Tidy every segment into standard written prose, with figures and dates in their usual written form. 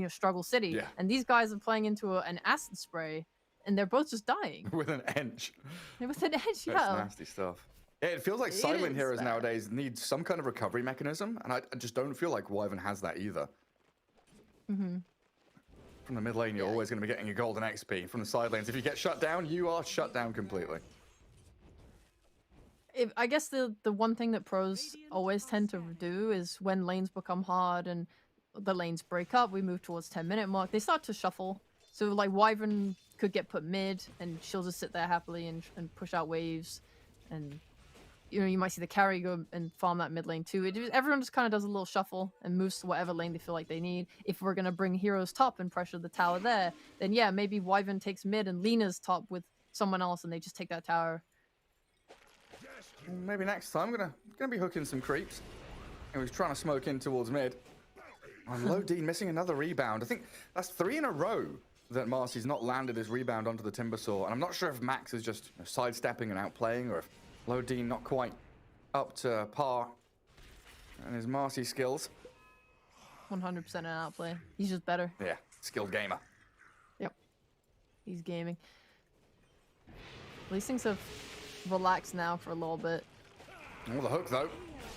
struggle city. Yeah. And these guys are playing into an acid spray, and they're both just dying. With an edge. With an edge, yeah. That's nasty stuff. Yeah, it feels like silent heroes bad. nowadays need some kind of recovery mechanism, and I just don't feel like Wyvern has that either. Mm-hmm. From the mid lane, you're always going to be getting your golden XP. From the side lanes, if you get shut down, you are shut down completely. I guess the one thing that pros always tend to do is when lanes become hard and the lanes break up, we move towards 10-minute mark, they start to shuffle. So like Wyvern could get put mid and she'll just sit there happily and push out waves. And you might see the carry go and farm that mid lane too. Everyone just kind of does a little shuffle and moves to whatever lane they feel like they need. If we're going to bring heroes top and pressure the tower there, then yeah, maybe Wyvern takes mid and Lena's top with someone else and they just take that tower. Maybe next time, I'm gonna be hooking some creeps. And he's trying to smoke in towards mid. And Lodeen missing another rebound. I think that's 3 in a row that Marcy's not landed his rebound onto the Timbersaw. And I'm not sure if Max is just sidestepping and outplaying, or if Lodeen not quite up to par and his Marcy skills. 100% an outplay. He's just better. Yeah, skilled gamer. Yep. He's gaming. These things have relaxed now for a little bit. Oh, the hook though.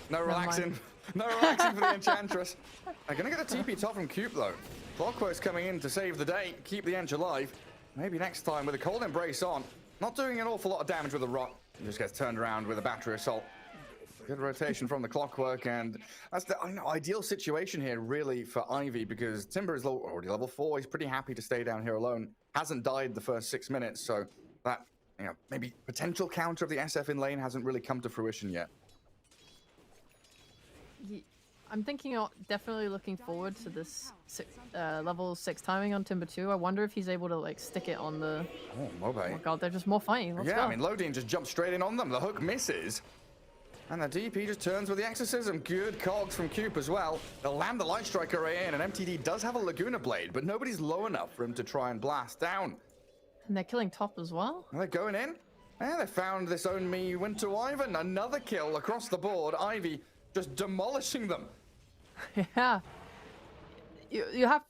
No relaxing. No relaxing for the Enchantress. They're going to get a TP top from Cube though. Clockwork's coming in to save the day, keep the Ench alive. Maybe next time with a Cold Embrace on. Not doing an awful lot of damage with a rot. He just gets turned around with a Battery Assault. Good rotation from the Clockwork, and that's the ideal situation here really for Ivy, because Timber is already level 4. He's pretty happy to stay down here alone. Hasn't died the first 6 minutes, so that maybe potential counter of the SF in lane hasn't really come to fruition yet. I'm thinking, definitely looking forward to this level 6 timing on Timber 2. I wonder if he's able to like stick it on the... Oh my god, they're just more fighting. Let's go. I mean, Lodeen just jumps straight in on them. The hook misses. And the DP just turns with the Exorcism. Good cogs from Cube as well. They'll land the Light Strike array in, and MTD does have a Laguna Blade, but nobody's low enough for him to try and blast down. And they're killing top as well. They're going in. And they found this Own Me Winter Wyvern. Another kill across the board. Ivy just demolishing them. Yeah. You have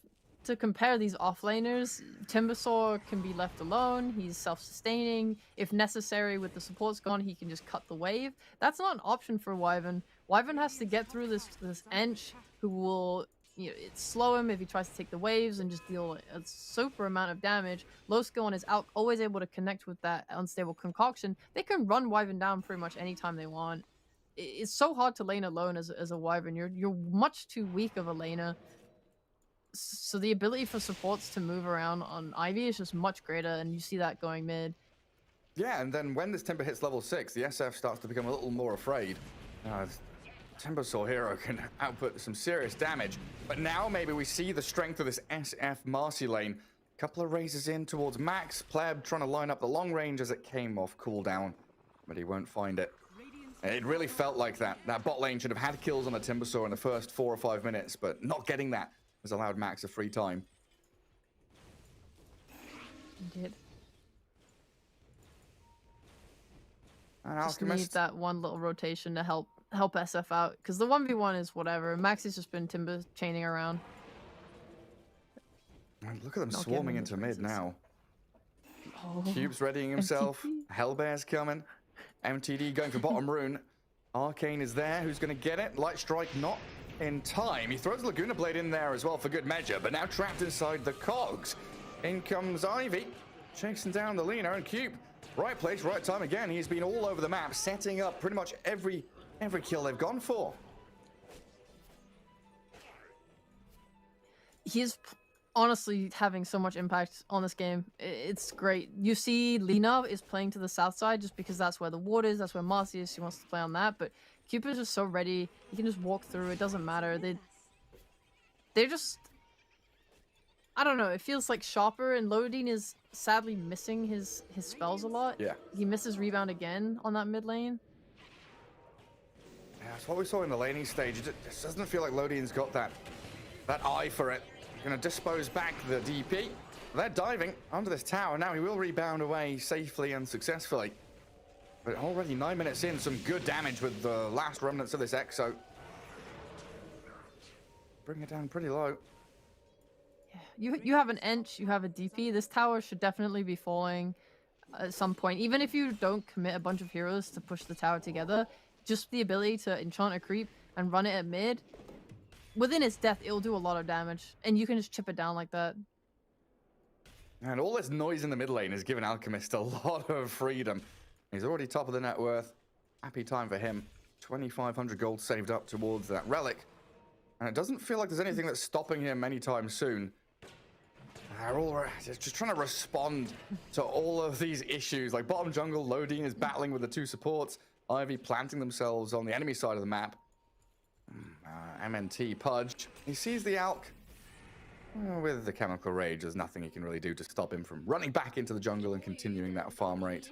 to compare these offlaners. Timbersaw can be left alone. He's self-sustaining. If necessary, with the supports gone, he can just cut the wave. That's not an option for Wyvern. Wyvern has to get through this Ench, who will slow him if he tries to take the waves and just deal a super amount of damage. Low skill on his out, always able to connect with that unstable concoction. They can run Wyvern down pretty much anytime they want. It's so hard to lane alone as a Wyvern. You're much too weak of a laner. So the ability for supports to move around on Ivy is just much greater, and you see that going mid. Yeah, and then when this Timber hits level 6, the SF starts to become a little more afraid. Timbersaw hero can output some serious damage, but now maybe we see the strength of this SF Marcy lane. Couple of raises in towards Max. Pleb trying to line up the long range as it came off cooldown, but he won't find it. It really felt like that. That bot lane should have had kills on the Timbersaw in the first 4 or 5 minutes, but not getting that has allowed Max a free time. Indeed. And just Alchemist need that one little rotation to help SF out, because the 1v1 is whatever. Max has just been Timber chaining around. Look at them swarming into mid now. Oh, Cube's readying himself. Hellbear's coming. MTD going for bottom rune. Arcane is there. Who's going to get it? Light Strike not in time. He throws Laguna Blade in there as well for good measure, but now trapped inside the cogs. In comes Ivy, chasing down the Lina, and Cube. Right place, right time again. He's been all over the map, setting up pretty much every kill they've gone for. He's honestly having so much impact on this game. It's great. You see Lina is playing to the south side just because that's where the ward is, that's where Marcy is. She wants to play on that, but Cube is just so ready. He can just walk through. It doesn't matter. They're just... I don't know. It feels like sharper, and Lodeen is sadly missing his spells a lot. Yeah. He misses rebound again on that mid lane. Yeah, that's what we saw in the laning stage. It just doesn't feel like Lodeen's got that eye for it. Gonna dispose back the DP. They're diving onto this tower. Now he will rebound away safely and successfully. But already 9 minutes in, some good damage with the last remnants of this Exo. Bring it down pretty low. You have an Ench, you have a DP. This tower should definitely be falling at some point. Even if you don't commit a bunch of heroes to push the tower together, just the ability to enchant a creep and run it at mid, within its death, it'll do a lot of damage. And you can just chip it down like that. And all this noise in the mid lane has given Alchemist a lot of freedom. He's already top of the net worth. Happy time for him. 2,500 gold saved up towards that relic. And it doesn't feel like there's anything that's stopping him anytime soon. They're all just trying to respond to all of these issues. Like bottom jungle, Lodine is battling with the two supports. Ivy planting themselves on the enemy side of the map. MNT Pudge. He sees the Alk. With the Chemical Rage, there's nothing he can really do to stop him from running back into the jungle and continuing that farm rate.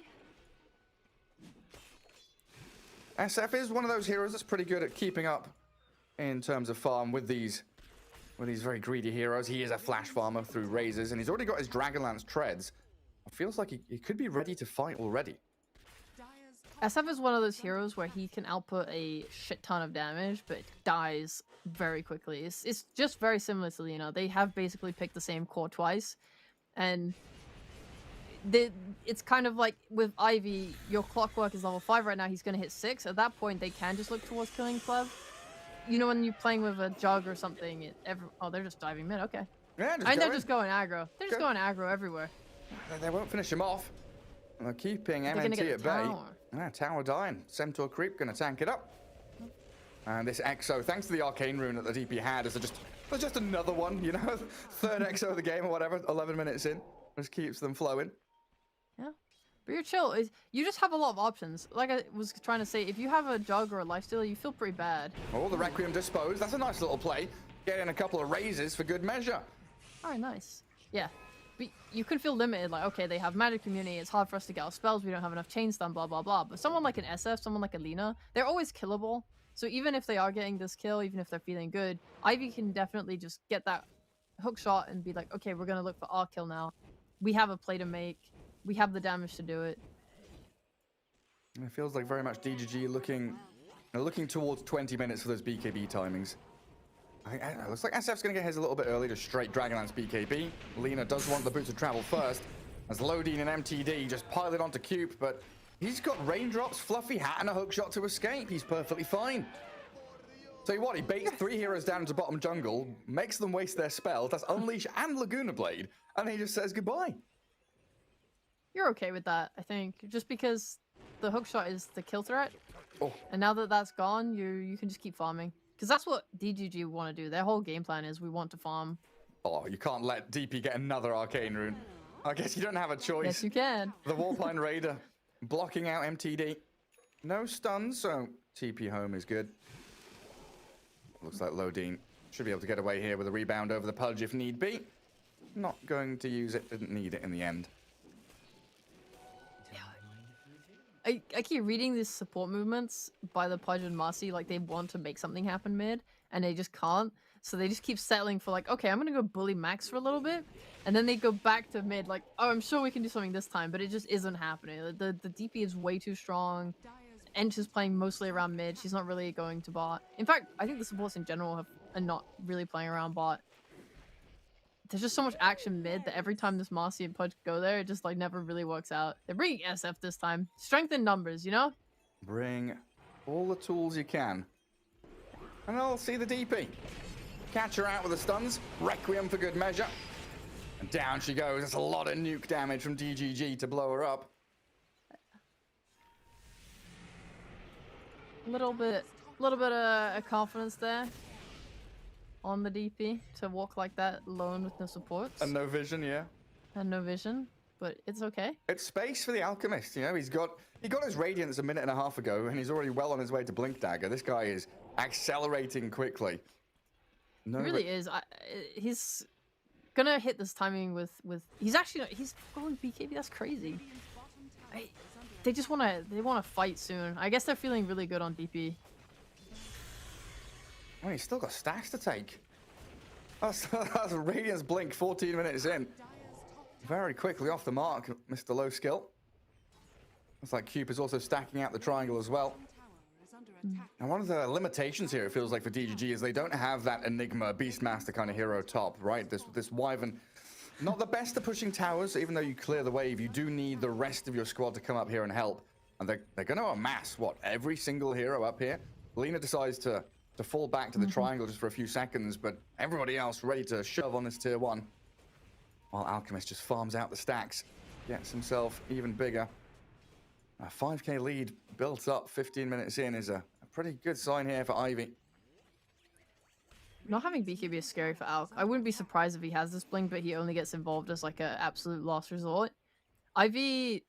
SF is one of those heroes that's pretty good at keeping up in terms of farm with these very greedy heroes. He is a flash farmer through razors, and he's already got his Dragonlance treads. It feels like he could be ready to fight already. SF is one of those heroes where he can output a shit ton of damage, but dies very quickly. It's just very similar to Lina. They have basically picked the same core twice, and it's kind of like with Ivy, your Clockwork is level 5 right now, he's going to hit 6. At that point, they can just look towards killing Clev. You know, when you're playing with a Jug or something, oh, they're just diving mid, okay. Yeah, they're just going aggro. They're just going aggro everywhere. They won't finish him off. They're keeping MNT at bay. Yeah, tower dying. Centaur creep gonna tank it up. And this Exo, thanks to the arcane rune that the DP had, is just another one, you know, third Exo of the game or whatever. 11 minutes in, just keeps them flowing. Yeah, but you're chill. You just have a lot of options. Like I was trying to say, if you have a Jug or a Lifestealer, you feel pretty bad. Oh, the Requiem disposed. That's a nice little play. Get in a couple of raises for good measure. All right, nice. Yeah. But you could feel limited, like, okay, they have magic immunity, it's hard for us to get our spells, we don't have enough chain stun, blah, blah, blah. But someone like an SF, someone like a Lina, they're always killable. So even if they are getting this kill, even if they're feeling good, Ivy can definitely just get that hook shot and be like, okay, we're going to look for our kill now. We have a play to make. We have the damage to do it. It feels like very much DGG looking towards 20 minutes for those BKB timings. It looks like SF's going to get his a little bit early to straight Dragonlance BKB. Lina does want the boots of travel first, as Lodine and MTD just pile it onto Cube, but he's got raindrops, fluffy hat, and a hookshot to escape. He's perfectly fine. Tell you what, he baits 3 heroes down into bottom jungle, makes them waste their spells. That's Unleash and Laguna Blade, and he just says goodbye. You're okay with that, I think, just because the hookshot is the kill threat, and now that that's gone, you can just keep farming. Because that's what DGG want to do. Their whole game plan is we want to farm. Oh, you can't let DP get another arcane rune. I guess you don't have a choice. Yes, you can. The Warpine Raider blocking out MTD. No stuns, so TP home is good. Looks like Lodine should be able to get away here with a rebound over the Pudge if need be. Not going to use it, didn't need it in the end. I keep reading these support movements by the Pudge and Marcy, like they want to make something happen mid, and they just can't. So they just keep settling for like, okay, I'm gonna go bully Max for a little bit, and then they go back to mid, like, oh, I'm sure we can do something this time, but it just isn't happening. The DP is way too strong. Ench is playing mostly around mid. She's not really going to bot. In fact, I think the supports in general are not really playing around bot. There's just so much action mid that every time this Marcy and Pudge go there, it just like never really works out. They're bringing SF this time. Strength in numbers, you know? Bring all the tools you can. And I'll see the DP. Catch her out with the stuns. Requiem for good measure. And down she goes. That's a lot of nuke damage from DGG to blow her up. Little bit of confidence there on the DP to walk like that alone with no supports. And no vision, yeah. And no vision, but it's okay. It's space for the Alchemist, you know. He got his Radiance a minute and a half ago, and he's already well on his way to Blink Dagger. This guy is accelerating quickly. No, he really is. He's gonna hit this timing with. He's going BKB. That's crazy. They just wanna fight soon. I guess they're feeling really good on DP. Oh, he's still got stacks to take. That's a Radiance Blink 14 minutes in. Very quickly off the mark, Mr. Low Skill. Looks like Cube is also stacking out the triangle as well. And one of the limitations here, it feels like, for DGG is they don't have that Enigma Beastmaster kind of hero top, right? This Wyvern, not the best at pushing towers, even though you clear the wave. You do need the rest of your squad to come up here and help. And they're going to amass, what, every single hero up here? Lina decides to fall back to the triangle just for a few seconds, but everybody else ready to shove on this tier 1. While Alchemist just farms out the stacks, gets himself even bigger. A 5k lead built up 15 minutes in is a pretty good sign here for Ivy. Not having BKB is scary for Alk. I wouldn't be surprised if he has this blink, but he only gets involved as like an absolute last resort. Ivy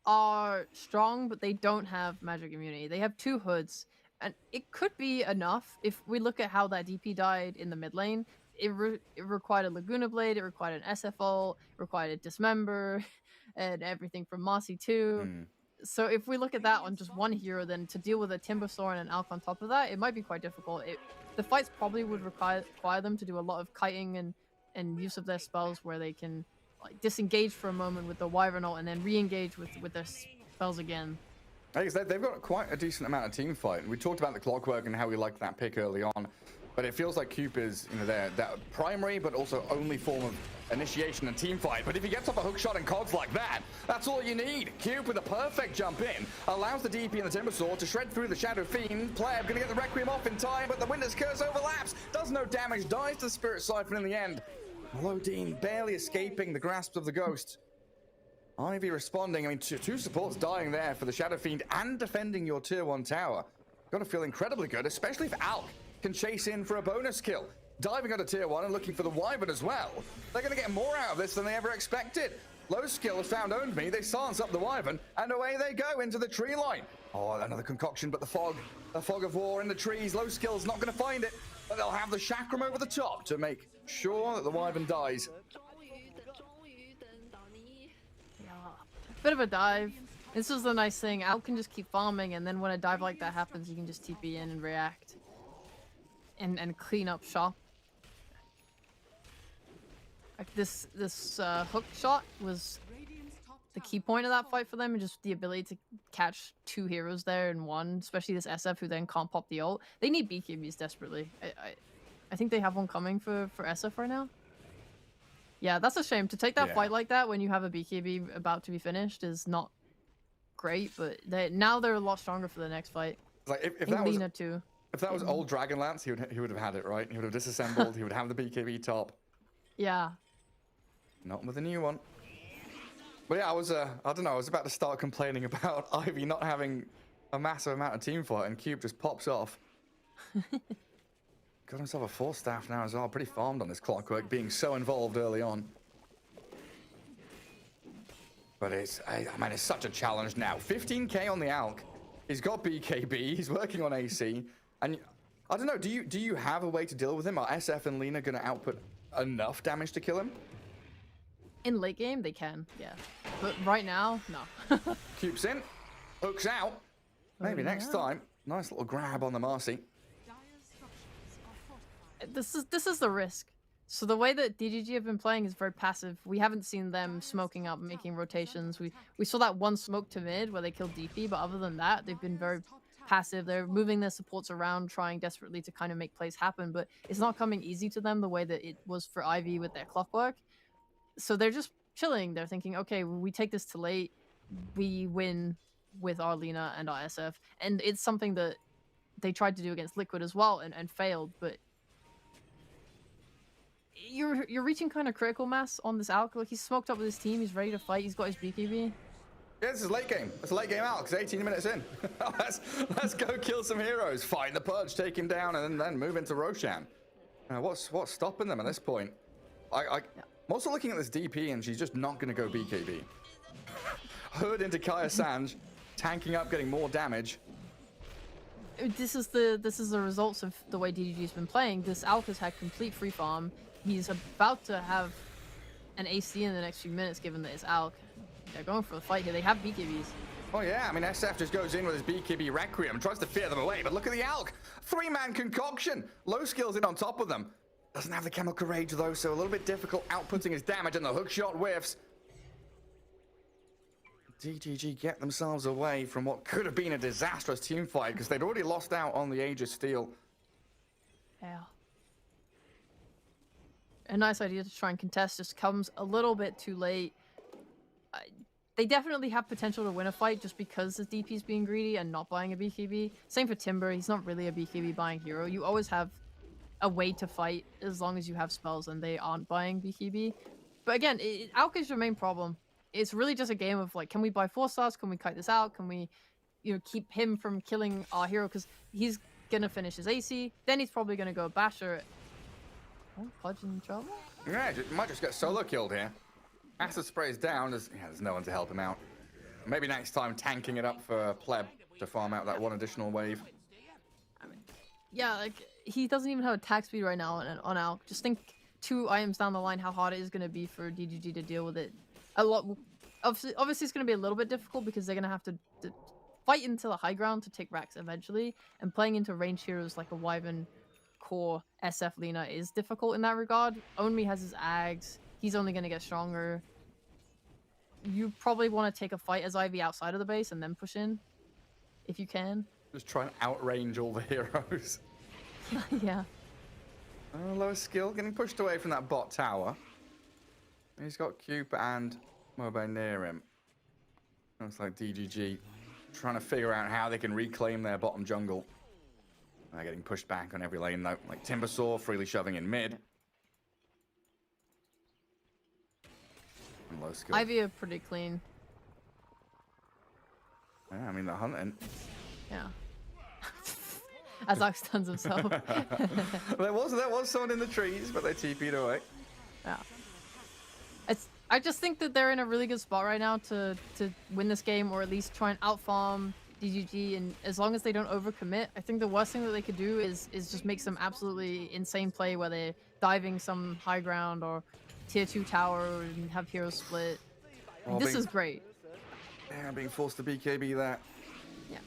are strong, but they don't have magic immunity. They have 2 hoods, and it could be enough if we look at how that DP died in the mid lane. It required a Laguna Blade, it required an SFO, it required a Dismember, and everything from Marcy too. So if we look at that on just one hero, then to deal with a Timbersaw and an Alk on top of that, it might be quite difficult. The fights probably would require them to do a lot of kiting and use of their spells where they can like disengage for a moment with the Wyvern ult and then re-engage with their spells again. I guess they've got quite a decent amount of team fight. We talked about the Clockwork and how we liked that pick early on, but it feels like Coop is, you know, their primary but also only form of initiation and team fight. But if he gets off a hook shot and cogs like that, that's all you need. Coop with a perfect jump in allows the DP and the Timbersaw to shred through the Shadow Fiend. Pleb gonna get the Requiem off in time, but the Witness Curse overlaps, does no damage, dies to the Spirit Siphon in the end. Lodine barely escaping the grasp of the Ghost. Ivy responding. I mean, two supports dying there for the Shadow Fiend and defending your tier 1 tower. Gotta feel incredibly good, especially if Alk can chase in for a bonus kill. Diving onto tier 1 and looking for the Wyvern as well. They're gonna get more out of this than they ever expected. Low skill has found owned me. They silence up the Wyvern and away they go into the tree line. Oh, another concoction, but the fog of war in the trees. Low skill's not gonna find it, but they'll have the Chakram over the top to make sure that the Wyvern dies. Bit of a dive. This is the nice thing. Al can just keep farming, and then when a dive like that happens, you can just TP in and react. And clean up shop. Like this hook shot was the key point of that fight for them, and just the ability to catch 2 heroes there in one, especially this SF who then can't pop the ult. They need BKBs desperately. I think they have one coming for SF right now. Yeah, that's a shame. To take that fight like that when you have a BKB about to be finished is not great, but now they're a lot stronger for the next fight. Like if that was Lina too. If that was old Dragonlance, he would have had it, right? He would have disassembled, he would have the BKB top. Yeah. Not with the new one. But yeah, I don't know, I was about to start complaining about Ivy not having a massive amount of team fight, and Cube just pops off. Got himself a 4 staff now as well, pretty farmed on this Clockwork, being so involved early on. But I mean, it's such a challenge now. 15k on the Alk. He's got BKB, he's working on AC. And I don't know, do you have a way to deal with him? Are SF and Lina going to output enough damage to kill him? In late game, they can, yeah. But right now, no. Cubes in, hooks out. Maybe next time. Nice little grab on the Marcy. This is the risk. So the way that DGG have been playing is very passive. We haven't seen them smoking up, making rotations. We saw that one smoke to mid where they killed DP, but other than that, they've been very passive. They're moving their supports around, trying desperately to kind of make plays happen, but it's not coming easy to them the way that it was for Ivy with their Clockwork. So they're just chilling. They're thinking, okay, we take this to late, we win with our Lina and our SF. And it's something that they tried to do against Liquid as well and failed, but you're reaching kind of critical mass on this Alk. Like, he's smoked up with his team, he's ready to fight, he's got his BKB. Yeah, this is late game. It's a late game Alk. It's 18 minutes in. let's go kill some heroes. Find the Purge, take him down, and then move into Roshan. What's stopping them at this point? I'm also looking at this DP, and she's just not going to go BKB. Hood into Kaya Sanj, tanking up, getting more damage. This is the results of the way DGG's been playing. This Alk has had complete free farm. He's about to have an AC in the next few minutes, given that it's Alk. They're going for the fight here. They have BKBs. Oh yeah, I mean, SF just goes in with his BKB Requiem, tries to fear them away, but look at the Alk. 3-man concoction. Low skills in on top of them. Doesn't have the Chemical Rage though, so a little bit difficult outputting his damage, and the hook shot whiffs. DGG get themselves away from what could have been a disastrous team fight because they'd already lost out on the Aegis steal. Yeah. A nice idea to try and contest just comes a little bit too late. They definitely have potential to win a fight just because the DP's being greedy and not buying a BKB. Same for Timber, he's not really a BKB buying hero. You always have a way to fight as long as you have spells and they aren't buying BKB. But again, Alk is your main problem. It's really just a game of like, can we buy 4 stars? Can we kite this out? Can we, keep him from killing our hero? Because he's gonna finish his AC. Then he's probably gonna go Basher. Oh, Pudge in trouble? Yeah, might just get solo killed here. Acid sprays down, there's no one to help him out. Maybe next time tanking it up for Pleb to farm out that one additional wave. I mean, yeah, like, he doesn't even have attack speed right now on Alk. Just think 2 items down the line how hard it is going to be for DGG to deal with it. A lot. Obviously it's going to be a little bit difficult because they're going to have to fight into the high ground to take racks eventually. And playing into ranged heroes like a Wyvern, Core, SF Lina is difficult in that regard. Onmi has his Ags. He's only going to get stronger. You probably want to take a fight as Ivy outside of the base and then push in, if you can. Just try and outrange all the heroes. Yeah. Low skill, getting pushed away from that bot tower. He's got Cube and Mobe near him. Looks like DGG trying to figure out how they can reclaim their bottom jungle. They're getting pushed back on every lane though, like Timbersaw freely shoving in mid. And low skill. Ivy are pretty clean. Yeah, I mean they're hunting. Yeah. As Ox stuns himself. there was someone in the trees, but they TP'd away. Yeah. I just think that they're in a really good spot right now to win this game, or at least try and outfarm DGG, and as long as they don't overcommit, I think the worst thing that they could do is just make some absolutely insane play where they're diving some high ground or tier 2 tower and have heroes split. This is great. Yeah, being forced to BKB that. Yeah.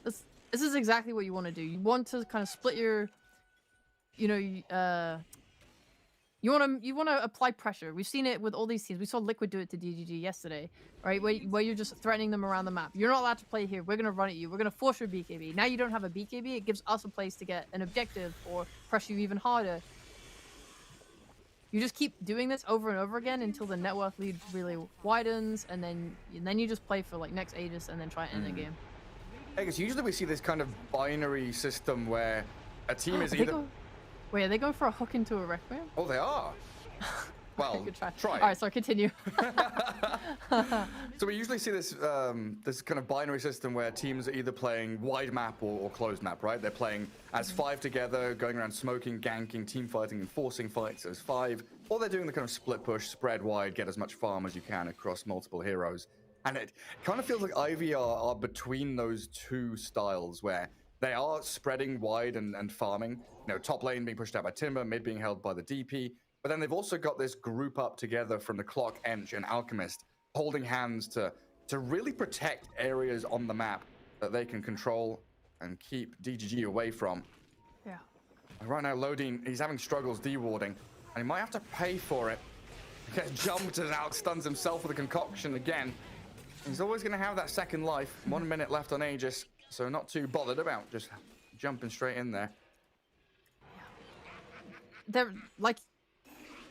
This is exactly what you want to do. You want to kind of split your, you want to apply pressure. We've seen it with all these teams. We saw Liquid do it to DGG yesterday, right? Where you're just threatening them around the map. You're not allowed to play here. We're going to run at you. We're going to force your BKB. Now you don't have a BKB. It gives us a place to get an objective or pressure you even harder. You just keep doing this over and over again until the net worth lead really widens, and then you just play for like next Aegis and then try and end the game. I guess usually we see this kind of binary system where a team is either... Wait, are they going for a hook into a Requiem? Oh, they are? Well, try it. Alright, so continue. So we usually see this this kind of binary system where teams are either playing wide map or closed map, right? They're playing as 5 together, going around smoking, ganking, team fighting, and forcing fights as 5. Or they're doing the kind of split push, spread wide, get as much farm as you can across multiple heroes. And it kind of feels like Ivy are between those two styles where they are spreading wide and farming. Top lane being pushed out by Timber, mid being held by the DP. But then they've also got this group up together from the Clock, Ench, and Alchemist, holding hands to really protect areas on the map that they can control and keep DGG away from. Yeah. Right now, Lodine, he's having struggles dewarding, and he might have to pay for it. He gets jumped and out, stuns himself with a concoction again. He's always going to have that second life. 1 minute left on Aegis, so not too bothered about just jumping straight in there. They're like,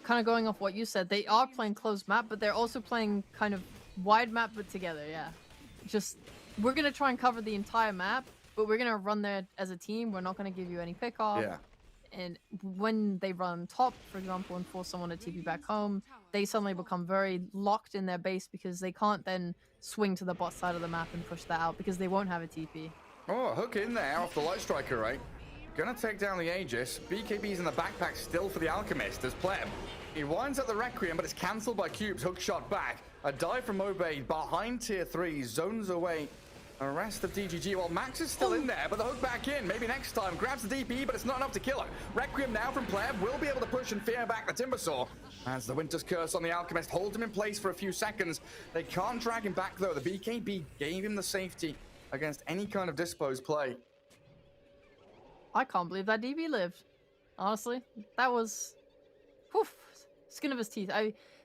kind of going off what you said, they are playing closed map, but they're also playing kind of wide map but together. Yeah, just we're gonna try and cover the entire map, but we're gonna run there as a team. We're not gonna give you any pick off. Yeah. And when they run top, for example, and force someone to TP back home, they suddenly become very locked in their base because they can't then swing to the bot side of the map and push that out because they won't have a TP. Oh, hook in there off the Light Striker, right? Gonna take down the Aegis. BKB's in the backpack still for the Alchemist as Pleb. He winds up the Requiem, but it's cancelled by Cube's hook shot back. A dive from Obey behind tier 3, zones away. Arrest of DGG. Well, Max is still in there, but the hook back in. Maybe next time. Grabs the DP, but it's not enough to kill her. Requiem now from Pleb will be able to push and fear back the Timbersaw. As the Winter's Curse on the Alchemist holds him in place for a few seconds. They can't drag him back, though. The BKB gave him the safety against any kind of disposed play. I can't believe that DB lived. Honestly, that was... Whew. skin of his teeth.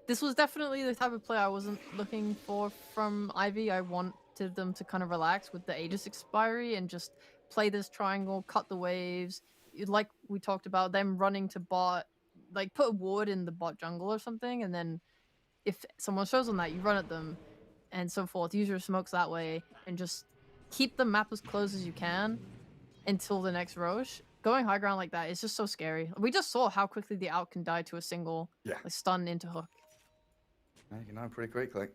This was definitely the type of play I wasn't looking for from Ivy. I wanted them to kind of relax with the Aegis expiry and just play this triangle, cut the waves. Like we talked about, them running to bot, like put a ward in the bot jungle or something, and then if someone shows on that, you run at them, and so forth. Use your smokes that way, and just keep the map as close as you can until the next Roche. Going high ground like that is just so scary. We just saw how quickly the Alt can die to a single like, stun into hook. You know, pretty quickly.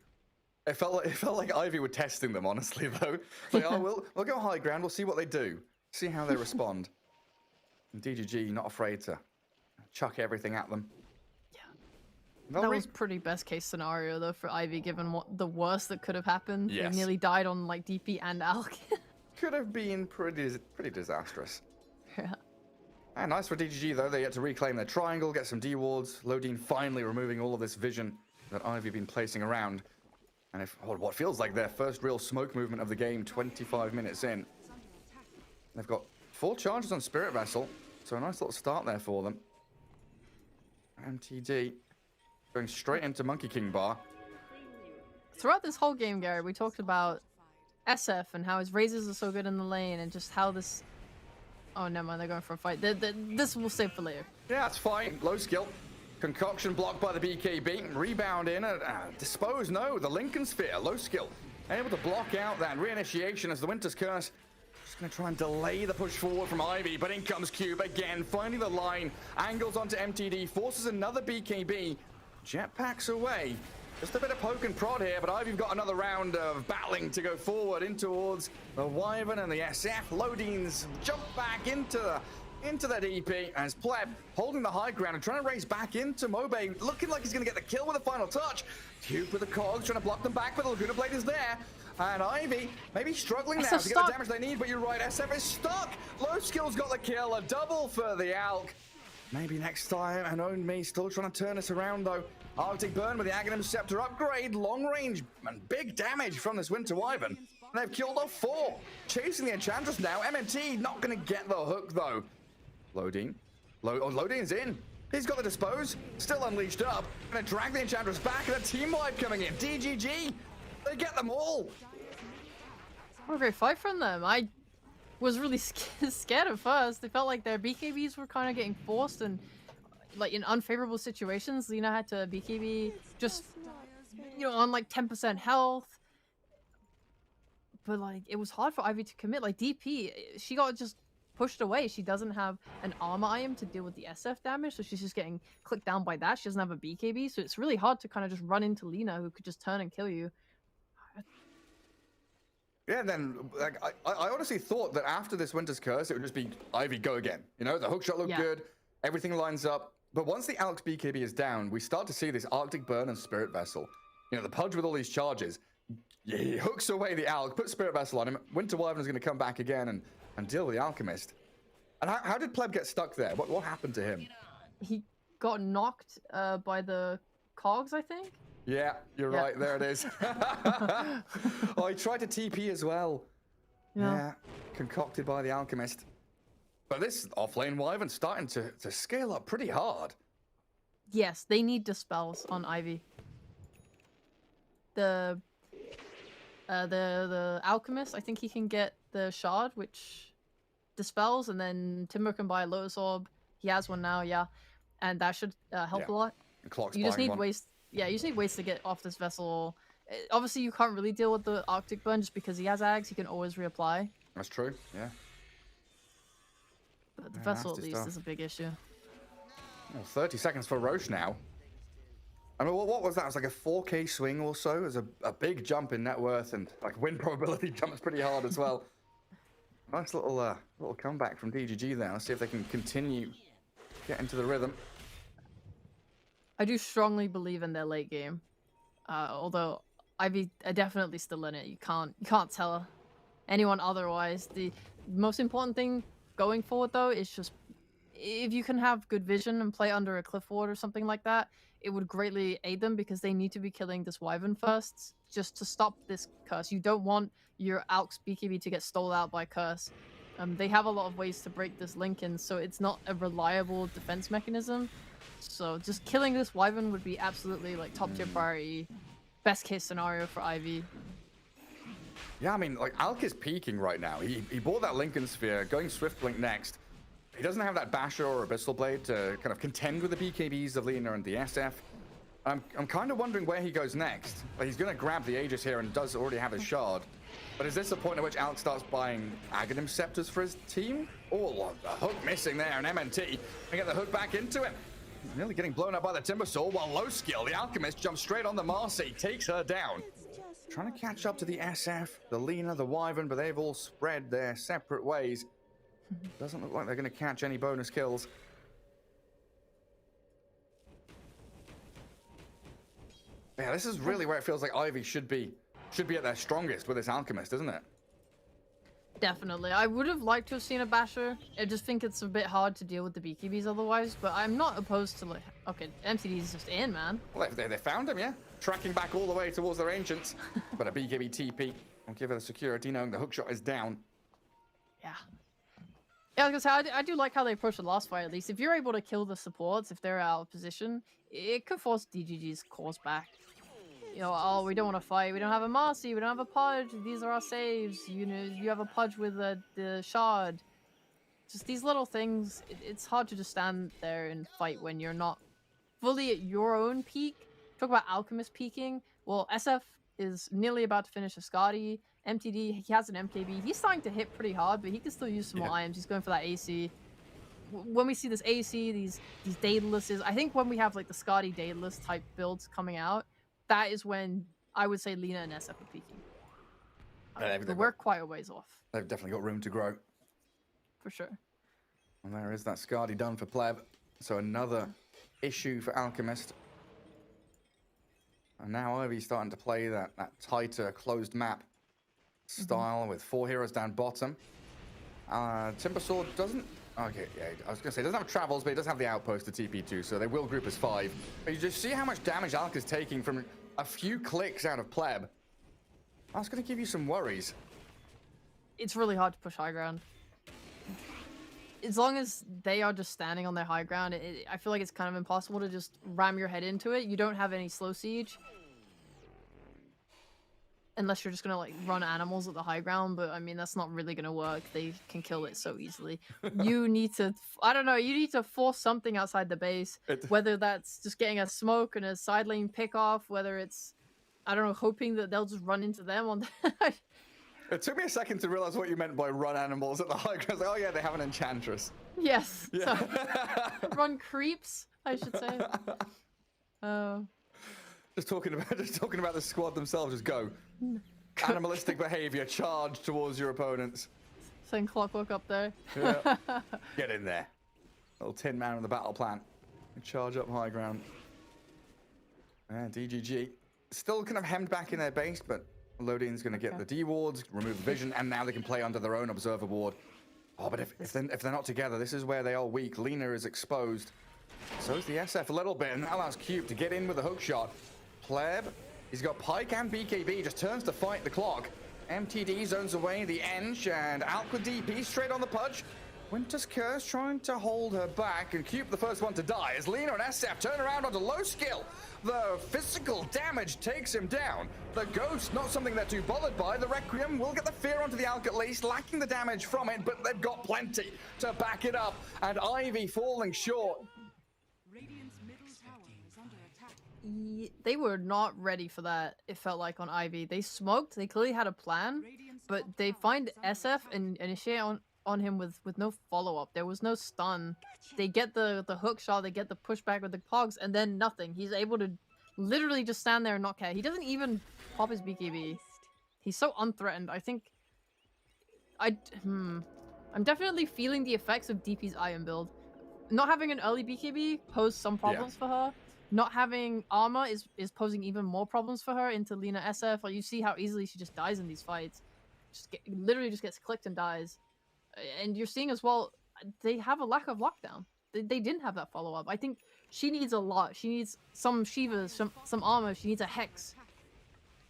It felt like Ivy were testing them, honestly, though. Like, oh, we'll go high ground. We'll see what they do. See how they respond. And DGG not afraid to chuck everything at them. Yeah. That was pretty best case scenario though for Ivy, given what the worst that could have happened. Yes. They nearly died on like DP and Alk. Could have been pretty disastrous. Yeah. And nice for DGG though. They get to reclaim their triangle, get some D wards. Lodine finally removing all of this vision that Ivy been placing around. And if what feels like their first real smoke movement of the game, 25 minutes in. They've got 4 charges on Spirit Vessel, so a nice little start there for them. MTD going straight into Monkey King bar. Throughout this whole game, Gary, we talked about SF and how his razors are so good in the lane, and just how this... Oh, never mind, they're going for a fight. This we'll save for later. Yeah, that's fine. Low skill. Concoction blocked by the BKB. Rebound in. Dispose, no. The Lincoln Sphere. Low skill. Able to block out that reinitiation as the Winter's Curse. Just going to try and delay the push forward from Ivy, but in comes Cube again, finding the line. Angles onto MTD. Forces another BKB. Jetpacks away. Just a bit of poke and prod here, but Ivy've got another round of battling to go forward in towards the Wyvern and the SF. Lodine's jump back into the DP as Pleb holding the high ground and trying to race back into Mobe, looking like he's going to get the kill with a final touch. Cube with the cogs, trying to block them back, but the Laguna Blade is there. And Ivy maybe struggling now to get the damage they need, but you're right, SF is stuck. Low skill's got the kill, a double for the Alk. Maybe next time, and Own Me still trying to turn this around though. Arctic Burn with the Aghanim Scepter upgrade, long range and big damage from this Winter Wyvern. And they've killed off 4. Chasing the Enchantress now. MNT not going to get the hook though. Lodine. Lodine's in. He's got the dispose. Still unleashed up. Gonna drag the Enchantress back, and a team wipe coming in. DGG. They get them all. What a great fight from them. I was really scared at first. They felt like their BKBs were kind of getting forced, and like in unfavorable situations, Lina had to BKB just, you know, on like 10% health. But like, it was hard for Ivy to commit. Like DP, she got just pushed away. She doesn't have an armor item to deal with the SF damage, so she's just getting clicked down by that. She doesn't have a BKB, so it's really hard to kind of just run into Lina, who could just turn and kill you. Yeah, and then like I honestly thought that after this Winter's Curse, it would just be Ivy go again. You know, the hookshot looked good, everything lines up. But once the Alk's BKB is down, we start to see this Arctic Burn and Spirit Vessel. You know, the Pudge with all these charges, he hooks away the Alk, puts Spirit Vessel on him. Winter Wyvern is going to come back again and deal with the Alchemist. And how did Pleb get stuck there? What happened to him? He got knocked by the cogs, I think. Yeah, you're right. There it is. Oh, he tried to TP as well. Yeah, concocted by the Alchemist. But this offlane Wyvern starting to scale up pretty hard. Yes, they need dispels on Ivy. The Alchemist, I think he can get the shard, which dispels, and then Timber can buy a Lotus Orb. He has one now, and that should help a lot. You just need ways. Yeah, you just need ways to get off this vessel. Obviously, you can't really deal with the Arctic Burn just because he has Ags. He can always reapply. That's true. Yeah. But the vessel, at least, is a big issue. Well, 30 seconds for Roche now. I mean, what was that? It was like a 4K swing or so. It was a big jump in net worth, and like win probability jumps pretty hard as well. Nice little comeback from DGG there. Let's see if they can continue get into the rhythm. I do strongly believe in their late game. Although Ivy are definitely still in it. You can't tell anyone otherwise. The most important thing going forward though is just if you can have good vision and play under a cliff ward or something like that, it would greatly aid them because they need to be killing this Wyvern first just to stop this curse. You don't want your Alk's BKB to get stole out by curse. They have a lot of ways to break this Lincoln, so it's not a reliable defense mechanism. So just killing this Wyvern would be absolutely like top tier priority. Best case scenario for Ivy. Yeah, I mean, like, Alk is peaking right now. He bought that Lincoln Sphere, going Swift Blink next. He doesn't have that Basher or Abyssal Blade to kind of contend with the BKBs of Lina and the SF. I'm kind of wondering where he goes next. Like, he's going to grab the Aegis here and does already have his shard. But is this the point at which Alk starts buying Aghanim Scepters for his team? Oh, a hook missing there, and MNT can get the hook back into him. He's nearly getting blown up by the Timbersaw, while low skill, the Alchemist jumps straight on the Marcy, takes her down. Trying to catch up to the SF, the Lina, the Wyvern, but they've all spread their separate ways. Doesn't look like they're going to catch any bonus kills. Yeah, this is really where it feels like Ivy should be at their strongest with this Alchemist, isn't it? Definitely. I would have liked to have seen a Basher. I just think it's a bit hard to deal with the BKBs otherwise, but I'm not opposed to like... Okay, MTD is just in, man. Well, they found him, yeah. Tracking back all the way towards their Ancients. But a BKB TP will give her the security, knowing the hookshot is down. Yeah. Yeah, I was gonna say, I do like how they approached the last fight, at least. If you're able to kill the supports, if they're out of position, it could force DGG's cause back. You know, oh, we don't want to fight. We don't have a Marcy. We don't have a Pudge. These are our saves. You know, you have a Pudge with the Shard. Just these little things. It's hard to just stand there and fight when you're not fully at your own peak. Talk about Alchemist peaking. Well, SF is nearly about to finish a Scotty. MTD, he has an MKB. He's starting to hit pretty hard, but he can still use some more items. He's going for that AC. When we see this AC, these Daedalus, I think when we have like the Scotty Daedalus type builds coming out, that is when I would say Lina and SF are peaking. But we're quite a ways off. They've definitely got room to grow. For sure. And there is that Skadi done for Pleb. So another issue for Alchemist. And now Ivy's starting to play that tighter, closed map style with 4 heroes down bottom. Timbersaw doesn't... Okay, yeah, I was going to say, he doesn't have travels, but he does have the outpost to TP2, so they will group as 5. But you just see how much damage Alk is taking from a few clicks out of Pleb. That's going to give you some worries. It's really hard to push high ground. As long as they are just standing on their high ground, I feel like it's kind of impossible to just ram your head into it. You don't have any slow siege. Unless you're just going to like run animals at the high ground, but I mean, that's not really going to work. They can kill it so easily. You need to, I don't know, you need to force something outside the base, whether that's just getting a smoke and a side lane pick off, whether it's, I don't know, hoping that they'll just run into them on the... It took me a second to realize what you meant by run animals at the high ground. Like, oh yeah, they have an enchantress. Yes. Yeah. So, run creeps, I should say. Just talking about the squad themselves. Just go. Animalistic behavior. Charge towards your opponents. Send Clockwork up there. Yeah. Get in there. Little Tin Man on the battle plan. Charge up high ground. DGG still kind of hemmed back in their base, but Lodian's going to get the D wards, remove the vision, and now they can play under their own observer ward. Oh, but if they're not together, this is where they are weak. Lina is exposed. So is the SF a little bit, and that allows Cube to get in with a hook shot. Pleb, he's got Pike and BKB, just turns to fight the clock. MTD zones away the Eng, and Alk with DP straight on the Pudge. Winter's Curse trying to hold her back, and Cube the first one to die as Lina and SF turn around onto low skill. The physical damage takes him down. The Ghost, not something they're too bothered by. The Requiem will get the fear onto the Alk at least, lacking the damage from it, but they've got plenty to back it up. And Ivy falling short. They were not ready for that, it felt like, on Ivy. They smoked, they clearly had a plan, but they find SF and initiate on him with no follow-up. There was no stun. They get the hook shot, they get the pushback with the Pogs, and then nothing. He's able to literally just stand there and not care. He doesn't even pop his BKB. He's so unthreatened. I think... I'm definitely feeling the effects of DP's Iron build. Not having an early BKB posed some problems for her. Not having armor is posing even more problems for her into Lina SF. Like, you see how easily she just dies in these fights. Literally just gets clicked and dies. And you're seeing as well, they have a lack of lockdown. They didn't have that follow-up. I think she needs a lot. She needs some Shivas, some armor. She needs a Hex.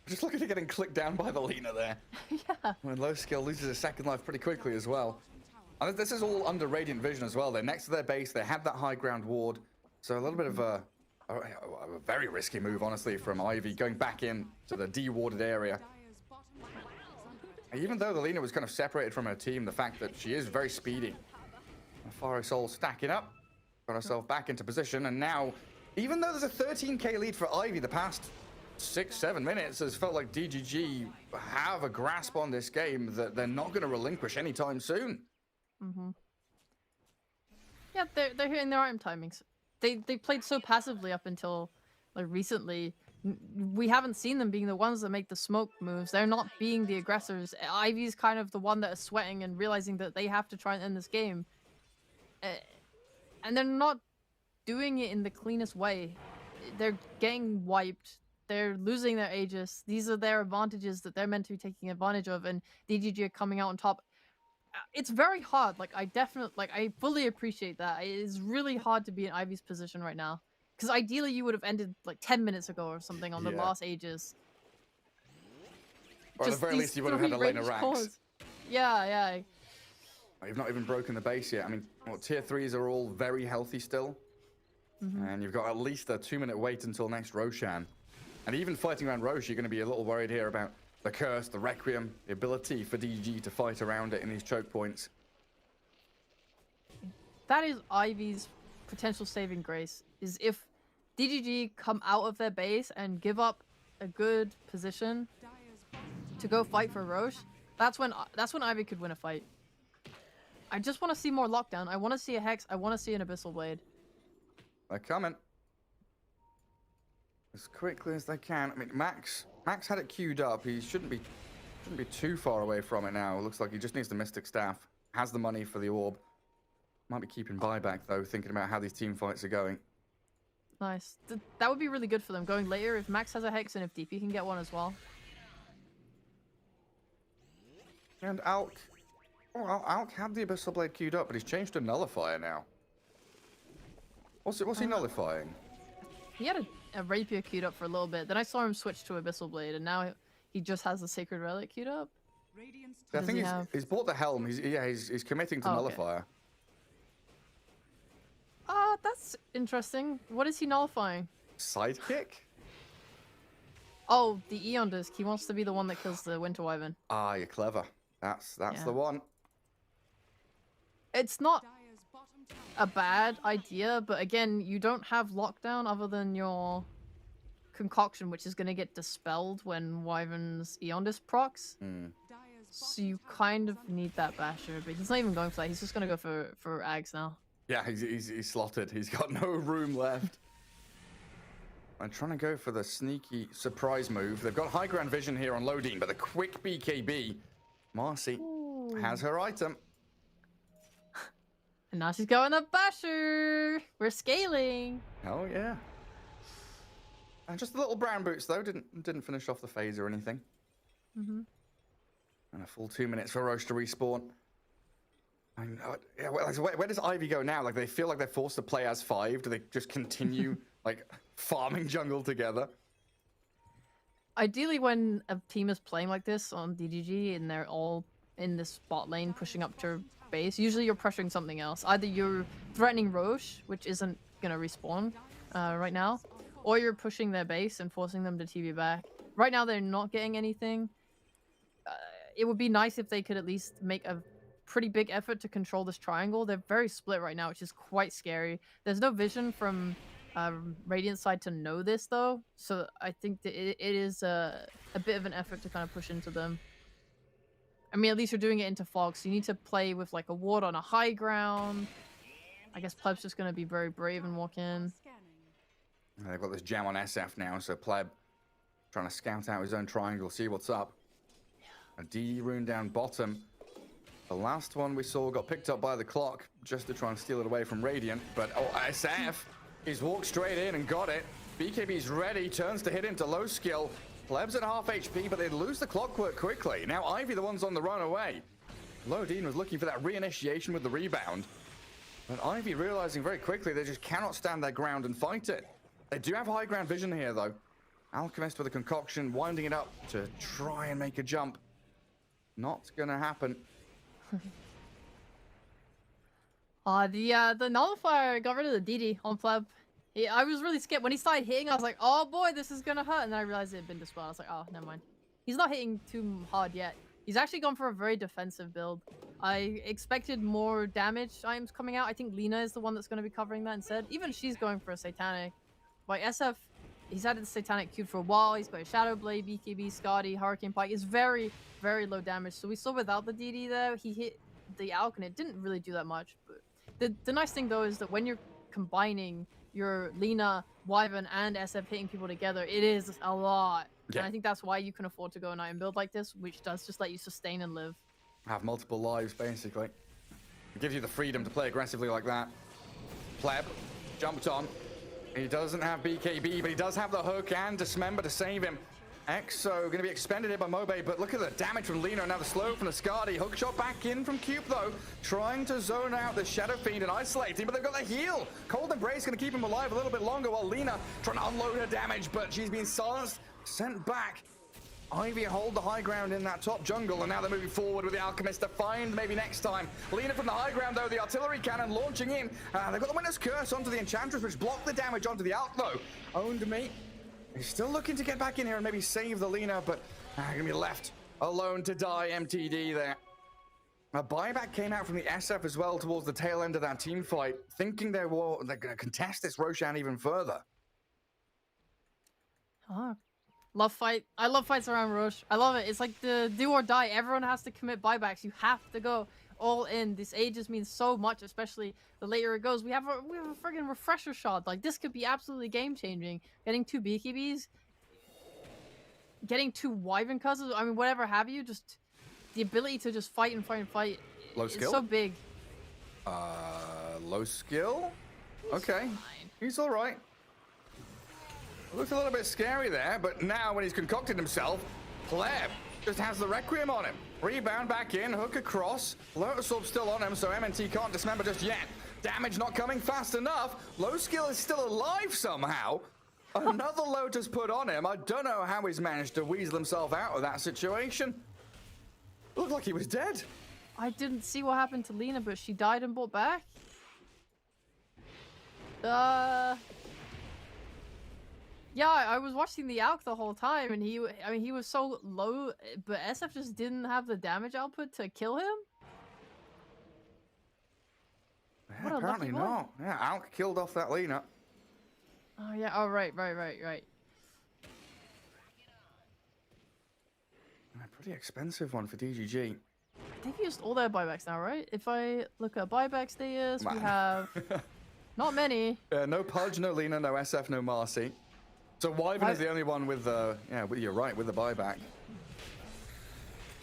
Just look at her getting clicked down by the Lina there. Yeah. When low skill loses a second life pretty quickly as well. And this is all under Radiant Vision as well. They're next to their base. They have that high ground ward. So a little bit of a very risky move, honestly, from Ivy, going back in to the D-warded area. Even though the Lina was kind of separated from her team, the fact that she is very speedy. Farisol stacking up, got herself back into position, and now, even though there's a 13k lead for Ivy, the past 6-7 minutes has felt like DGG have a grasp on this game that they're not going to relinquish anytime soon. Yeah, they're hitting their item timings. They played so passively up until like recently. We haven't seen them being the ones that make the smoke moves. They're not being the aggressors. Ivy's kind of the one that is sweating and realizing that they have to try and end this game. And they're not doing it in the cleanest way. They're getting wiped. They're losing their Aegis. These are their advantages that they're meant to be taking advantage of, and DGG are coming out on top. It's very hard. I fully appreciate that. It is really hard to be in Ivy's position right now. Because ideally you would have ended like 10 minutes ago or something on the last Aegis. Or at the very least you would have had a laner Rax. Yeah. You've not even broken the base yet. I mean, tier 3s are all very healthy still. And you've got at least a 2-minute wait until next Roshan. And even fighting around Rosh, you're going to be a little worried here about the Curse, the Requiem, the ability for DG to fight around it in these choke points. That is Ivy's potential saving grace, is if DGG come out of their base and give up a good position to go fight for Rosh, that's when Ivy could win a fight. I just want to see more lockdown. I want to see a Hex. I want to see an Abyssal Blade. They're coming. As quickly as they can. I mean, Max had it queued up. He shouldn't be too far away from it now. It looks like he just needs the Mystic Staff. Has the money for the orb. Might be keeping buyback though, thinking about how these team fights are going. Nice. That would be really good for them going later if Max has a Hex and if DP can get one as well. And Alk. Oh, Alk had the Abyssal Blade queued up, but he's changed to Nullifier now. What's he nullifying? He had a Rapier queued up for a little bit. Then I saw him switch to Abyssal Blade, and now he just has the Sacred Relic queued up. I think he's bought the Helm. He's committing to Nullifier. That's interesting. What is he nullifying? Sidekick? Oh, the Eon Disc. He wants to be the one that kills the Winter Wyvern. Ah, you're clever. That's the one. It's not a bad idea, but again, you don't have lockdown other than your concoction, which is going to get dispelled when Wyvern's Eon Disc procs. So you kind of need that Basher, but he's not even going for that. He's just going to go for Ags now. Yeah, he's slotted. He's got no room left. I'm trying to go for the sneaky surprise move. They've got high ground vision here on Lodine, but the quick BKB. Marcy has her item. And now she's going the Basher. We're scaling. Oh yeah. And just the little brown boots though. Didn't finish off the phase or anything. And a full 2 minutes for Roche to respawn. Where does Ivy go now? Like, they feel like they're forced to play as 5. Do they just continue like farming jungle together? Ideally, when a team is playing like this on DGG and they're all in this bot lane pushing up to base, usually you're pressuring something else. Either you're threatening Roche, which isn't gonna respawn right now, or you're pushing their base and forcing them to TV back. Right now, they're not getting anything. It would be nice if they could at least make a pretty big effort to control this triangle. They're very split right now, which is quite scary. There's no vision from Radiant's side to know this though, so I think that it is a bit of an effort to kind of push into them. I mean, at least you're doing it into fog, so you need to play with like a ward on a high ground. I guess Pleb's just going to be very brave and walk in. They've got this jam on SF now, so Pleb trying to scout out his own triangle, see what's up. A D rune down bottom. The last one we saw got picked up by the clock just to try and steal it away from Radiant, but SF he's walked straight in and got it. BKB's ready, turns to hit into low skill. Pleb's at half HP, but they lose the clockwork quickly. Now Ivy the one's on the run away. Lodine was looking for that reinitiation with the rebound, but Ivy realizing very quickly they just cannot stand their ground and fight it. They do have high ground vision here though. Alchemist with a concoction, winding it up to try and make a jump. Not gonna happen. The Nullifier got rid of the DD on Pleb. I was really scared. When he started hitting, I was like, oh boy, this is gonna hurt. And then I realized it had been dispelled. I was like, oh, never mind. He's not hitting too hard yet. He's actually gone for a very defensive build. I expected more damage items coming out. I think Lina is the one that's going to be covering that instead. Even she's going for a Satanic. By SF, he's had the Satanic queued for a while. He's got a Shadow Blade, BKB, Scotty, Hurricane Pike. It's very, very low damage. So we saw without the DD there, he hit the Alk and it didn't really do that much. But the nice thing though is that when you're combining your Lina, Wyvern, and SF hitting people together, it is a lot. Yeah. And I think that's why you can afford to go an item build like this, which does just let you sustain and live. Have multiple lives, basically. It gives you the freedom to play aggressively like that. Pleb jumped on. He doesn't have BKB, but he does have the hook and Dismember to save him. Exo going to be expended here by Mobe, but look at the damage from Lina. Now the slow from the Skadi. Hookshot back in from Cube, though. Trying to zone out the Shadow Fiend and isolate him, but they've got the heal. Cold Embrace going to keep him alive a little bit longer, while Lina trying to unload her damage, but she's been silenced, sent back. Ivy hold the high ground in that top jungle, and now they're moving forward with the Alchemist to find maybe next time. Lina from the high ground, though, the artillery cannon launching in. They've got the Winner's Curse onto the Enchantress, which blocked the damage onto the Alk, though. Owned me. He's still looking to get back in here and maybe save the Lina, but gonna be left alone to die. MTD there. A buyback came out from the SF as well towards the tail end of that team fight, thinking they're gonna contest this Roshan even further. Oh. Love fight. I love fights around Roche. I love it. It's like the do or die. Everyone has to commit buybacks. You have to go all in. This Aegis means so much, especially the later it goes. We have a friggin' refresher shot. Like, this could be absolutely game changing. Getting 2 BKBs, getting 2 Wyvern cousins. I mean, whatever have you. Just the ability to just fight and fight and fight. Low skill. It's so big. Low skill. Okay, he's all right. Looks a little bit scary there, but now when he's concocted himself, Pleb just has the Requiem on him. Rebound back in, hook across. Lotus Orb still on him, so MNT can't dismember just yet. Damage not coming fast enough. Low skill is still alive somehow. Another Lotus put on him. I don't know how he's managed to weasel himself out of that situation. Looked like he was dead. I didn't see what happened to Lina, but she died and brought back. Yeah, I was watching the Alk the whole time, and he was so low, but SF just didn't have the damage output to kill him? Yeah, apparently not. Yeah, Alk killed off that Lina. Oh, yeah. Oh, right. Pretty expensive one for DGG. They've used all their buybacks now, right? If I look at buyback status, we have not many. No Pudge, no Lina, no SF, no Marcy. So Wyvern is the only one with the, you're right, with the buyback.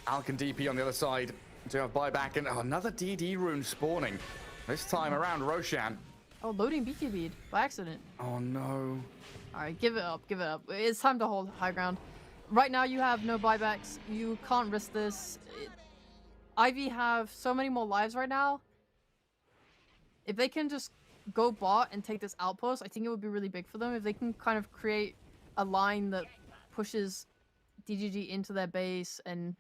Alk and DP on the other side to have buyback, and another DD rune spawning. This time around Roshan. Oh, loading BKB by accident. Oh no. Alright, give it up. It's time to hold high ground. Right now you have no buybacks. You can't risk this. Ivy have so many more lives right now. If they can just go bot and take this outpost, I think it would be really big for them. If they can kind of create a line that pushes DGG into their base, and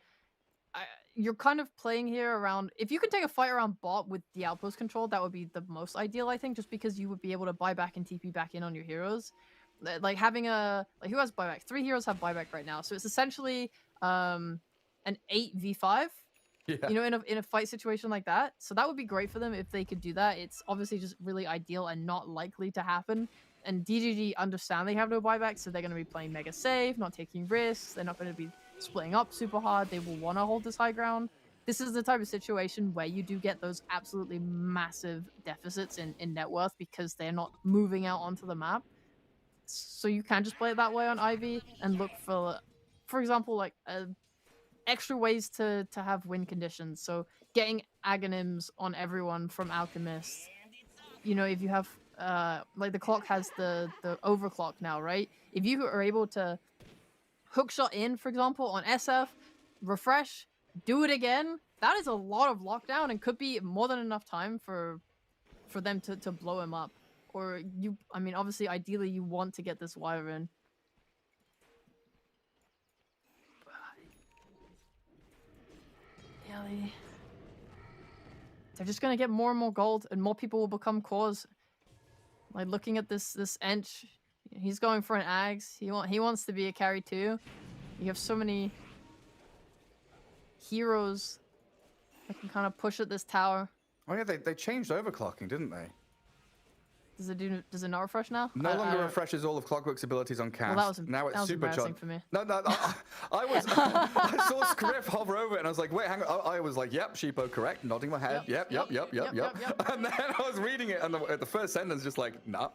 you're kind of playing here around, if you can take a fight around bot with the outpost control, that would be the most ideal, I think, just because you would be able to buy back and TP back in on your heroes. Like having who has buyback? 3 heroes have buyback right now, so it's essentially an 8v5. Yeah. You know, in a fight situation like that. So that would be great for them if they could do that. It's obviously just really ideal and not likely to happen. And DGG understand they have no buyback, so they're going to be playing mega safe, not taking risks. They're not going to be splitting up super hard. They will want to hold this high ground. This is the type of situation where you do get those absolutely massive deficits in net worth because they're not moving out onto the map. So you can just play it that way on Ivy and look for example, like extra ways to have win conditions. So getting Aghanims on everyone from Alchemist. You know, if you have like the clock has the overclock now, right? If you are able to hookshot in, for example, on SF, refresh, do it again, that is a lot of lockdown and could be more than enough time for them to blow him up. Or I mean, obviously, ideally, you want to get this Wyvern. Yeah, they're just gonna get more and more gold, and more people will become cores. Like looking at this Ench, he's going for an Ags. He wants to be a carry too. You have so many heroes that can kind of push at this tower. Oh yeah, they changed overclocking, didn't they? Does it not refresh now? No longer refreshes all of Clockwork's abilities on cast. Well, now it's supercharged for me. No, I saw Scriff hover over it and I was like, wait, hang on. I was like, yep, Sheepo, correct. Nodding my head. Yep. And then I was reading it and the first sentence just like, nah.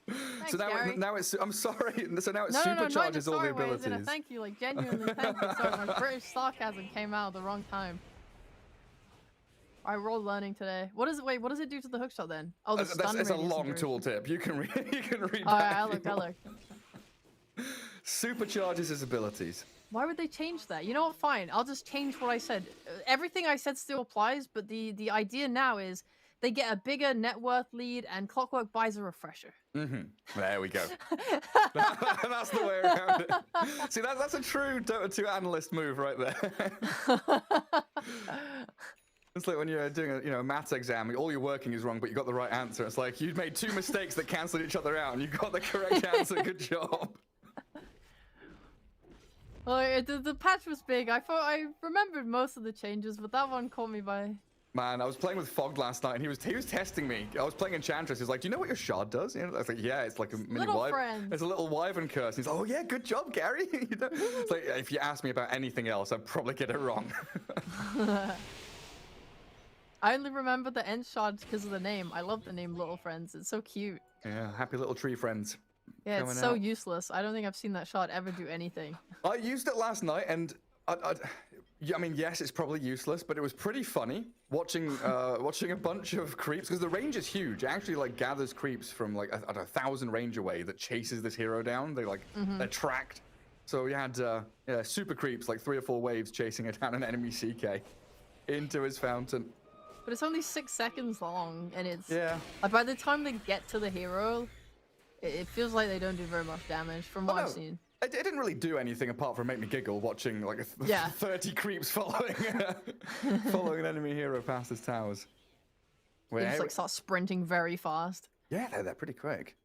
Thanks, so now it's I'm sorry. So now it supercharges all the abilities. Thank you, like genuinely thank you. Sorry, my British sarcasm came out at the wrong time. I rolled learning today. What does it do to the hookshot then? Oh, the stun it's a radius long duration. tooltip. You can read. I look. Supercharges his abilities. Why would they change that? You know what? Fine. I'll just change what I said. Everything I said still applies, but the idea now is they get a bigger net worth lead, and Clockwork buys a refresher. There we go. That's the way around it. See, that's a true Dota 2 analyst move right there. It's like when you're doing a maths exam, all your working is wrong, but you got the right answer. It's like you made two mistakes that cancelled each other out, and you got the correct answer. Good job. Well, the patch was big. I thought I remembered most of the changes, but that one caught me by. Man, I was playing with Fog last night, and he was testing me. I was playing Enchantress. He's like, "Do you know what your shard does?" I was like, "Yeah, it's like a mini wyvern. It's a little wyvern curse." He's like, "Oh yeah, good job, Gary." It's like if you ask me about anything else, I'd probably get it wrong. I only remember the end shard because of the name. I love the name Little Friends. It's so cute. Yeah, happy little tree friends. Yeah, it's so useless. I don't think I've seen that shard ever do anything. I used it last night, and I mean, yes, it's probably useless, but it was pretty funny watching a bunch of creeps, because the range is huge. It actually like gathers creeps from like 1,000 range away that chases this hero down. They they're tracked. So we had super creeps, like 3 or 4 waves chasing it down an enemy CK into his fountain. But it's only 6 seconds long, and it's like, by the time they get to the hero, it feels like they don't do very much damage from what I've seen. It didn't really do anything apart from make me giggle watching like 30 creeps following an enemy hero past his towers. They just like start sprinting very fast. Yeah, they're pretty quick.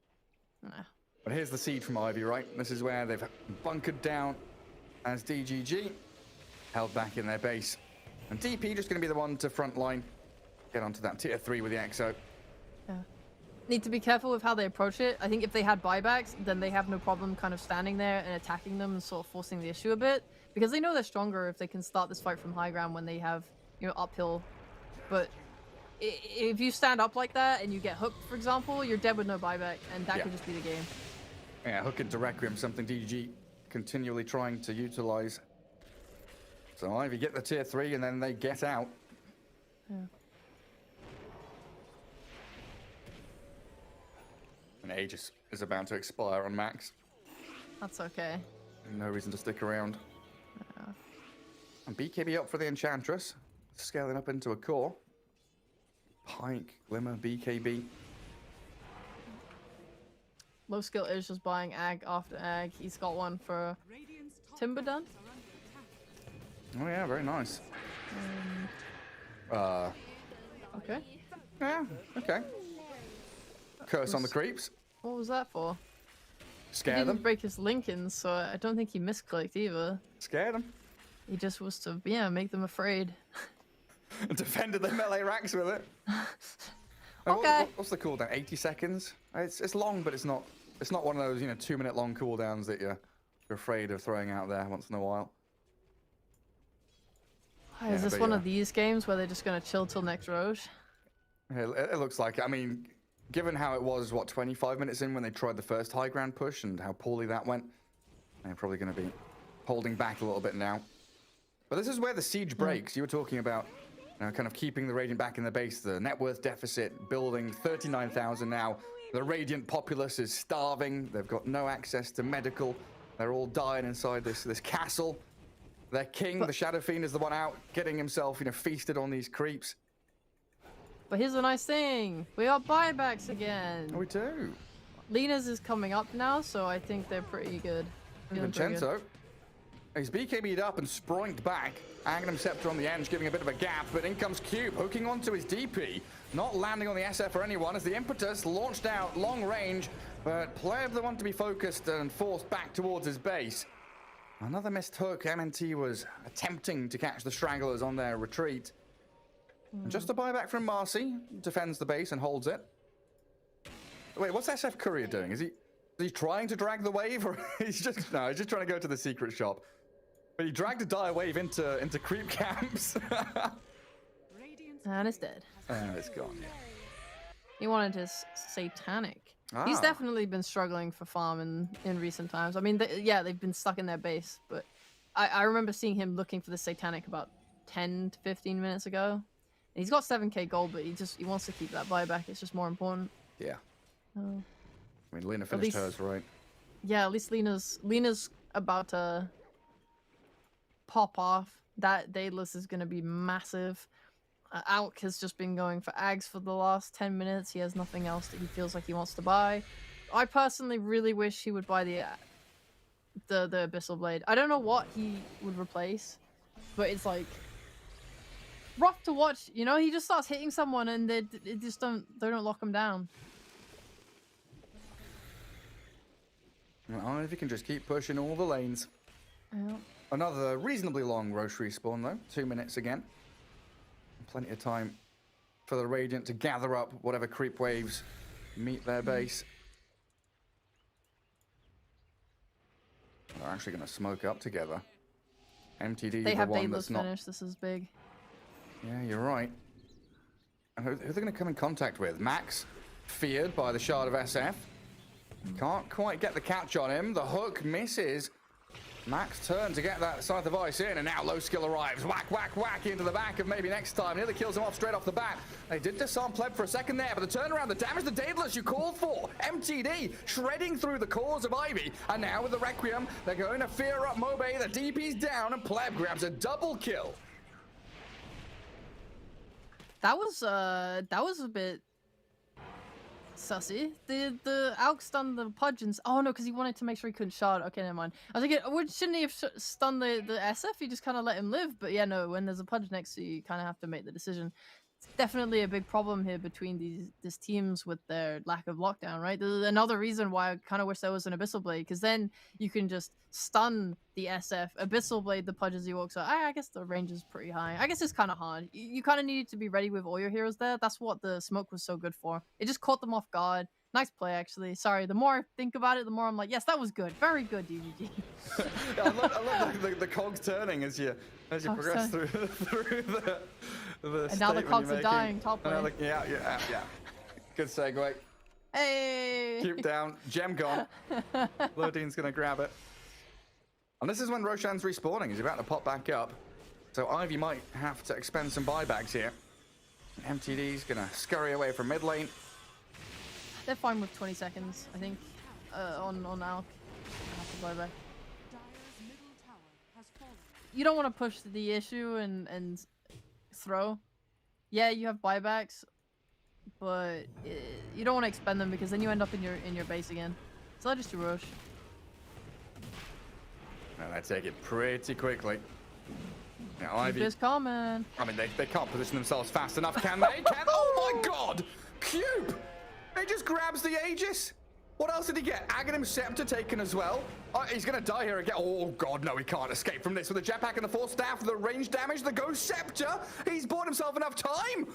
But here's the siege from Ivy, right? This is where they've bunkered down as DGG held back in their base. And DP just going to be the one to frontline, get onto that tier 3 with the EXO. Yeah. Need to be careful with how they approach it. I think if they had buybacks, then they have no problem kind of standing there and attacking them and sort of forcing the issue a bit. Because they know they're stronger if they can start this fight from high ground when they have, uphill. But if you stand up like that and you get hooked, for example, you're dead with no buyback, and that could just be the game. Yeah, hook into Requiem, something DGG continually trying to utilize. So Ivy get the tier 3 and then they get out. Yeah. And Aegis is about to expire on max. That's okay. No reason to stick around. Yeah. And BKB up for the Enchantress, scaling up into a core. Pike, Glimmer, BKB. Low skill is just buying ag after ag. He's got one for Timber done. Oh yeah, very nice. Okay. Yeah, okay. Curse on the creeps. What was that for? Scare he them. didn't break his Lincoln, so I don't think he misclicked either. Scare them. He just was to, make them afraid. Defended the melee racks with it. Okay. What's the cooldown? 80 seconds? It's long, but it's not one of those 2-minute long cooldowns that you're afraid of throwing out there once in a while. Is this one of these games where they're just gonna chill till next Roche? It looks like it. I mean, given how it was, 25 minutes in when they tried the first high ground push and how poorly that went, they're probably going to be holding back a little bit now. But this is where the siege breaks. You were talking about kind of keeping the Radiant back in the base, the net worth deficit, building 39,000 now. The Radiant populace is starving. They've got no access to medical. They're all dying inside this castle. Their king, the Shadow Fiend, is the one out, getting himself, feasted on these creeps. But here's the nice thing. We got buybacks again. Oh, we do. Lena's is coming up now, so I think they're pretty good. Vincenzo. He's BKB'd up and sproinked back. Aghanim Scepter on the edge, giving a bit of a gap, but in comes Cube, hooking onto his DP. Not landing on the SF or anyone as the impetus launched out long range, but Pleb the one to be focused and forced back towards his base. Another missed hook. MNT was attempting to catch the stragglers on their retreat. And just a buyback from Marcy, defends the base and holds it. Wait, what's SF Courier doing? Is he trying to drag the wave, or he's just trying to go to the secret shop? But he dragged a dire wave into creep camps. And it's dead. And it's gone. Yeah. He wanted his satanic. Ah. He's definitely been struggling for farm in recent times. I mean, they've been stuck in their base, but I remember seeing him looking for the satanic about 10 to 15 minutes ago. And he's got 7k gold, but he wants to keep that buyback. It's just more important. Yeah. Oh. I mean, Lena finished hers, right? Yeah, at least Lena's about to pop off. That Daedalus is going to be massive. Alk has just been going for Ags for the last 10 minutes. He has nothing else that he feels like he wants to buy. I personally really wish he would buy the Abyssal Blade. I don't know what he would replace, but it's like rough to watch. You know, he just starts hitting someone and they don't lock him down. Well, if you can just keep pushing all the lanes. Yeah. Another reasonably long Roche respawn though. 2 minutes again. Plenty of time for the Radiant to gather up whatever creep waves meet their base. They're actually going to smoke up together. MTD, They the have one Daedalus that's not... finished. This is big. Yeah, you're right. And who are they going to come in contact with? Max, feared by the Shard of SF. Can't quite get the catch on him. The hook misses. Max turn to get that Scythe of Ice in, and now low skill arrives. Whack, whack, whack into the back of maybe next time. Nearly kills him off straight off the bat. They did disarm Pleb for a second there, but the turnaround, the damage to Daedalus you called for. MTD shredding through the cores of Ivy, and now with the Requiem, they're going to fear up Mobe. The DP's down, and Pleb grabs a double kill. That was a bit sussy. The Alk stunned the Pudgeons. Oh no, because he wanted to make sure he couldn't shard. Okay, never mind. I was thinking, shouldn't he have stunned the SF? You just kind of let him live. But yeah, no. When there's a Pudge next to you, you kind of have to make the decision. It's definitely a big problem here between these teams with their lack of lockdown, right? There's another reason why I kind of wish there was an Abyssal Blade, because then you can just stun the SF, Abyssal Blade the Pudge as he walks out. I guess the range is pretty high. I guess it's kind of hard. You kind of needed to be ready with all your heroes there. That's what the smoke was so good for. It just caught them off guard. Nice play, actually. Sorry, the more I think about it, the more I'm like, yes, that was good. Very good, DGG. Yeah, I love the cogs turning as you progress through the and now the cogs are dying, top lane. Yeah. Good segue. Hey! Cube down, gem gone. Lodine's gonna grab it. And this is when Roshan's respawning. He's about to pop back up. So Ivy might have to expend some buybacks here. MTD's gonna scurry away from mid lane. They're fine with 20 seconds, I think, on Alk. I have to buy back. You don't want to push the issue and throw. Yeah, you have buybacks, but you don't want to expend them because then you end up in your base again. So I'll just do Roche. And they take it pretty quickly. Now, Ivy is coming. I mean, they can't position themselves fast enough, can they? Oh my god! Cube! He just grabs the Aegis. What else did he get? Aghanim Scepter taken as well. He's gonna die here again. Oh god, no, he can't escape from this with the jetpack and the Force Staff, the range damage, the Ghost Scepter. He's bought himself enough time.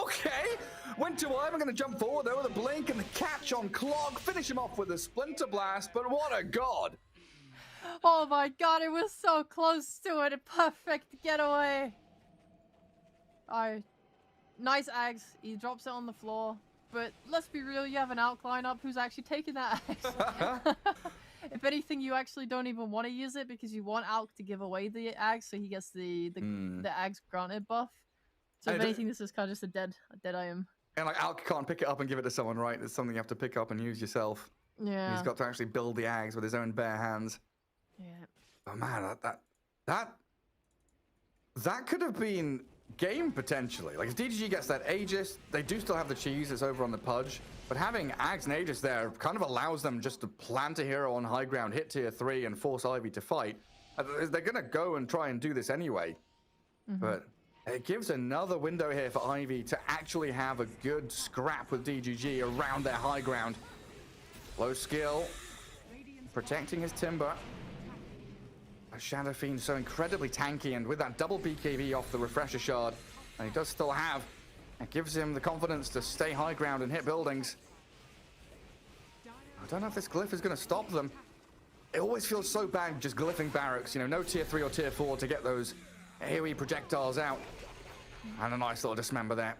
Okay. Went to him. I'm gonna jump forward though with a blink and the catch on Clog. Finish him off with a Splinter Blast, but what a god. Oh my god, it was so close to it. A perfect getaway. Alright. Nice Ags. He drops it on the floor. But let's be real, you have an Alk lineup who's actually taking that Ags. If anything, you actually don't even want to use it because you want Alk to give away the Ags so he gets the Ags granted buff. So if anything, this is kind of just a dead item. And like Alk can't pick it up and give it to someone, right? It's something you have to pick up and use yourself. Yeah. He's got to actually build the Ags with his own bare hands. Yeah. Oh man, that could have been game potentially. Like if DGG gets that Aegis, they do still have the cheese that's over on the Pudge, but having Ags and Aegis there kind of allows them just to plant a hero on high ground, hit tier 3 and force Ivy to fight. They're going to go and try and do this anyway. But it gives another window here for Ivy to actually have a good scrap with DGG around their high ground. Low skill, protecting his Timber. A Shadow Fiend so incredibly tanky, and with that double BKB off the Refresher Shard, and he does still have, it gives him the confidence to stay high ground and hit buildings. I don't know if this glyph is going to stop them. It always feels so bad just glyphing barracks, you know, no tier 3 or tier 4 to get those AoE projectiles out. And a nice little dismember there.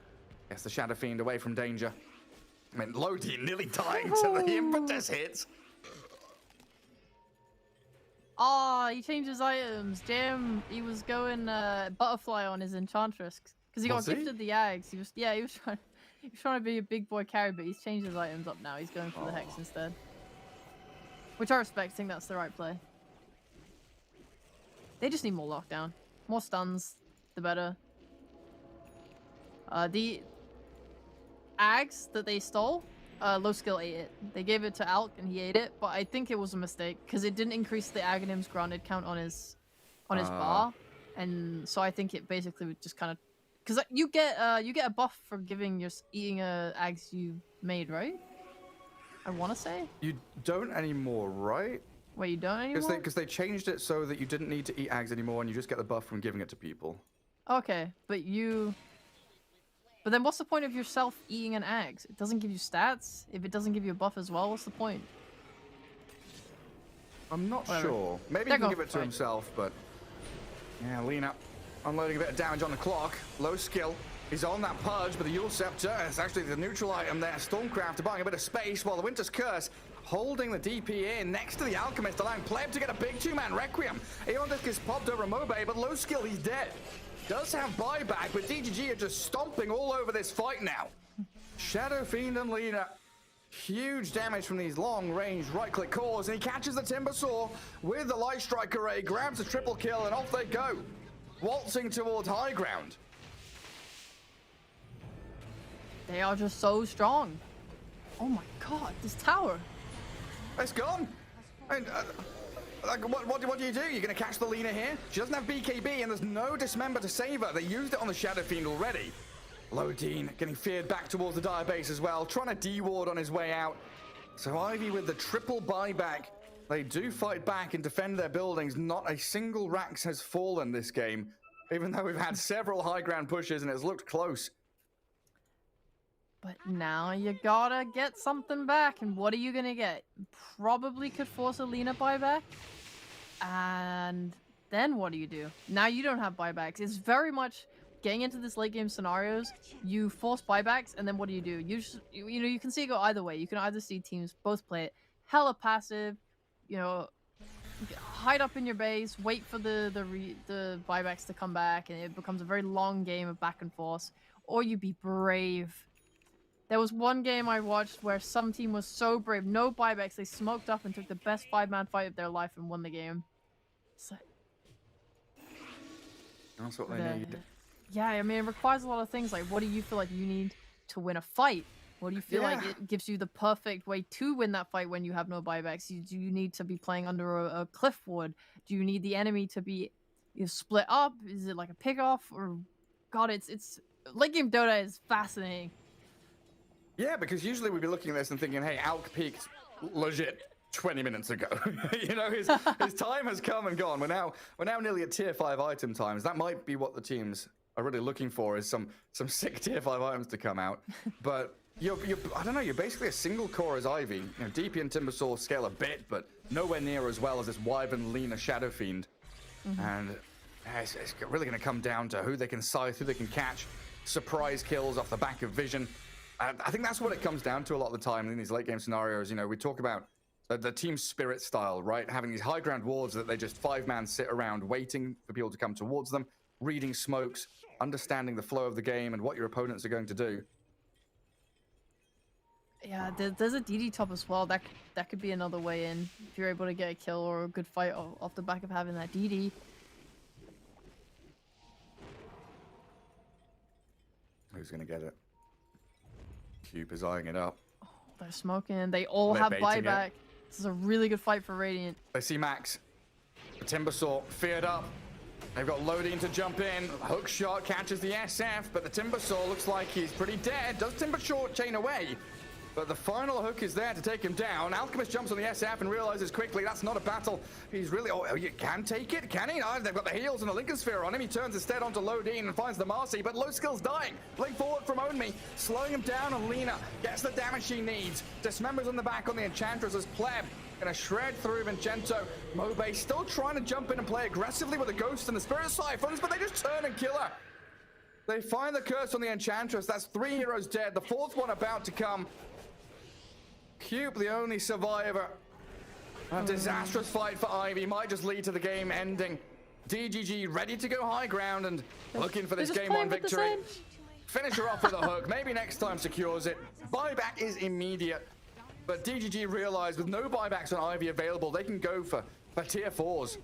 Gets the Shadow Fiend away from danger. I mean, Lodi nearly dying to the impetus hits. Oh, he changed his items. Damn, he was going butterfly on his Enchantress because he got gifted the Ags. He was trying to be a big boy carry, but he's changed his items up now. He's going for the Hex instead, which I respect. I think that's the right play. They just need more lockdown, more stuns, the better. The Ags that they stole, low skill ate it. They gave it to Alk and he ate it, but I think it was a mistake because it didn't increase the Aghanim's granted count on his bar, and so I think it basically would just kind of, because you get a buff for eating Ags you made, right? I want to say you don't anymore, right? Wait, you don't anymore? Because they changed it so that you didn't need to eat Ags anymore, and you just get the buff from giving it to people. Okay, but then what's the point of yourself eating an Ags? It doesn't give you stats. If it doesn't give you a buff as well, what's the point? I'm not sure. Maybe he can give it to himself, but yeah, Lina unloading a bit of damage on the clock. Low skill. He's on that purge, but the Yule Scepter is actually the neutral item there. Stormcraft buying a bit of space while the Winter's Curse holding the DP in next to the Alchemist, allowing Pleb to get a big two-man Requiem. Aeon Disc is popped over Mobe, but low skill, he's dead. Does have buyback, but DGG are just stomping all over this fight now. Shadow Fiend and Lina. Huge damage from these long-range right-click cores, and he catches the Timber Saw with the Light Strike Array, grabs a triple kill, and off they go. Waltzing towards high ground. They are just so strong. Oh my god, this tower. It's gone. And, what do you do? You're going to catch the Lina here? She doesn't have BKB, and there's no Dismember to save her. They used it on the Shadow Fiend already. Lodine getting feared back towards the Dire Base as well, trying to D-ward on his way out. So Ivy with the triple buyback. They do fight back and defend their buildings. Not a single Rax has fallen this game, even though we've had several high ground pushes and it's looked close. But now you gotta get something back, and what are you gonna get? Probably could force a Lina buyback. And then what do you do? Now you don't have buybacks. It's very much getting into this late game scenarios. You force buybacks, and then what do? You can see it go either way. You can either see teams both play it hella passive, hide up in your base, wait for the buybacks to come back, and it becomes a very long game of back and forth. Or you be brave. There was one game I watched where some team was so brave, no buybacks, they smoked up and took the best 5-man fight of their life and won the game. So, that's what they need. Yeah, I mean, it requires a lot of things. Like, what do you feel like you need to win a fight? What do you feel like it gives you the perfect way to win that fight when you have no buybacks? Do you need to be playing under a cliff ward? Do you need the enemy to be split up? Is it like a pick off? Or God, it's late game Dota is fascinating. Yeah, because usually we'd be looking at this and thinking, hey, Alk peaked legit 20 minutes ago. His time has come and gone. We're now nearly at tier 5 item times. That might be what the teams are really looking for, is some sick tier 5 items to come out. But I don't know, you're basically a single core as Ivy. DP and Timbersaw scale a bit, but nowhere near as well as this Wyvern, Lina, Shadow Fiend. And it's really going to come down to who they can scythe, who they can catch, surprise kills off the back of vision. I think that's what it comes down to a lot of the time in these late game scenarios. We talk about the team spirit style, right? Having these high ground wards that they just 5-man sit around waiting for people to come towards them, reading smokes, understanding the flow of the game and what your opponents are going to do. Yeah, there's a DD top as well. That could be another way in if you're able to get a kill or a good fight off the back of having that DD. Who's going to get it? Cube is eyeing it up. Oh, they're smoking. They all have buyback. This is a really good fight for Radiant. They see Max. Timbersaw feared up. They've got Lodine to jump in. Hook shot catches the SF, but the Timbersaw looks like he's pretty dead. Does Timbersaw chain away? But the final hook is there to take him down. Alchemist jumps on the SF and realizes quickly that's not a battle. He's really... Oh, you can take it? Can he? No, they've got the heals and the Lincoln Sphere on him. He turns instead onto Lodine and finds the Marcy, but Low Skill's dying. Blink forward from Onmi, slowing him down, and Lena gets the damage she needs. Dismembers on the back on the Enchantress as Pleb gonna shred through Vincenzo. Mobe still trying to jump in and play aggressively with the Ghost and the Spirit Siphons, but they just turn and kill her. They find the curse on the Enchantress. That's 3 heroes dead. The 4th one about to come. Cube, the only survivor. A disastrous fight for Ivy might just lead to the game ending. DGG ready to go high ground and looking for this game 1 victory. Finish her off with a hook. Maybe next time secures it. Buyback is immediate. But DGG realized with no buybacks on Ivy available, they can go for tier 4s.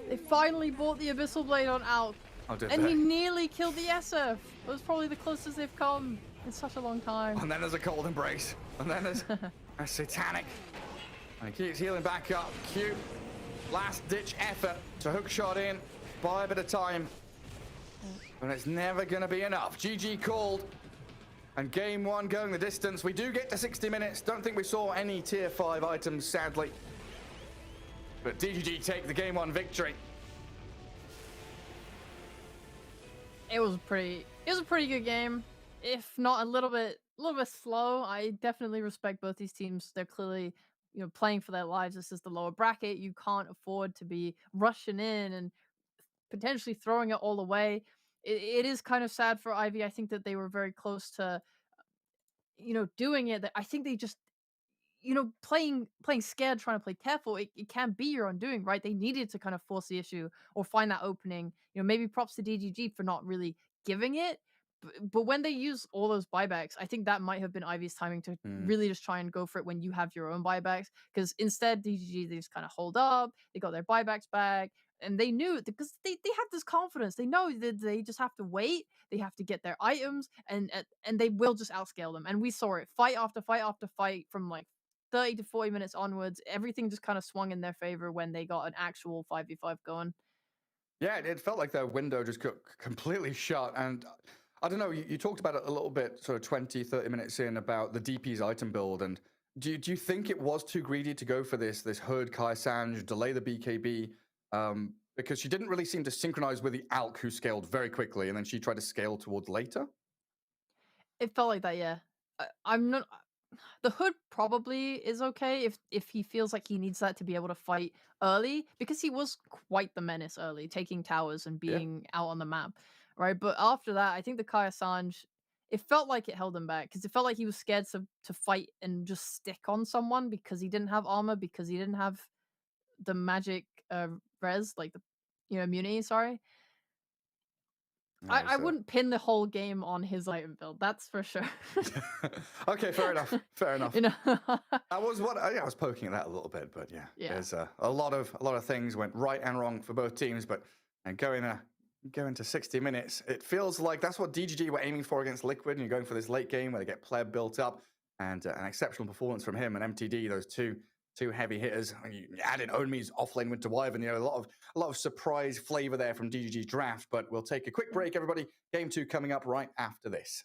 They finally bought the Abyssal Blade on Alk. Oh, did and they? he nearly killed the SF. It was probably the closest they've come in such a long time. And then there's a cold embrace. And then there's a satanic. And he keeps healing back up. Cute. Last ditch effort to hook shot in. Buy a bit of time. And it's never going to be enough. GG called. And game 1 going the distance. We do get to 60 minutes. Don't think we saw any tier 5 items, sadly. But DGG take the game 1 victory. It was a pretty good game. If not a little bit slow. I definitely respect both these teams. They're clearly, playing for their lives. This is the lower bracket. You can't afford to be rushing in and potentially throwing it all away. It is kind of sad for Ivy. I think that they were very close to, doing it. That I think they just, playing scared, trying to play careful. It can't be your undoing, right? They needed to kind of force the issue or find that opening. Maybe props to DGG for not really giving it. But when they use all those buybacks, I think that might have been Ivy's timing to really just try and go for it when you have your own buybacks. Because instead, DGG, they just kind of hold up. They got their buybacks back. And they knew, because they have this confidence. They know that they just have to wait. They have to get their items. And they will just outscale them. And we saw it. Fight after fight after fight from like 30 to 40 minutes onwards. Everything just kind of swung in their favor when they got an actual 5v5 going. Yeah, it felt like their window just got completely shut. And I don't know, you talked about it a little bit, sort of 20, 30 minutes in, about the DP's item build. And do you think it was too greedy to go for this Hood, Kai Sanj, delay the BKB? Because she didn't really seem to synchronize with the Alk, who scaled very quickly, and then she tried to scale towards later? It felt like that, yeah. I'm not... The Hood probably is okay if he feels like he needs that to be able to fight early, because he was quite the menace early, taking towers and being out on the map, right? But after that, I think the Kai Sanj, it felt like it held him back, because it felt like he was scared to fight and just stick on someone because he didn't have armor, because he didn't have the magic res, like the immunity, sorry. I wouldn't pin the whole game on his item build, that's for sure. Okay, fair enough. Fair enough. That was what I was poking at that a little bit, but yeah. There's a lot of things went right and wrong for both teams, but going to 60 minutes, it feels like that's what DGG were aiming for against Liquid, and you're going for this late game where they get Pleb built up, and an exceptional performance from him and MTD, those two heavy hitters. And you add in Onmi's offlane Winter Wyvern, a lot of surprise flavor there from DGG's draft. But we'll take a quick break, everybody. Game 2 coming up right after this.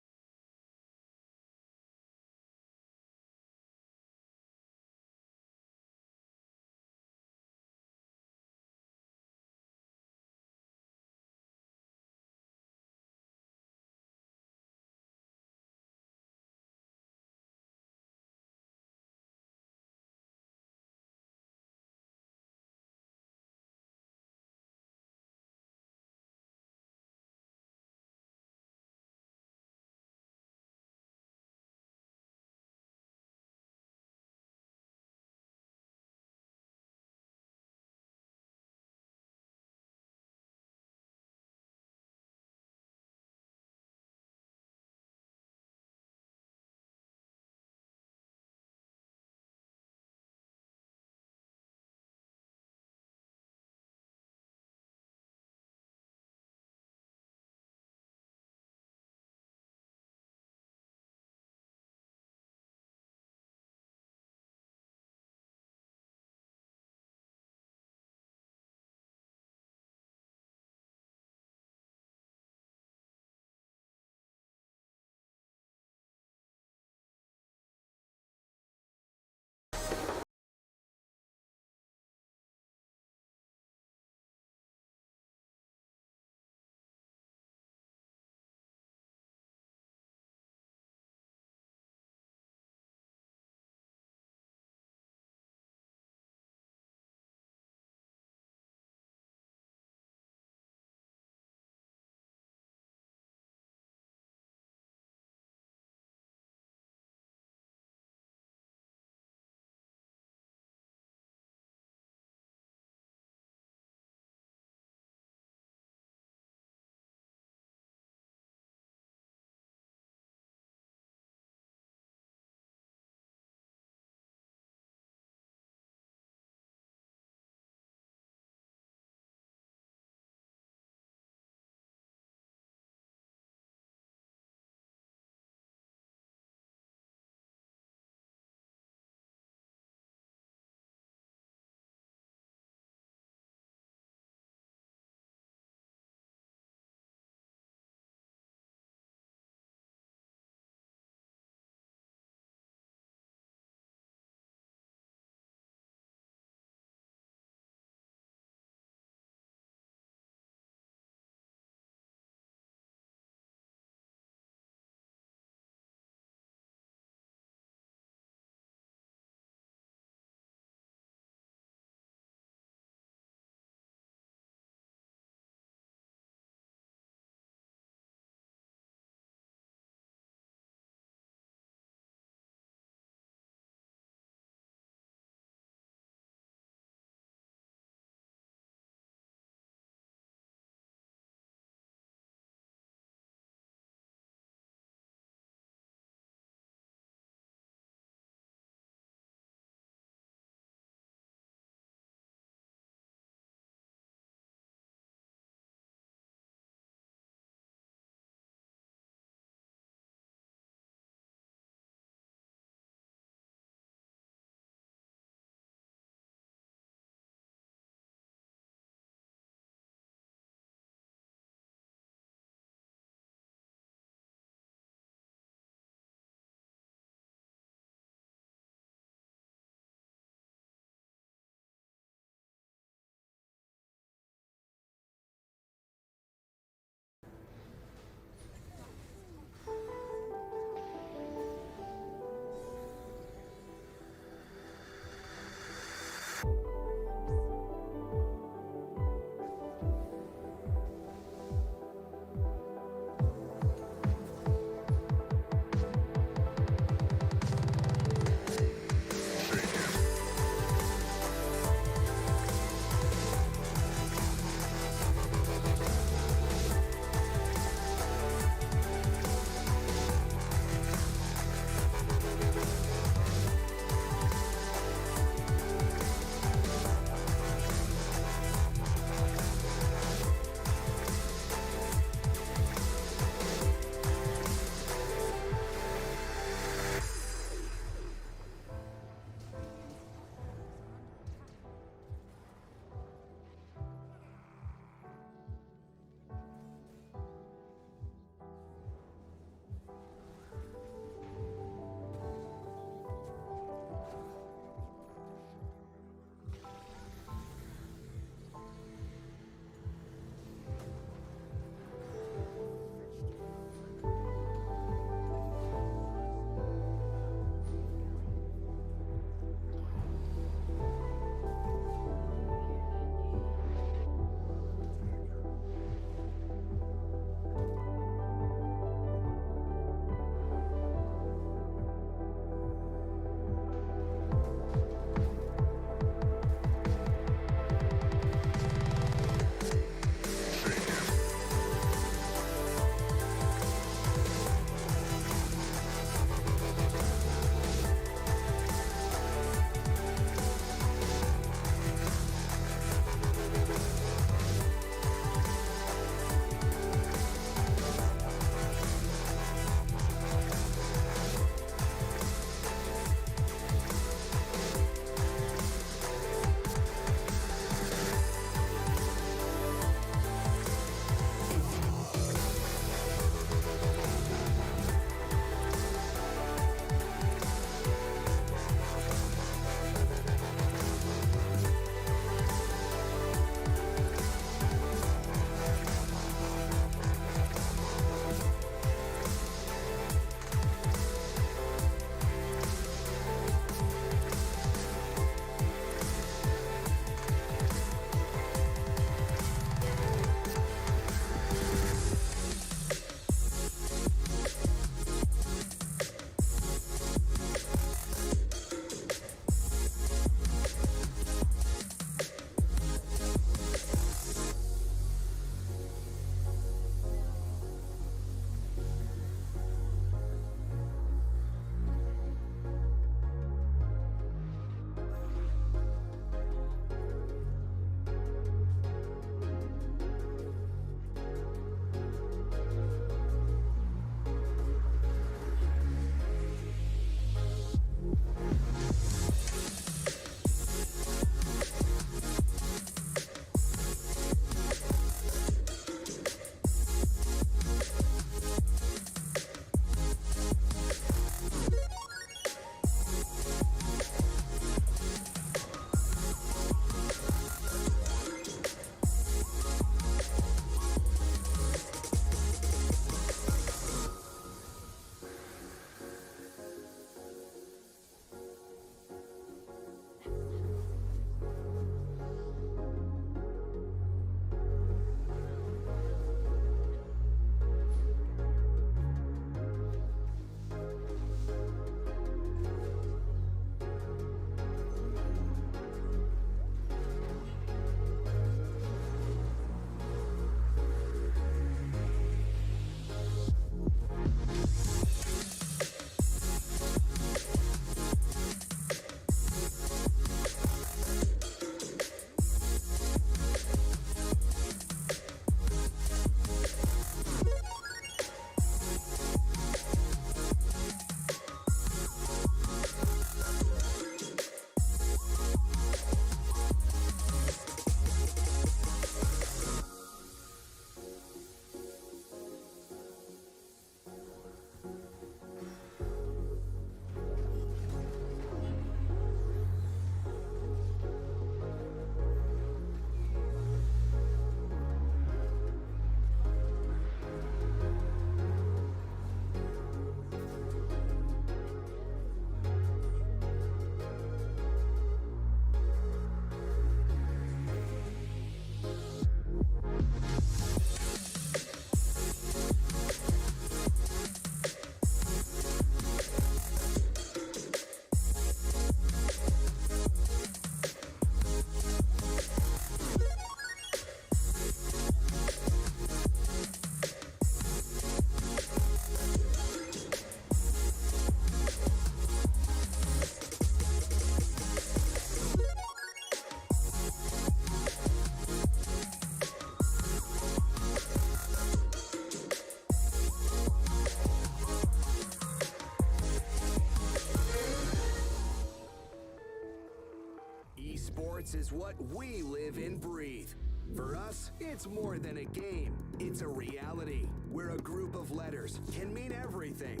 what we live and breathe. For us, it's more than a game. It's a reality where a group of letters can mean everything.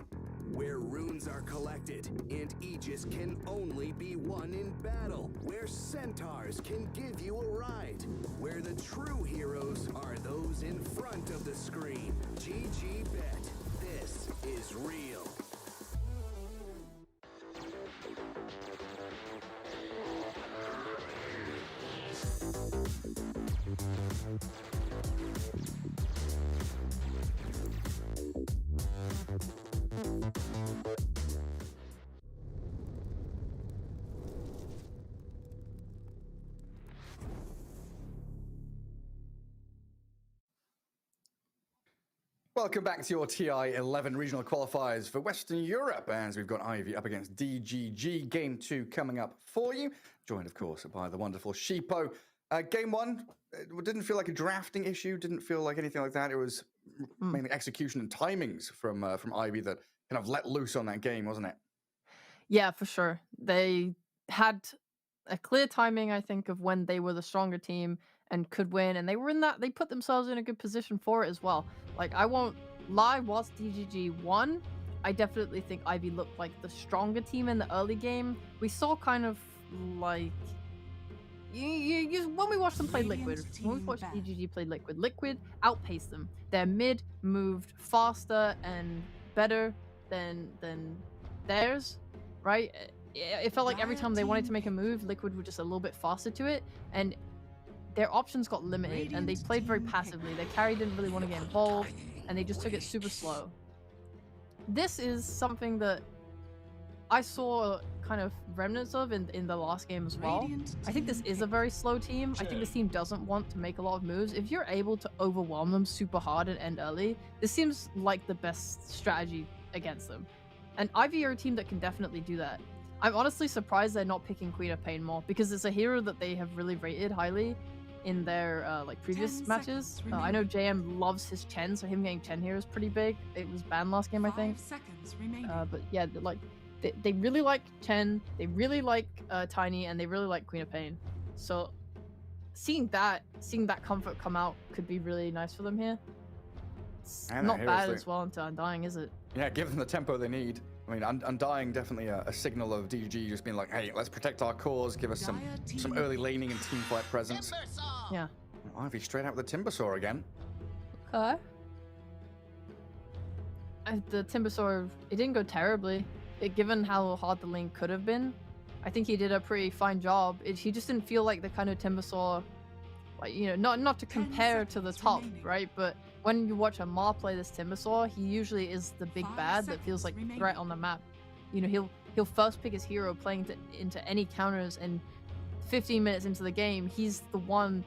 Where runes are collected and Aegis can only be won in battle. Where centaurs can give you a ride. Where the true heroes are those in front of the screen. GG Bet. This is real. Welcome back to your TI 11 regional qualifiers for Western Europe, as we've got Ivy up against DGG. Game 2 coming up for you, joined of course by the wonderful Sheepo. Game 1 didn't feel like a drafting issue, didn't feel like anything like that. It was mainly execution and timings from Ivy that kind of let loose on that game, wasn't it? Yeah, for sure. They had a clear timing, I think, of when they were the stronger team and could win, and they put themselves in a good position for it as well. Like, I won't lie, whilst DGG won, I definitely think Ivy looked like the stronger team in the early game. We saw kind of like when we watched them play Liquid, when we watched DGG play Liquid outpaced them. Their mid moved faster and better than theirs, right? It felt like every time they wanted to make a move, Liquid were just a little bit faster to it, and their options got limited, and they played very passively. Their carry didn't really want to get involved, and they just took it super slow. This is something that I saw kind of remnants of in the last game as well. I think this is a very slow team. I think this team doesn't want to make a lot of moves. If you're able to overwhelm them super hard and end early, this seems like the best strategy against them. And Ivy are a team that can definitely do that. I'm honestly surprised they're not picking Queen of Pain more, because it's a hero that they have really rated highly in their like previous matches. I know JM loves his Chen, so him getting Chen here is pretty big. It was banned last game, I think. 5 seconds remaining. But yeah, like they really like Chen, they really like Tiny, and they really like Queen of Pain. So seeing that comfort come out could be really nice for them here. It's not bad as well into Undying, is it? Yeah, give them the tempo they need. I mean, Undying definitely a signal of DGG just being like, hey, let's protect our cores, give us some early laning and teamfight presence. Yeah. Ivy straight out with the Timbersaw again. Okay. The Timbersaw, it didn't go terribly. Given how hard the lane could have been, I think he did a pretty fine job. He just didn't feel like the kind of Timbersaw, like, you know, not to compare to the top, right? But when you watch a Ma play this Timbersaw, he usually is the big bad that feels like threat on the map. You know, he'll first pick his hero playing into any counters, and 15 minutes into the game, he's the one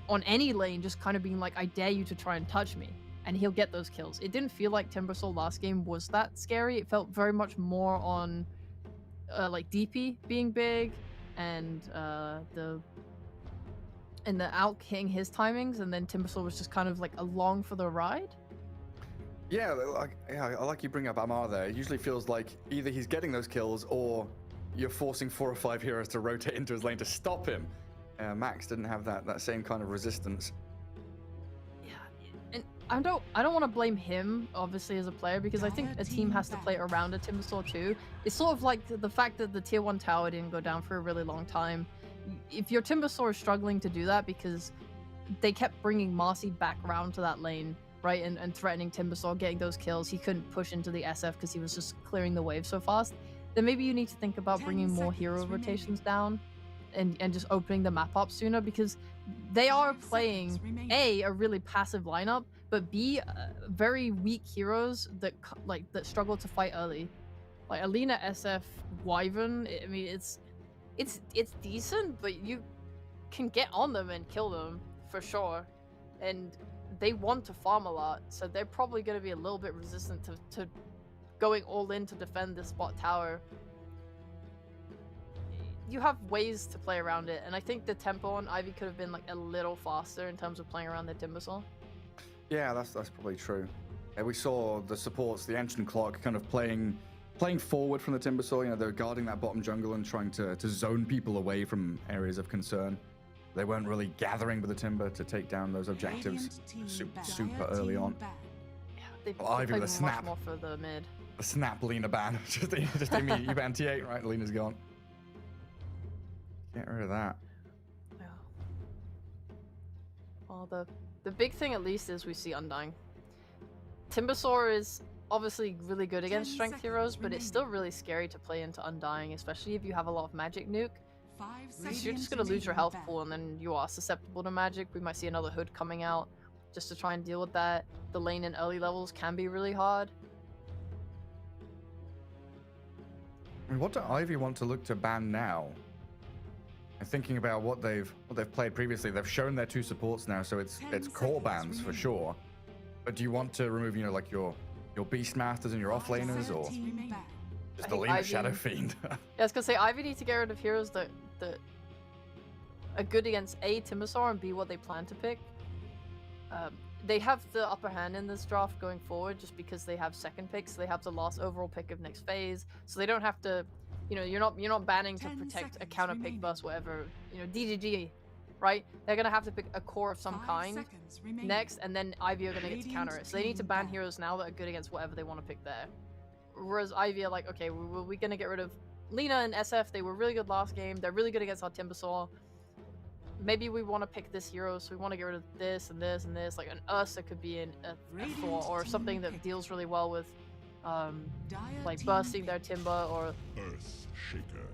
on any lane just kind of being like, I dare you to try and touch me. And he'll get those kills. It didn't feel like Timbersaw last game was that scary. It felt very much more on like DP being big and the out-hitting his timings, and then Timbersaw was just kind of like along for the ride. Yeah, I like you bring up Amar there. It usually feels like either he's getting those kills or you're forcing 4 or 5 heroes to rotate into his lane to stop him. Max didn't have that same kind of resistance. I don't want to blame him, obviously, as a player, because I think a team has to play around a Timbersaw too. It's sort of like the fact that the tier 1 tower didn't go down for a really long time. If your Timbersaw is struggling to do that because they kept bringing Marcy back around to that lane, right, and threatening Timbersaw, getting those kills, he couldn't push into the SF because he was just clearing the wave so fast, then maybe you need to think about bringing more hero rotations down and just opening the map up sooner, because they are playing A, a really passive lineup, but B, very weak heroes that struggle to fight early. Like Alina, SF, Wyvern, I mean, it's decent, but you can get on them and kill them for sure. And they want to farm a lot, so they're probably going to be a little bit resistant to going all in to defend this bot tower. You have ways to play around it, and I think the tempo on Ivy could have been like a little faster in terms of playing around their Timbersaw. Yeah, that's probably true. We saw the supports, the Ancient Clock, kind of playing forward from the Timbersaw. You know, they're guarding that bottom jungle and trying to zone people away from areas of concern. They weren't really gathering with the Timber to take down those objectives super early on. Yeah, they Ivy played with a snap. much more for the mid. The snap Lena ban. just immediately you ban T8, right? Lena's gone. Get rid of that. Yeah. Well, the big thing at least is we see Undying. Timbersaw is obviously really good against strength heroes, but it's still really scary to play into Undying, especially if you have a lot of magic nuke. Because you're just going to lose your health pool and then you are susceptible to magic. We might see another hood coming out just to try and deal with that. The lane in early levels can be really hard. I mean, what do Ivy want to look to ban now? And thinking about what they've played previously, they've shown their 2 supports now, so it's core bans for sure. But do you want to remove, you know, like your Beastmasters and your offlaners, or just the Lena Shadow Fiend? Yeah, I was gonna say Ivy need to get rid of heroes that are good against A, Timbersaw, and B, what they plan to pick. They have the upper hand in this draft going forward just because they have second picks. They have the last overall pick of next phase, so they don't have to, you know, you're not banning to protect a counter pick versus whatever, you know, DGG, right? They're gonna have to pick a core of some kind next, and then Ivy are gonna get to counter it. So they need to ban heroes now that are good against whatever they want to pick there. Whereas Ivy are like, okay, we're gonna get rid of Lena and SF. They were really good last game. They're really good against our Timbersaw. Maybe we want to pick this hero, so we want to get rid of this and this and this. Like an Ursa could be a Thor, or something that deals really well with, like bursting their Timber or. Earth Shaker.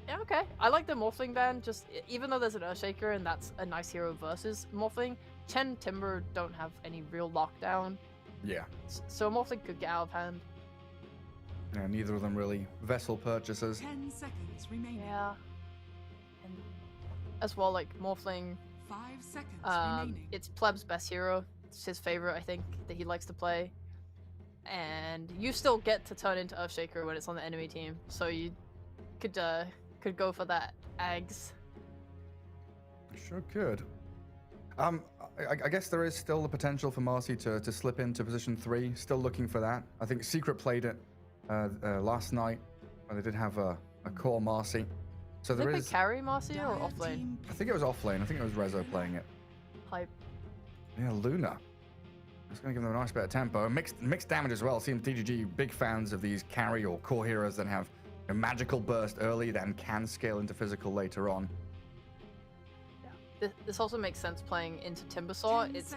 Yeah, okay. I like the Morphling ban. Just even though there's an Earthshaker and that's a nice hero versus Morphling, Chen Timber don't have any real lockdown. Yeah. So Morphling could get out of hand. Yeah, neither of them really vessel purchasers. 10 seconds remaining. Yeah. And as well, like Morphling, 5 seconds remaining. it's Pleb's best hero. It's his favorite, I think, that he likes to play. And you still get to turn into Earthshaker when it's on the enemy team, so you could go for that Ags. Sure could. I guess there is still the potential for Marcy to slip into position 3. Still looking for that. I think Secret played it last night, when they did have a core Marcy. So Did there they is. carry Marcy or offlane? I think it was offlane. I think it was Rezo playing it. Hype. Yeah, Luna. It's going to give them a nice bit of tempo. Mixed damage as well. Seems DGG big fans of these carry or core heroes that have a magical burst early, then can scale into physical later on. Yeah. This also makes sense playing into Timbersaw. It's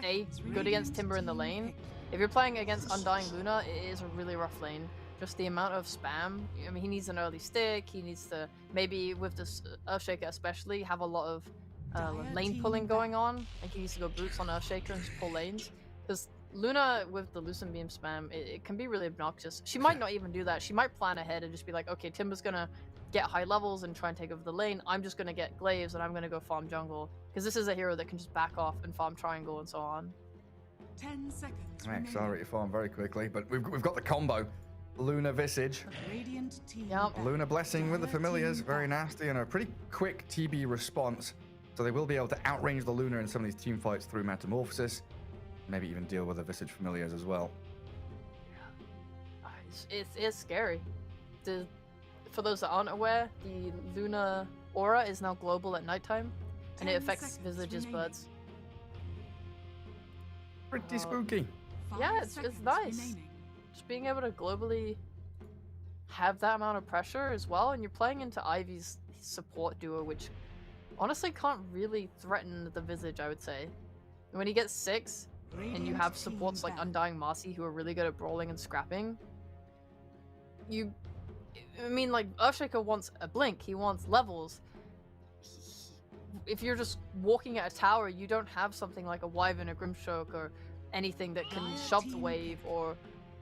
good against Timber in the lane. If you're playing against Undying Luna, it is a really rough lane. Just the amount of spam. I mean, he needs an early stick. He needs to, maybe with this Earthshaker especially, have a lot of lane pulling going on. Like he needs to go boots on Earthshaker and just pull lanes. Because Luna with the Lucent Beam spam, it can be really obnoxious. She might not even do that. She might plan ahead and just be like, okay, Timber's gonna get high levels and try and take over the lane. I'm just gonna get glaives and I'm gonna go farm jungle. Because this is a hero that can just back off and farm triangle and so on. 10 seconds. Accelerate your farm very quickly, but we've got the combo. Luna Visage. Radiant team. Yep. Luna Blessing with the familiars, very nasty, and a pretty quick TB response. So they will be able to outrange the Luna in some of these team fights through Metamorphosis. Maybe even deal with the Visage familiars as well. It's scary. For those that aren't aware, the Luna aura is now global at nighttime, and it affects Visage's buds. Pretty spooky. Yeah, it's nice. Just being able to globally have that amount of pressure as well, and you're playing into Ivy's support duo, which honestly can't really threaten the Visage, I would say. When he gets 6, and you have supports like Undying Marcy who are really good at brawling and scrapping, I mean, like, Earthshaker wants a blink, he wants levels. If you're just walking at a tower, you don't have something like a Wyvern or Grimstroke or anything that can shove the wave, or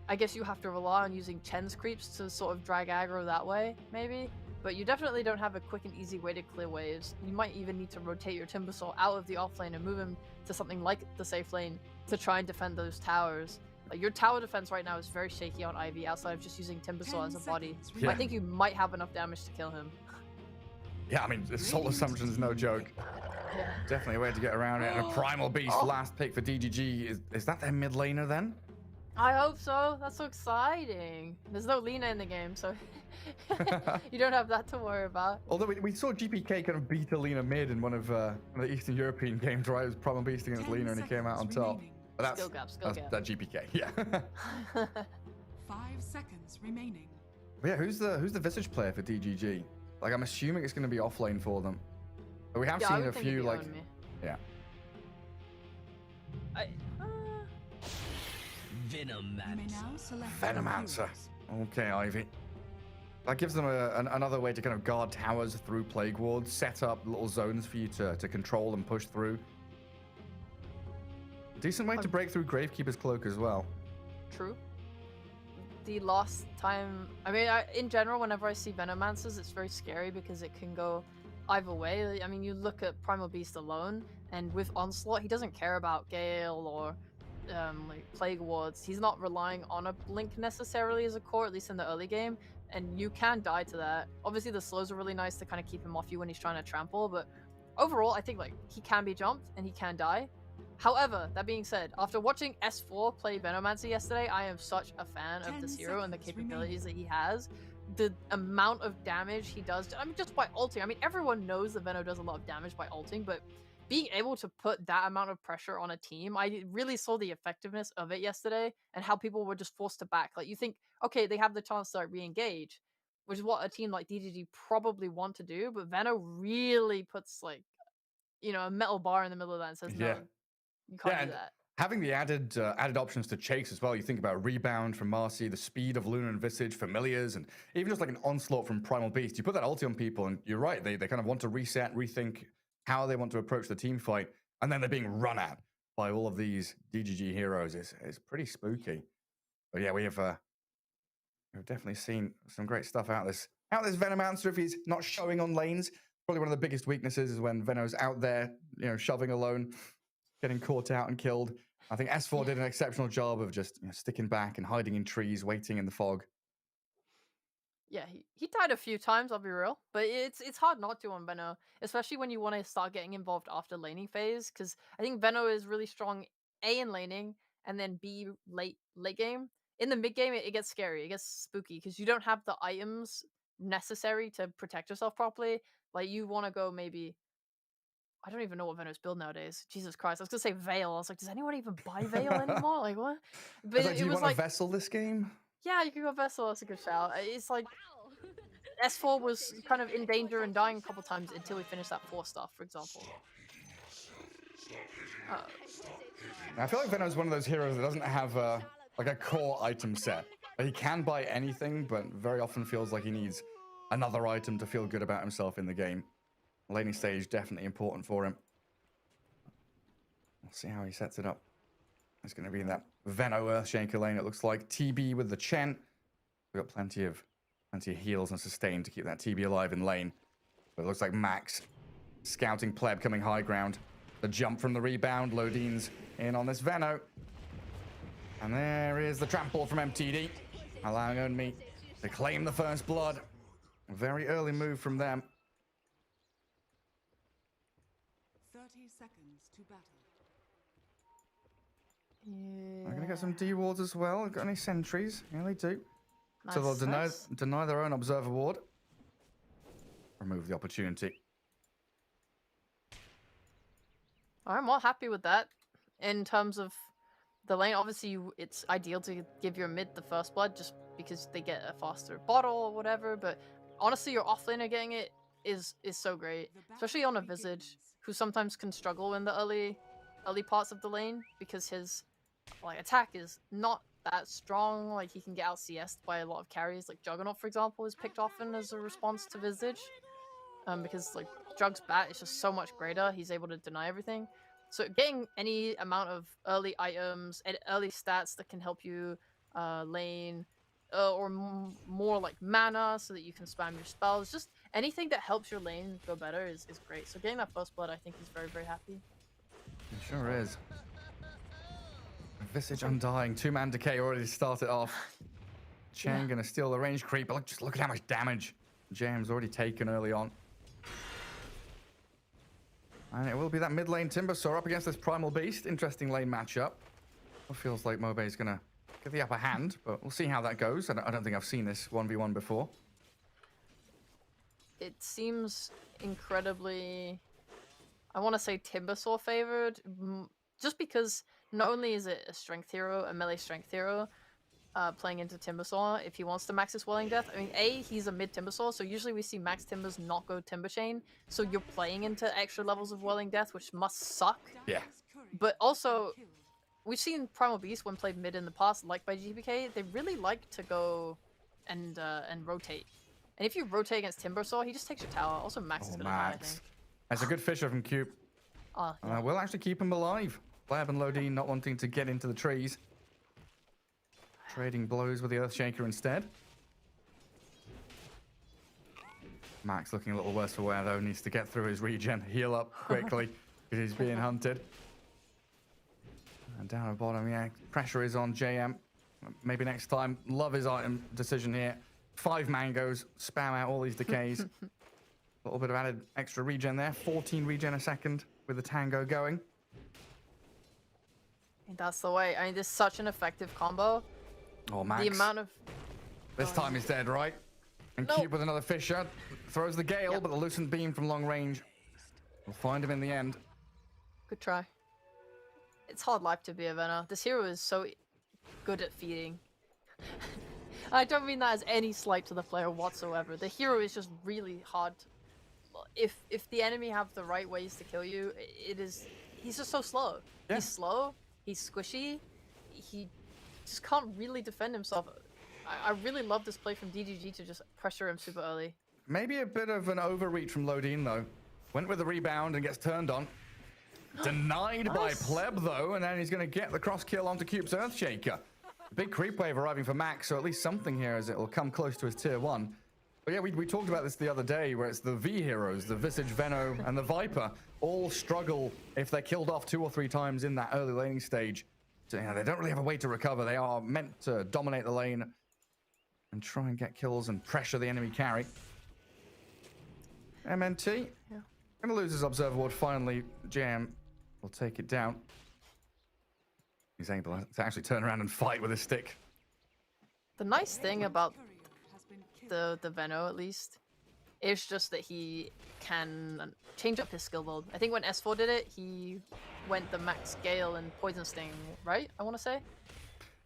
I guess you have to rely on using Chen's creeps to sort of drag aggro that way, maybe. But you definitely don't have a quick and easy way to clear waves. You might even need to rotate your Timbersaw out of the off lane and move him to something like the safe lane to try and defend those towers. Like, your tower defense right now is very shaky on Ivy outside of just using Timbersaw as a body. Yeah. I think you might have enough damage to kill him. Yeah, I mean, the Soul Assumption is no joke. Yeah. Definitely a way to get around it. And a Primal Beast last pick for DGG. Is that their mid laner then? I hope so. That's so exciting. There's no Lena in the game, so you don't have that to worry about. Although we saw GPK kind of beat Alina mid in one of the Eastern European games, right? It was Primal Beast against 10 Lena and he came out on top. remaining. But that's, Skill gap, skill gap. that GPK, yeah. 5 seconds remaining. But yeah, who's the Visage player for DGG? Like, I'm assuming it's going to be off lane for them. But we have Yeah, I seen would a think it'd few, be like, on me. yeah. You may now select Venomancer. heroes. Okay, Ivy. That gives them another way to kind of guard towers through Plague Wards, set up little zones for you to control and push through. Decent way to break through Gravekeeper's Cloak as well. True. The last time, I mean, in general, whenever I see Venomancers, it's very scary because it can go either way. I mean, you look at Primal Beast alone, and with Onslaught, he doesn't care about Gale or like Plague Wards. He's not relying on a Blink necessarily as a core, at least in the early game, and you can die to that. Obviously, the slows are really nice to kind of keep him off you when he's trying to trample, but overall, I think like he can be jumped and he can die. However, that being said, after watching S4 play Venomancer yesterday, I am such a fan of this hero and the capabilities that he has. The amount of damage he does, I mean, just by ulting. I mean, everyone knows that Veno does a lot of damage by ulting, but being able to put that amount of pressure on a team, I really saw the effectiveness of it yesterday and how people were just forced to back. Like, you think, okay, they have the chance to like, re-engage, which is what a team like DGG probably want to do, but Veno really puts like, you know, a metal bar in the middle of that and says, no, you can't do that. Having the added options to chase as well. You think about Rebound from Marcy, the speed of Luna and Visage, Familiars, and even just like an Onslaught from Primal Beast. You put that ulti on people, and you're right. They kind of want to reset, rethink how they want to approach the team fight, and then they're being run at by all of these DGG heroes. It's pretty spooky. But yeah, we've definitely seen some great stuff out this Venomancer. If he's not showing on lanes, probably one of the biggest weaknesses is when Veno's out there, you know, shoving alone, getting caught out and killed. I think S4 did an exceptional job of just sticking back and hiding in trees, waiting in the fog. Yeah, he died a few times, I'll be real, but it's hard not to on Veno, especially when you want to start getting involved after laning phase, because I think Veno is really strong A in laning and then B late game. In the mid game, it gets scary, it gets spooky because you don't have the items necessary to protect yourself properly. Like you want to go maybe. I don't even know what Veno's build nowadays. Jesus Christ, I was gonna say Veil. I was like, does anyone even buy Veil anymore? Like what? But like, do you want a Vessel this game? Yeah, you can go Vessel. That's a good shout. It's like S4 was kind of in danger and dying a couple times until we finished that 4 stuff, for example. I feel like Veno's one of those heroes that doesn't have like a core item set. He can buy anything, but very often feels like he needs another item to feel good about himself in the game. Laning stage definitely important for him. We'll see how he sets it up. It's going to be in that Veno Earthshaker lane, it looks like. TB with the Chen. We've got plenty of heals and sustain to keep that TB alive in lane. But it looks like Max scouting pleb coming high ground. The jump from the rebound. Lodine's in on this Veno. And there is the trample from MTD, allowing Onmi to claim the first blood. A very early move from them. 30 seconds to battle. Yeah. We're gonna get some D wards as well. Got any sentries? Yeah, they do. Nice, So they'll nice. deny their own observer ward. Remove the opportunity. I'm more happy with that. In terms of the lane, obviously it's ideal to give your mid the first blood just because they get a faster bottle or whatever, but honestly your offlaner getting it is so great. Especially on a Visage, who sometimes can struggle in the early parts of the lane because his like attack is not that strong. Like he can get out CS'd by a lot of carries. Like Juggernaut, for example, is picked often as a response to Visage. Because like Jug's bat is just so much greater. He's able to deny everything. So getting any amount of early items and early stats that can help you lane or more like mana so that you can spam your spells, just anything that helps your lane go better is great. So getting that first blood, I think, is very, very happy. It sure is. Visage Undying, 2-man decay already started off. Chen gonna steal the range creep, but just look at how much damage JM's already taken early on. And it will be that mid lane Timbersaw up against this Primal Beast. Interesting lane matchup. It feels like Mobe's gonna get the upper hand, but we'll see how that goes. I don't think I've seen this 1v1 before. It seems incredibly, I want to say Timbersaw favored, just because not only is it a strength hero, a melee strength hero, playing into Timbersaw if he wants to max his Welling Death. I mean, he's a mid Timbersaw, so usually we see max Timbers not go Timber Chain, so you're playing into extra levels of Welling Death, which must suck. Yeah. But also, we've seen Primal Beast when played mid in the past, like by GPK, they really like to go and rotate. And if you rotate against Timbersaw, he just takes your tower. Also, Max is gonna die, I think. That's a good Fisher from Cube. Yeah. We'll actually keep him alive. Blab and Lodine not wanting to get into the trees. Trading blows with the Earthshaker instead. Max looking a little worse for wear though. Needs to get through his regen. Heal up quickly because he's being hunted. And down at the bottom, yeah, pressure is on JM. Maybe next time. Love his item decision here. 5 mangoes, spam out all these decays. A little bit of added extra regen there. 14 regen a second with the tango going. And that's the way. I mean, this is such an effective combo. Oh, Max. The amount of... This time he's dead, right? And Cube with another Fisher. Throws the Gale, but the Lucent Beam from long range will find him in the end. Good try. It's hard life to be a Venom. This hero is so good at feeding. I don't mean that as any slight to the player whatsoever. The hero is just really hard. If the enemy have the right ways to kill you, he's just so slow. Yeah. He's slow, he's squishy, he just can't really defend himself. I really love this play from DGG to just pressure him super early. Maybe a bit of an overreach from Lodine though. Went with the rebound and gets turned on. Denied by Pleb though, and then he's going to get the cross kill onto Cube's Earthshaker. Big creep wave arriving for Max, so at least something here as it will come close to his tier 1. But yeah, we talked about this the other day, where it's the V heroes, the Visage, Venno, and the Viper, all struggle if they're killed off 2 or 3 times in that early laning stage. So, you know, they don't really have a way to recover. They are meant to dominate the lane and try and get kills and pressure the enemy carry. MNT, gonna lose his Observer Ward finally. JM will take it down. He's able to actually turn around and fight with his stick. The nice thing about the Venno, at least, is just that he can change up his skill build. I think when S4 did it, he went the max Gale and Poison Sting, right? I want to say.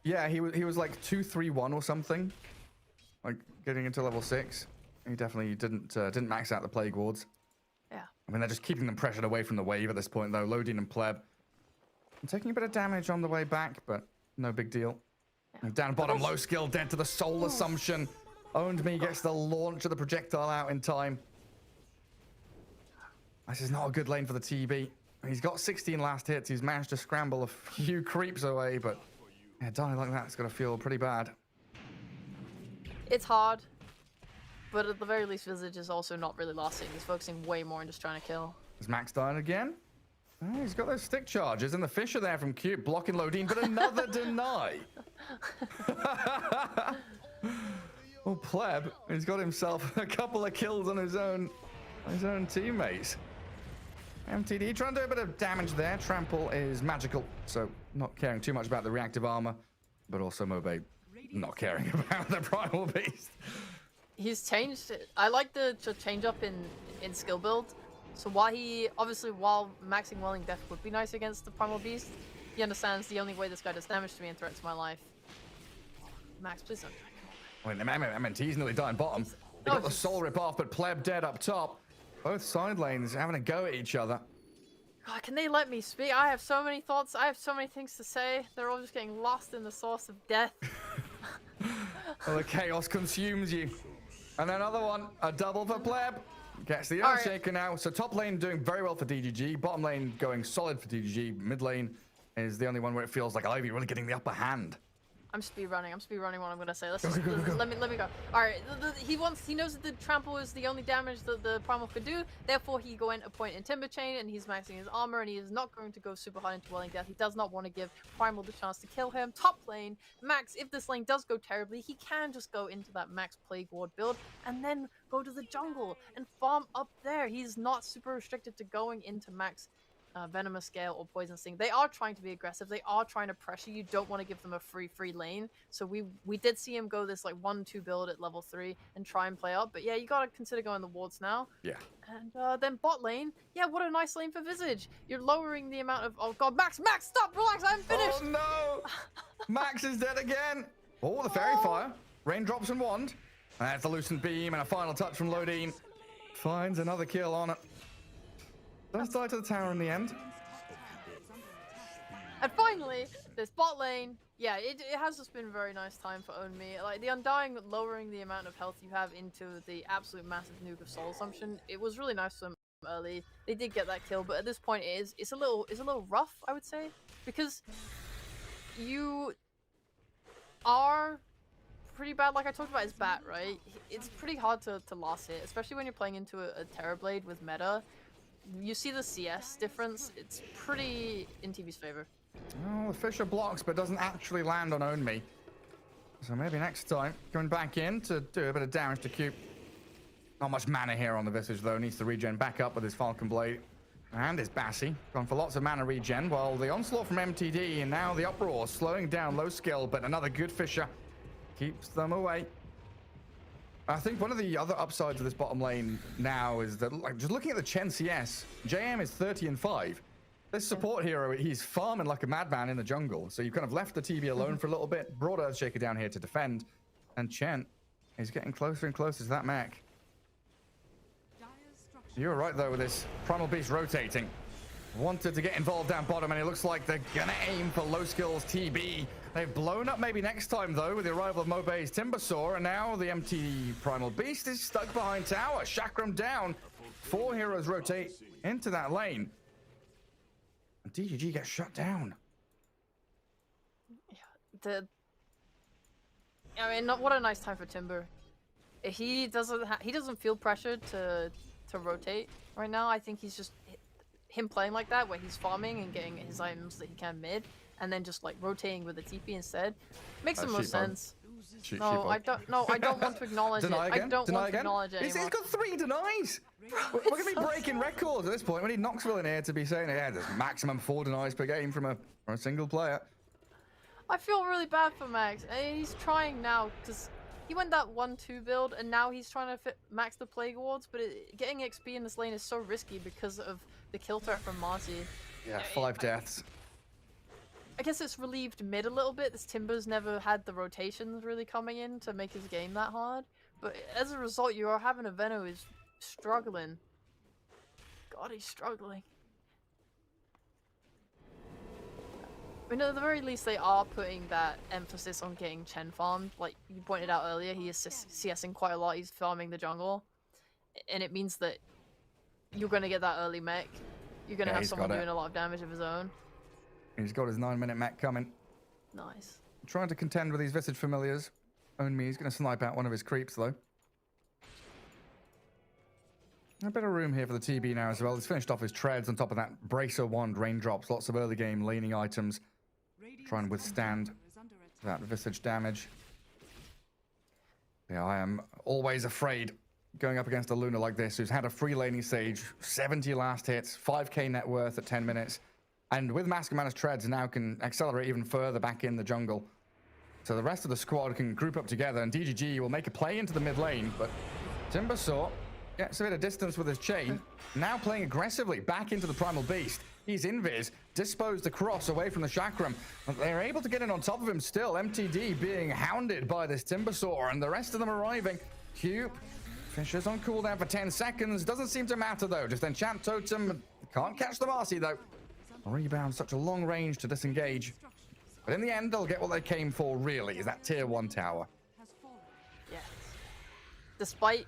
Yeah, he was like 2-3-1 or something, like getting into level 6. He definitely didn't max out the Plague Wards. Yeah. I mean, they're just keeping them pressured away from the wave at this point, though. Lodine and Pleb. I'm taking a bit of damage on the way back, but no big deal. Yeah. Down bottom, low skill, dead to the Soul Assumption. Owned Me gets the launch of the projectile out in time. This is not a good lane for the TB. He's got 16 last hits. He's managed to scramble a few creeps away, but yeah, dying like that's got to feel pretty bad. It's hard, but at the very least, Visage is also not really lasting. He's focusing way more on just trying to kill. Is Max dying again? Oh, he's got those stick charges and the Fisher there from Cube blocking Lodine, but another deny. Well, Pleb, he's got himself a couple of kills on his own teammates. MTD trying to do a bit of damage there. Trample is magical, so not caring too much about the reactive armor, but also Mobe not caring about the Primal Beast. He's changed it. I like the change up in skill build. So while maxing Welling Death would be nice against the Primal Beast, he understands the only way this guy does damage to me and threatens my life. Max, please don't. Wait, MNT's nearly dying bottom. They got the soul rip off, but Pleb dead up top. Both side lanes having a go at each other. God, can they let me speak? I have so many thoughts. I have so many things to say. They're all just getting lost in the source of death. Well, the chaos consumes you. And another one, a double for Pleb. Gets the Earthshaker now. So top lane doing very well for DGG. Bottom lane going solid for DGG. Mid lane is the only one where it feels like Ivy really getting the upper hand. I'm speed running what I'm gonna say. Let's just, let me go. All right, he knows that the trample is the only damage that the primal could do. Therefore, he went a point in Timber Chain, and he's maxing his armor, and he is not going to go super hard into Welling Death. He does not want to give primal the chance to kill him. Top lane, Max. If this lane does go terribly, he can just go into that Max Plague Ward build, and then go to the jungle and farm up there. He's not super restricted to going into Max Venomous Scale or Poison Sting. They are trying to be aggressive. They are trying to pressure you. Don't want to give them a free lane. So we did see him go this like 1-2 build at level 3 and try and play up. But yeah, you gotta consider going the wards now. Yeah. And then bot lane. Yeah, what a nice lane for Visage. You're lowering the amount of... Oh god, Max, stop, relax, I'm finished. Oh no! Max is dead again. Oh, the Fairy Fire. Raindrops and Wand. And that's a Lucent Beam and a final touch from Lodine. Finds another kill on it. Does die to the tower in the end. And finally, this bot lane. Yeah, it has just been a very nice time for Own Me. Like, the Undying lowering the amount of health you have into the absolute massive nuke of Soul Assumption. It was really nice for them early. They did get that kill, but at this point it's a little rough, I would say. Because you are pretty bad, like I talked about his bat, right? It's pretty hard to last hit, especially when you're playing into a Terrorblade with meta. You see the CS difference, it's pretty in TV's favor. Oh, the Fisher blocks, but doesn't actually land on Own Me. So maybe next time, going back in to do a bit of damage to Cube. Not much mana here on the Visage, though. Needs to regen back up with his Falcon Blade. And his Bassi. Gone for lots of mana regen. Well, the onslaught from MTD, and now the Uproar, slowing down low skill, but another good Fisher keeps them away. I think one of the other upsides of this bottom lane now is that, like, just looking at the Chen CS, JM is 30-5. This support hero, he's farming like a madman in the jungle. So you've kind of left the TB alone for a little bit, brought Earthshaker down here to defend, and Chen is getting closer and closer to that mech. You're right, though, with this Primal Beast rotating. Wanted to get involved down bottom, and it looks like they're gonna aim for low skills TB. They've blown up maybe next time, though, with the arrival of Mobe's Timbersaw, and now the MT Primal Beast is stuck behind tower. Chakram down. 4 heroes rotate into that lane. And DGG gets shut down. I mean, what a nice time for Timber. He doesn't feel pressured to rotate right now. I think he's just him playing like that, where he's farming and getting his items that he can mid, and then just like rotating with the TP instead. Makes the most sense. No, I don't want to acknowledge it. I don't want to acknowledge it anymore. He's got 3 denies. We're going to be breaking records at this point. We need Knoxville in here to be saying, yeah, there's maximum 4 denies per game from a single player. I feel really bad for Max. He's trying now, because he went that 1-2 build, and now he's trying to max the Plague Wards, but getting XP in this lane is so risky because of the kill threat from Marcy. Yeah, 5 deaths. I guess it's relieved mid a little bit. This Timber's never had the rotations really coming in to make his game that hard. But as a result, you are having a Veno who's struggling. God, he's struggling. I mean, at the very least, they are putting that emphasis on getting Chen farmed. Like you pointed out earlier, he is CSing quite a lot. He's farming the jungle. And it means that you're going to get that early mech. You're going to have someone doing a lot of damage of his own. He's got his 9-minute mech coming. Nice. Trying to contend with these Visage familiars. Own Me, he's going to snipe out one of his creeps, though. A bit of room here for the TB now as well. He's finished off his treads on top of that Bracer Wand, Raindrops, lots of early game laning items. Try and withstand that Visage damage. Yeah, I am always afraid going up against a Luna like this, who's had a free laning stage, 70 last hits, 5k net worth at 10 minutes. And with Mask of Mana's treads now can accelerate even further back in the jungle. So the rest of the squad can group up together, and DGG will make a play into the mid lane, but Timbersaw gets a bit of distance with his chain. Now playing aggressively back into the Primal Beast. He's invis, disposed across away from the Chakram. They're able to get in on top of him still. MTD being hounded by this Timbersaw, and the rest of them arriving. Cube, Fisher's on cooldown for 10 seconds. Doesn't seem to matter though. Just enchant totem. Can't catch the Marcy though. Rebound, such a long range to disengage. But in the end, they'll get what they came for, really, is that tier 1 tower. Yes. Despite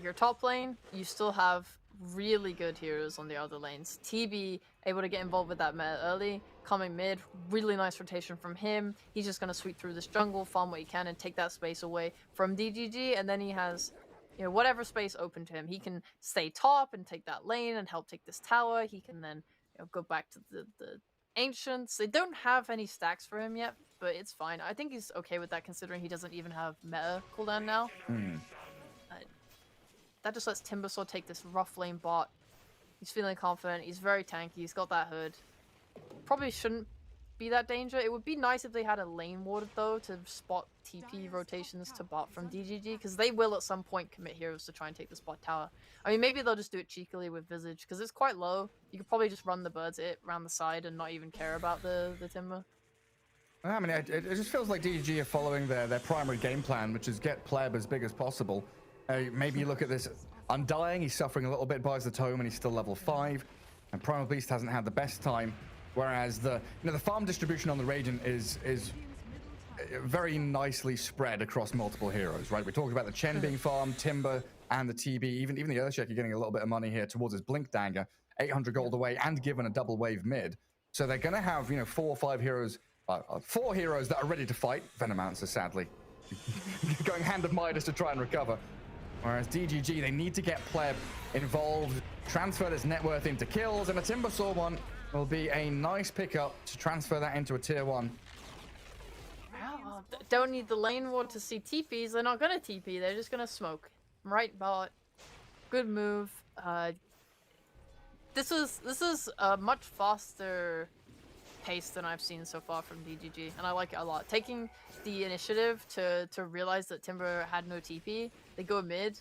your top lane, you still have really good heroes on the other lanes. TB able to get involved with that meta early, coming mid, really nice rotation from him. He's just going to sweep through this jungle, farm what he can, and take that space away from DGG, and then he has, you know, whatever space open to him. He can stay top and take that lane and help take this tower. He can then, you know, go back to the Ancients. They don't have any stacks for him yet, but it's fine. I think he's okay with that, considering he doesn't even have meta cooldown now. That just lets Timbersaw take this rough lane bot He's feeling confident. He's very tanky. He's got that hood. Probably shouldn't be that danger. It would be nice if they had a lane ward though to spot TP rotations to bot from DGG, because they will at some point commit heroes to try and take the spot tower. I mean, maybe they'll just do it cheekily with Visage because it's quite low. You could probably just run the birds around the side and not even care about the Timber. I mean, it just feels like DGG are following their primary game plan, which is get pleb as big as possible. Maybe you look at this Undying, he's suffering a little bit, buys the tome, and he's still level 5. And Primal Beast hasn't had the best time. Whereas the farm distribution on the Radiant is very nicely spread across multiple heroes, right? We talked about the Chen being farmed, Timber, and the TB. Even the Earthshaker getting a little bit of money here towards his Blink Dagger, 800 gold away, and given a double wave mid. So they're going to have 4 or 5 heroes, 4 heroes that are ready to fight. Venomancer, sadly, going hand of Midas to try and recover. Whereas DGG, they need to get pleb involved, transfer this net worth into kills, and a Timbersaw one will be a nice pickup to transfer that into a tier 1. Well, don't need the lane ward to see TPs. They're not gonna TP. They're just gonna smoke. Right bot. Good move. This is a much faster pace than I've seen so far from DGG, and I like it a lot. Taking the initiative to realize that Timber had no TP, they go mid,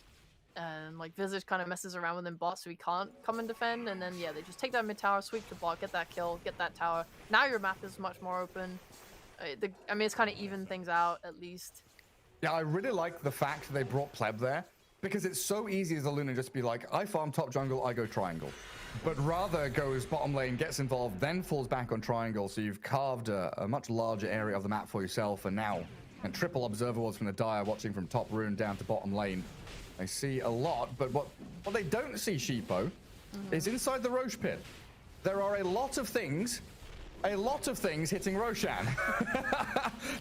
and like Visage kind of messes around with them bot, so he can't come and defend, and then yeah, they just take that mid tower, sweep the bot, get that kill, get that tower. Now your map is much more open. I mean, it's kind of even things out at least. Yeah, I really like the fact that they brought pleb there, because it's so easy as a Luna just be like, I farm top jungle, I go triangle. But rather goes bottom lane, gets involved, then falls back on triangle, so you've carved a much larger area of the map for yourself, and now and triple observer wards from the Dire watching from top rune down to bottom lane. They see a lot, but what they don't see, Sheepo, is inside the Roche pit. There are a lot of things hitting Roshan.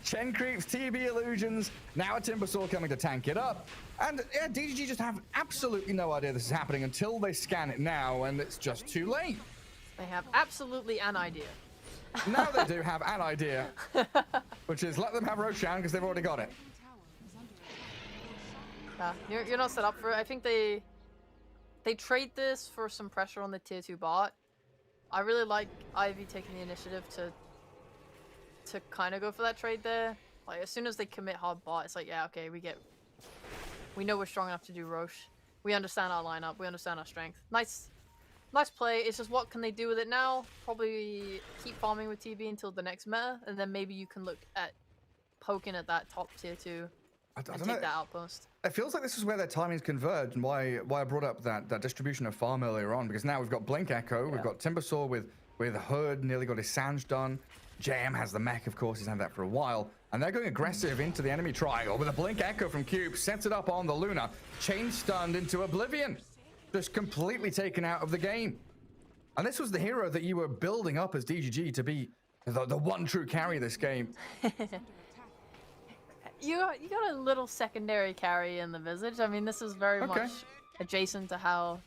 Chen creeps, TB illusions, now a Timbersaw coming to tank it up. And yeah, DGG just have absolutely no idea this is happening until they scan it now, and it's just too late. They have absolutely an idea. Now they do have an idea, which is let them have Roshan because they've already got it. You're not set up for it. I think they trade this for some pressure on the tier 2 bot. I really like Ivy taking the initiative to kind of go for that trade there. Like as soon as they commit hard bot, it's like, yeah, okay, we know we're strong enough to do Roche. We understand our lineup. We understand our strength. Nice play. It's just what can they do with it now? Probably keep farming with TB until the next meta, and then maybe you can look at poking at that top tier 2 and take that outpost. It feels like this is where their timings converge, and why I brought up that distribution of farm earlier on, because now we've got Blink Echo, we've got Timbersaw with Hood, nearly got his Sange done. JM has the mech, of course, he's had that for a while, and they're going aggressive into the enemy triangle with a Blink Echo from Cube, sets it up on the Luna, chain stunned into Oblivion, just completely taken out of the game. And this was the hero that you were building up as DGG to be the one true carry of this game. You got a little secondary carry in the Visage. I mean, this is very much adjacent to how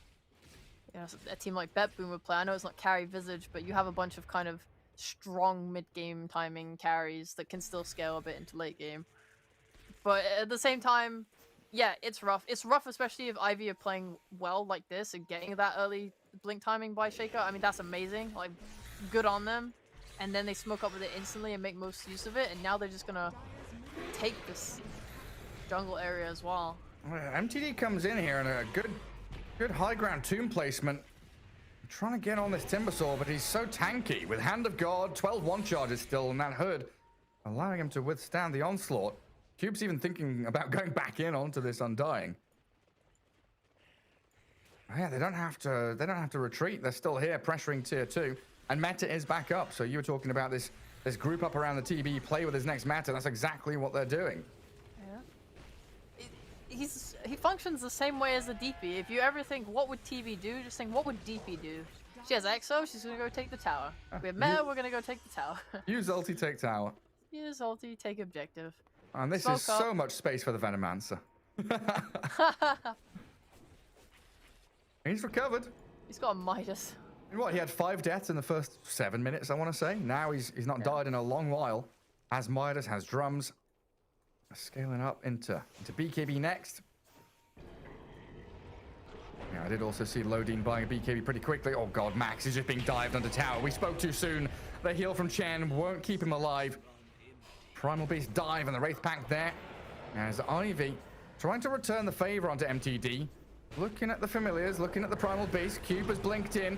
a team like BetBoom would play. I know it's not carry Visage, but you have a bunch of kind of strong mid-game timing carries that can still scale a bit into late game. But at the same time, yeah, it's rough. It's rough, especially if Ivy are playing well like this and getting that early blink timing by Shaker. I mean, that's amazing. Like, good on them. And then they smoke up with it instantly and make most use of it. And now they're just gonna take this jungle area as well. MTD comes in here and a good high ground tomb placement. Trying to get on this Timbersaw, but he's so tanky with Hand of God, 12 one charges still, and that Hood allowing him to withstand the onslaught. Cube's even thinking about going back in onto this Undying. Yeah, they don't have to retreat. They're still here pressuring tier 2, and meta is back up. So you were talking about this group up around the TB, play with his next meta. That's exactly what they're doing. He functions the same way as the DP. If you ever think, what would TB do? Just think, what would DP do? She has EXO, she's gonna go take the tower. We have meta, we're gonna go take the tower. Use ulti, take tower. Use ulti, take objective. And this is so much space for the Venomancer. He's recovered. He's got a Midas. What, he had 5 deaths in the first 7 minutes, I want to say. Now he's not died in a long while. Has Midas, has drums. Scaling up into BKB next. Yeah, I did also see Lodine buying a BKB pretty quickly. Oh god, Max is just being dived under tower. We spoke too soon. The heal from Chen won't keep him alive. Primal Beast dive and the Wraith Pact there. As Ivy trying to return the favor onto MTD. Looking at the familiars, looking at the Primal Beast. Cube has blinked in.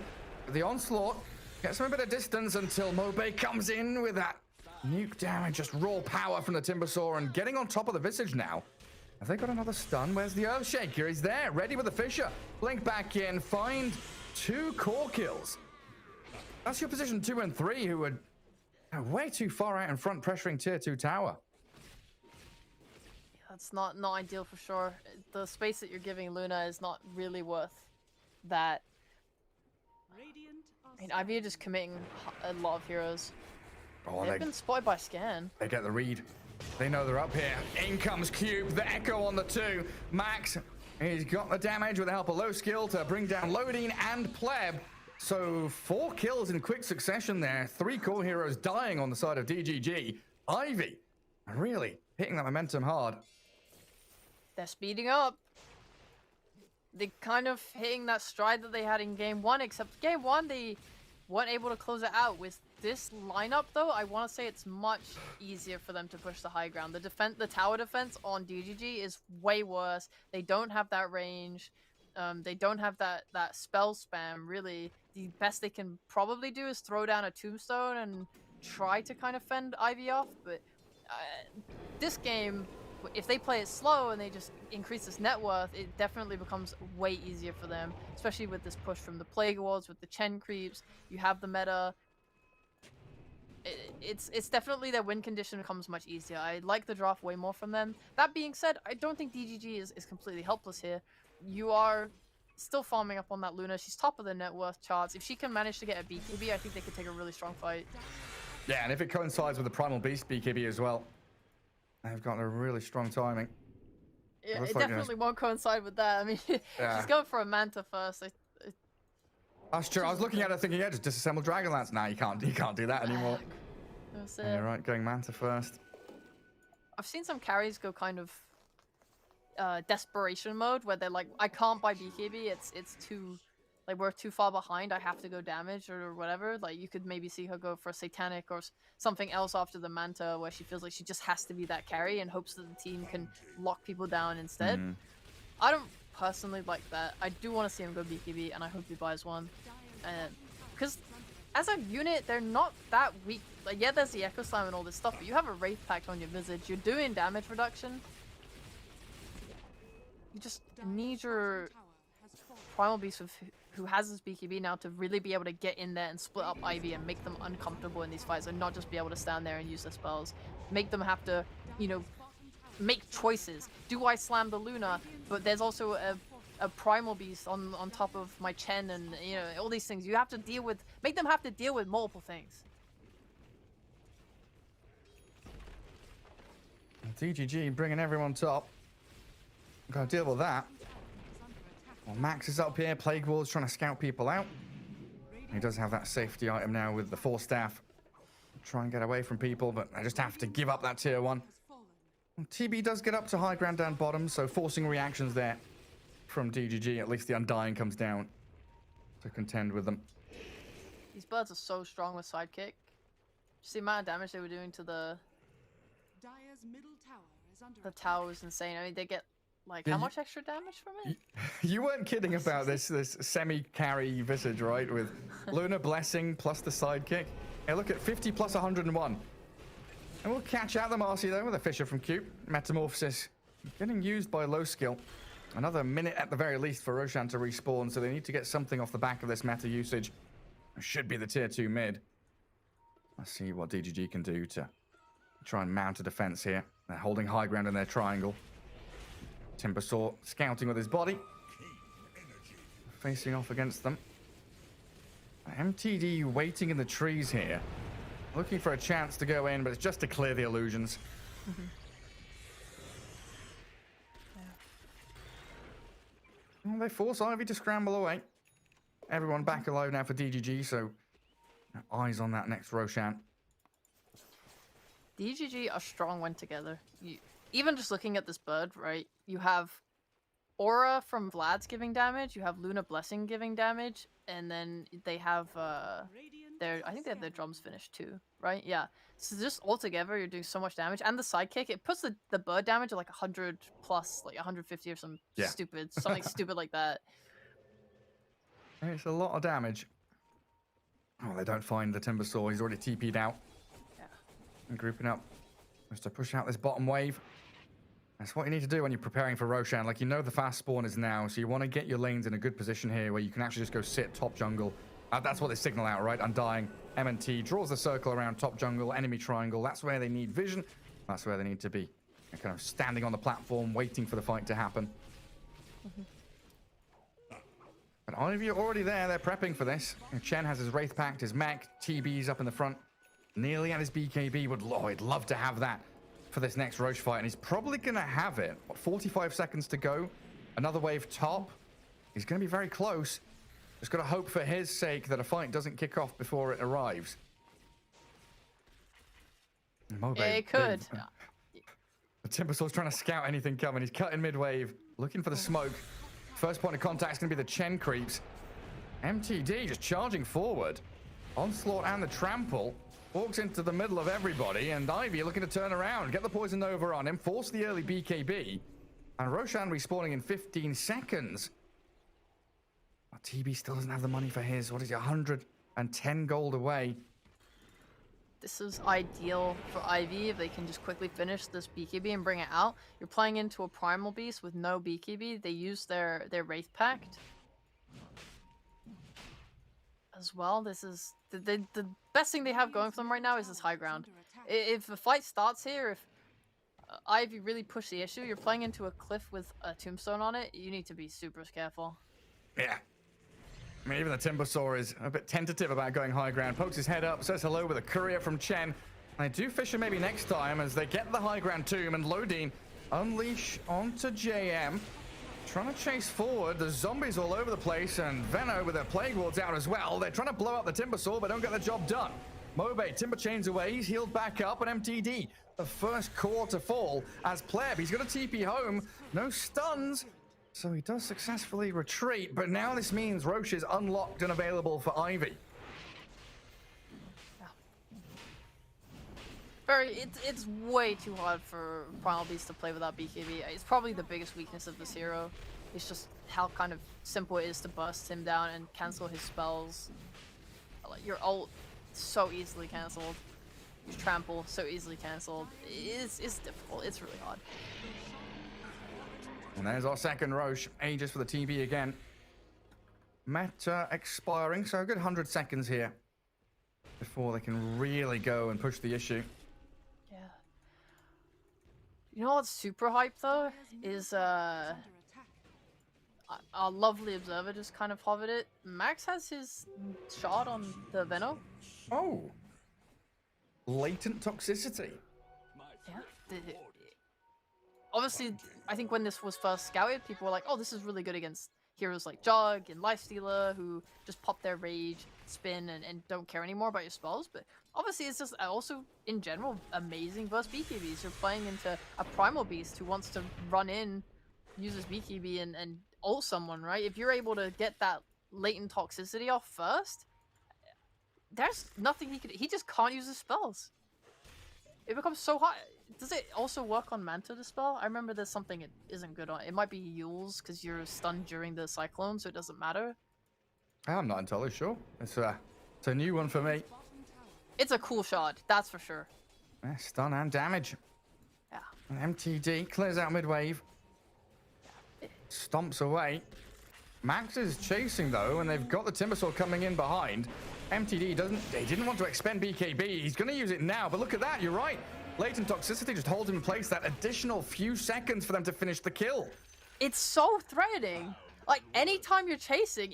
The onslaught gets him a bit of distance until Mobe comes in with that nuke damage. Just raw power from the Timbersaw and getting on top of the Visage now. Have they got another stun? Where's the Earthshaker? He's there, ready with the Fisher. Blink back in, find 2 core kills. That's your position 2 and 3, who are way too far out in front, pressuring tier 2 tower. That's not ideal for sure. The space that you're giving Luna is not really worth that. I mean, Ivy are just committing a lot of heroes. Oh, They've been spotted by Scan. They get the read. They know they're up here. In comes Cube, the Echo on the 2. Max, he's got the damage with the help of low skill to bring down Lodine and Pleb. So 4 kills in quick succession there. 3 core heroes dying on the side of DGG. Ivy really hitting that momentum hard. They're speeding up. They're kind of hitting that stride that they had in game 1, except game 1 they weren't able to close it out. With this lineup though, I want to say it's much easier for them to push the high ground. The tower defense on DGG is way worse. They don't have that range. They don't have that spell spam, really. The best they can probably do is throw down a tombstone and try to kind of fend Ivy off, but this game, if they play it slow and they just increase this net worth, it definitely becomes way easier for them, especially with this push from the Plague Wards, with the Chen creeps. You have the meta. It's definitely their win condition becomes much easier. I like the draft way more from them. That being said, I don't think DGG is completely helpless here. You are still farming up on that Luna. She's top of the net worth charts. If she can manage to get a BKB, I think they could take a really strong fight. Yeah, and if it coincides with the Primal Beast BKB as well, they've got a really strong timing. Yeah, it definitely won't coincide with that. I mean, she's going for a Manta first. That's true. I was looking at it thinking, yeah, just disassemble Dragonlance. Nah, you can't do that anymore. You're right, going Manta first. I've seen some carries go kind of desperation mode, where they're like, I can't buy BKB. It's too, like, we're too far behind. I have to go damage or whatever. Like, you could maybe see her go for a Satanic or something else after the Manta, where she feels like she just has to be that carry and hopes that the team can lock people down instead. I don't personally like that. I do want to see him go BKB, and I hope he buys one. Because as a unit, they're not that weak. Like, yeah, there's the Echo Slam and all this stuff, but you have a Wraith Pact on your Visage. You're doing damage reduction. You just need your Primal Beast who has his BKB now to really be able to get in there and split up Ivy and make them uncomfortable in these fights, and not just be able to stand there and use their spells. Make them have to, you know, make choices. Do I slam the Luna? But there's also a Primal Beast on top of my Chen, and, you know, all these things. You have to deal with, make them have to deal with multiple things. DGG bringing everyone top. Gotta deal with that. Well, Max is up here. Plague Ward's trying to scout people out. He does have that safety item now with the Force Staff. Try and get away from people, but I just have to give up that tier 1. TB does get up to high ground down bottom, so forcing reactions there from DGG. At least the Undying comes down to contend with them. These birds are so strong with Sidekick. Just the amount of damage they were doing to the tower was insane. I mean, they get, like, how much extra damage from it? You weren't kidding about this semi-carry Visage, right? With Luna Blessing plus the Sidekick. Hey, look at 50 plus 101. And we'll catch out the Marcy, though, with a Fisher from Cube. Metamorphosis getting used by low skill. Another minute at the very least for Roshan to respawn, so they need to get something off the back of this meta usage. It should be the tier 2 mid. Let's see what DGG can do to try and mount a defense here. They're holding high ground in their triangle. Timbersaw scouting with his body. Facing off against them. MTD waiting in the trees here. Looking for a chance to go in, but it's just to clear the illusions. Well, they force Ivy to scramble away. Everyone back alive now for DGG, so eyes on that next Roshan. DGG are strong when together. Even just looking at this bird, right? You have Aura from Vlad's giving damage. You have Luna Blessing giving damage, and then they have I think they have their drums finished too, right? Yeah. So just altogether, you're doing so much damage, and the sidekick, it puts the bird damage at like 100 plus, like 150 or something stupid like that. It's a lot of damage. Oh, they don't find the Timbersaw. He's already TP'd out. Yeah. And grouping up just to push out this bottom wave. That's what you need to do when you're preparing for Roshan. Like, you know the fast spawn is now, so you want to get your lanes in a good position here where you can actually just go sit top jungle. That's what they signal out, right? Undying, M&T, draws the circle around top jungle, enemy triangle. That's where they need vision. That's where they need to be. They're kind of standing on the platform, waiting for the fight to happen. But Ivy are already there. They're prepping for this. And Chen has his Wraith Pact, his mech, TB's up in the front. Nearly at his BKB. He'd love to have that for this next Roche fight. And he's probably going to have it. What, 45 seconds to go? Another wave top. He's going to be very close. Just got to hope for his sake that a fight doesn't kick off before it arrives. Yeah, it could. The Timbersaw's trying to scout anything coming. He's cutting mid-wave, looking for the smoke. First point of contact is going to be the Chen creeps. MTD just charging forward. Onslaught and the Trample walks into the middle of everybody, and Ivy looking to turn around, get the Poison Nova on him, force the early BKB, and Roshan respawning in 15 seconds. Oh, TB still doesn't have the money for his. What is he, 110 gold away? This is ideal for Ivy if they can just quickly finish this BKB and bring it out. You're playing into a Primal Beast with no BKB. They use their Wraith Pact as well. This is the best thing they have going for them right now is this high ground. If the fight starts here, if Ivy really push the issue, you're playing into a cliff with a tombstone on it. You need to be super careful. Yeah. I mean, even the Timbersaw is a bit tentative about going high ground. Pokes his head up, says hello with a courier from Chen. And they do fish him maybe next time as they get the high ground tomb, and Lodine unleash onto JM. Trying to chase forward. There's zombies all over the place, and Veno with their Plague Wards out as well. They're trying to blow up the Timbersaw, but don't get the job done. Mobe, Timber chains away. He's healed back up, and MTD, the first core to fall as Pleb. He's going to TP home. No stuns. So he does successfully retreat, but now this means Roche is unlocked and available for Ivy. It's way too hard for Primal Beast to play without BKB. It's probably the biggest weakness of this hero. It's just how kind of simple it is to burst him down and cancel his spells. Like, your ult so easily cancelled. Your trample so easily cancelled. It's difficult. It's really hard. And there's our second Roche. Aegis for the TB again. Meta expiring, so a good 100 seconds here before they can really go and push the issue. Yeah. You know what's super hype though? Is our lovely observer just kind of hovered it. Max has his shot on the Veno. Oh. Latent toxicity. Yeah. Obviously, I think when this was first scouted, people were like, oh, this is really good against heroes like Jug and Lifestealer, who just pop their rage, spin, and don't care anymore about your spells. But obviously, it's just also, in general, amazing versus BKBs. You're playing into a Primal Beast who wants to run in, use his BKB, and ult someone, right? If you're able to get that latent toxicity off first, there's nothing he just can't use his spells. It becomes so hot. Does it also work on Manta Dispel? I remember there's something it isn't good on. It might be Yule's because you're stunned during the cyclone, so it doesn't matter. I'm not entirely sure. It's a new one for me. It's a cool shot, that's for sure. Yeah, stun and damage. Yeah. And MTD clears out mid-wave. Stomps away. Max is chasing though, and they've got the Timbersaw coming in behind. MTD didn't want to expend BKB. He's going to use it now, but look at that, you're right. Latent toxicity just holds him in place that additional few seconds for them to finish the kill. It's so threatening. Like, anytime you're chasing,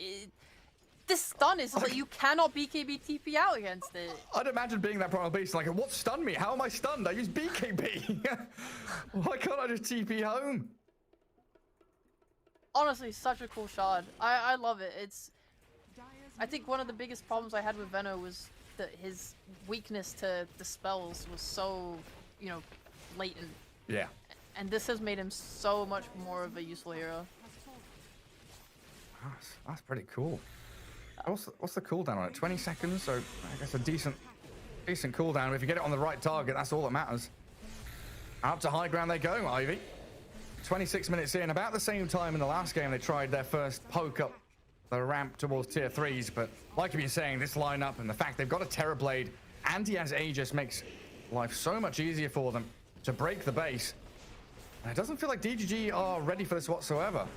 this stun is like you cannot BKB TP out against it. I'd imagine being that Primal Beast, like, what stunned me? How am I stunned? I use BKB. Why can't I just TP home? Honestly, such a cool shot. I love it. I think one of the biggest problems I had with Veno was that his weakness to the spells was so, latent. Yeah. And this has made him so much more of a useful hero. That's pretty cool. What's the cooldown on it? 20 seconds, so I guess a decent cooldown. If you get it on the right target, that's all that matters. Out to high ground they go, Ivy. 26 minutes in, about the same time in the last game they tried their first poke up the ramp towards tier 3s, but like you've been saying, this lineup and the fact they've got a Terrorblade and he has Aegis makes life so much easier for them to break the base. And it doesn't feel like DGG are ready for this whatsoever.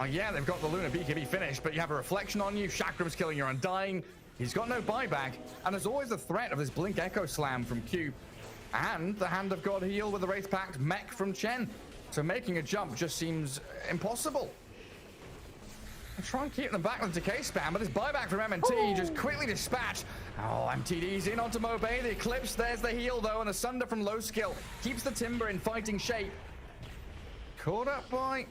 Yeah, they've got the Luna BKB finished, but you have a reflection on you, Chakram's killing your Undying, he's got no buyback, and there's always the threat of this Blink Echo Slam from Q, and the Hand of God heal with the Wraith Pact mech from Chen. So making a jump just seems impossible. And try and keep them back with the decay spam, but this buyback from MNT just quickly dispatched. Oh, MTD's in onto Mobay, the Eclipse, there's the heal though, and the Sunder from low skill keeps the Timber in fighting shape. Caught up by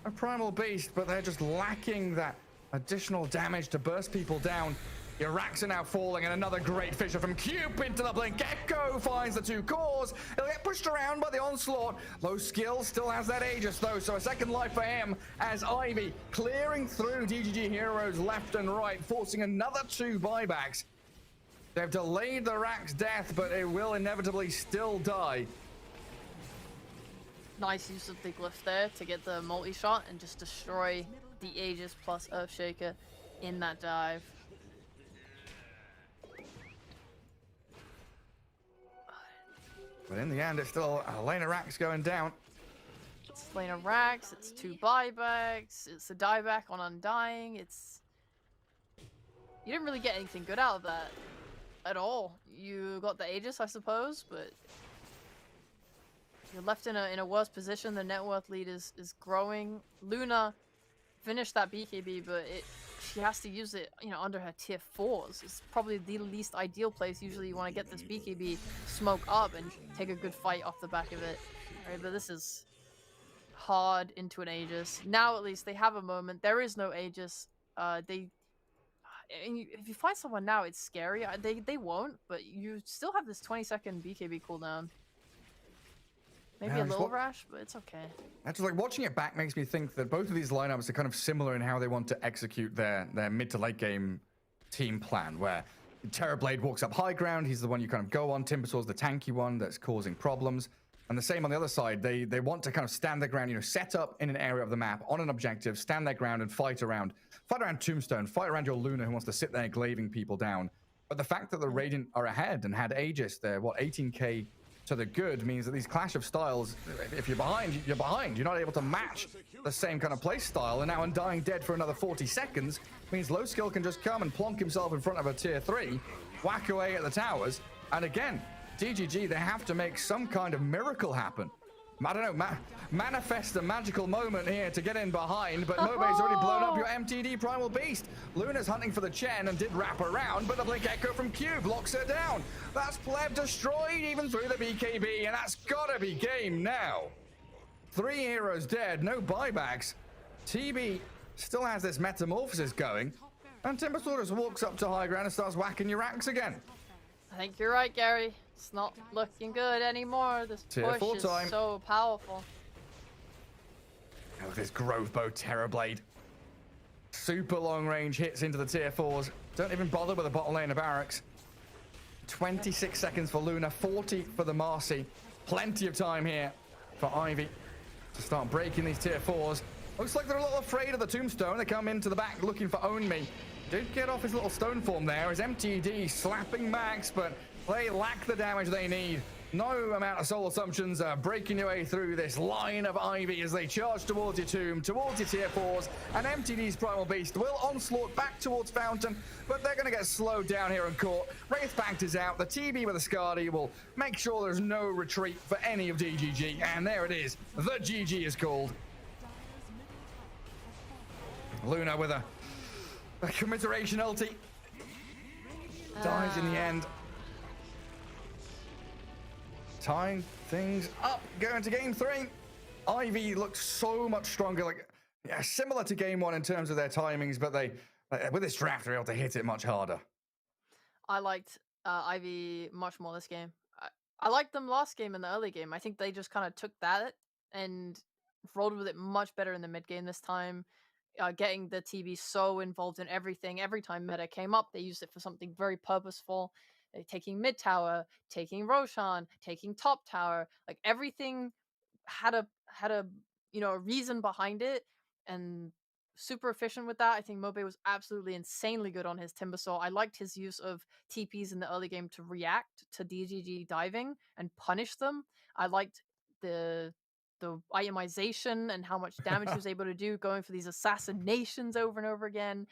a Primal Beast, but they're just lacking that additional damage to burst people down. Your racks are now falling, and another great Fissure from Cube into the Blink Echo finds the 2 cores. He'll get pushed around by the Onslaught. Low skill still has that Aegis though, so a second life for him as Ivy clearing through DGG heroes left and right, forcing another 2 buybacks. They've delayed the Rack's death, but it will inevitably still die. Nice use of the glyph there to get the multi-shot and just destroy the Aegis plus Earthshaker in that dive. But in the end, it's still Lane of Racks going down. It's Lane of Racks, it's 2 buybacks, it's a dieback on Undying, it's... You didn't really get anything good out of that at all. You got the Aegis, I suppose, but... You're left in a worse position. The net worth lead is growing. Luna finished that BKB, but she has to use it, you know, under her tier 4s. It's probably the least ideal place. Usually you want to get this BKB smoke up and take a good fight off the back of it. Right, but this is hard into an Aegis. Now at least they have a moment. There is no Aegis. If you find someone now, it's scary. They won't, but you still have this 20-second BKB cooldown. Maybe a little rash, but it's okay. Actually, like watching it back makes me think that both of these lineups are kind of similar in how they want to execute their mid to late game team plan, where Terrorblade walks up high ground, he's the one you kind of go on, Timbersaur's the tanky one that's causing problems. And the same on the other side, they want to kind of stand their ground, you know, set up in an area of the map on an objective, stand their ground and fight around Tombstone, fight around your Luna who wants to sit there glaving people down. But the fact that the Radiant are ahead and had Aegis, they're what, 18k to the good, means that these clash of styles, if you're behind, you're behind. You're not able to match the same kind of play style, and now Undying dead for another 40 seconds means low skill can just come and plonk himself in front of a tier 3, whack away at the towers, and again, DGG, they have to make some kind of miracle happen. I don't know, manifest a magical moment here to get in behind, but Mobay's already blown up your MTD Primal Beast. Luna's hunting for the Chen and did wrap around, but the Blink Echo from Cube locks her down. That's Pleb destroyed even through the BKB, and that's gotta be game now. 3 heroes dead, no buybacks. TB still has this metamorphosis going, and Timbersaur just walks up to high ground and starts whacking your racks again. I think you're right, Gary. It's not looking good anymore. This push is so powerful. Oh, this Grove Bow Terrorblade. Super long range hits into the tier 4s. Don't even bother with the bottom lane of barracks. 26 seconds for Luna, 40 for the Marcy. Plenty of time here for Ivy to start breaking these tier 4s. Looks like they're a little afraid of the Tombstone. They come into the back looking for Own Me. Did get off his little stone form there as MTD slapping max, but they lack the damage they need. No amount of soul assumptions are breaking your way through this line of Ivy as they charge towards your tomb, towards your tier 4s, and MTD's Primal Beast will onslaught back towards Fountain, but they're going to get slowed down here and caught. Wraith Pact is out. The TB with the Skadi will make sure there's no retreat for any of DGG, and there it is. The GG is called. Luna with a commiseration ulti. Dies in the end. Tying things up, going to game 3. Ivy looks so much stronger, like similar to game 1 in terms of their timings, but they with this draft they're able to hit it much harder. I liked Ivy much more this game. I liked them last game in the early game. I think they just kind of took that and rolled with it much better in the mid game this time. getting the TB so involved in everything. Every time meta came up, they used it for something very purposeful. Taking mid tower, taking Roshan, taking top tower, like everything had a a reason behind it, and super efficient with that. I think Mobe was absolutely insanely good on his Timbersaw. I liked his use of TPs in the early game to react to DGG diving and punish them. I liked the itemization and how much damage he was able to do, going for these assassinations over and over again.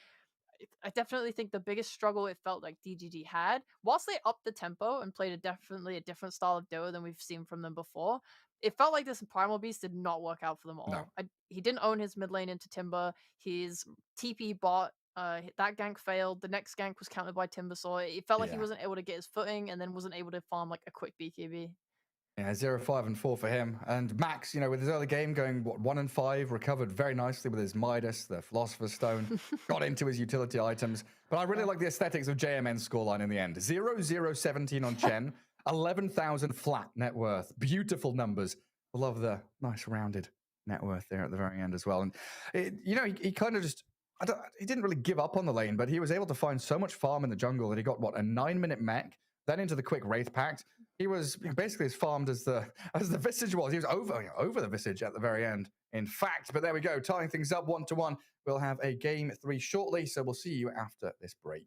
I definitely think the biggest struggle it felt like DGG had, whilst they upped the tempo and played definitely a different style of duo than we've seen from them before, it felt like this Primal Beast did not work out for them all. No. He didn't own his mid lane into Timber. His TP bot, that gank failed. The next gank was countered by Timbersaw. It felt like he wasn't able to get his footing and then wasn't able to farm like a quick BKB. Yeah, 0, 5, and 4 for him. And Max, with his early game going, 1 and 5, recovered very nicely with his Midas, the Philosopher's Stone, got into his utility items. But I really like the aesthetics of JMN's scoreline in the end. 0-0-17 on Chen, 11,000 flat net worth. Beautiful numbers. I love the nice rounded net worth there at the very end as well. And, he kind of just, he didn't really give up on the lane, but he was able to find so much farm in the jungle that he got, a 9-minute mech, then into the quick Wraith Pact. He was basically as farmed as the Visage was. He was over the Visage at the very end, in fact. But there we go, tying things up 1-1. We'll have a game 3 shortly, so we'll see you after this break.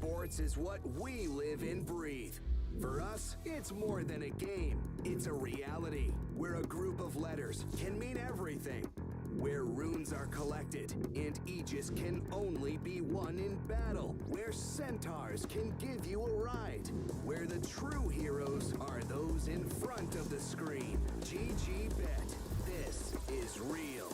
Esports is what we live and breathe. For us, it's more than a game. It's a reality where a group of letters can mean everything. Where runes are collected and Aegis can only be won in battle. Where centaurs can give you a ride. Where the true heroes are those in front of the screen. GG Bet. This is real.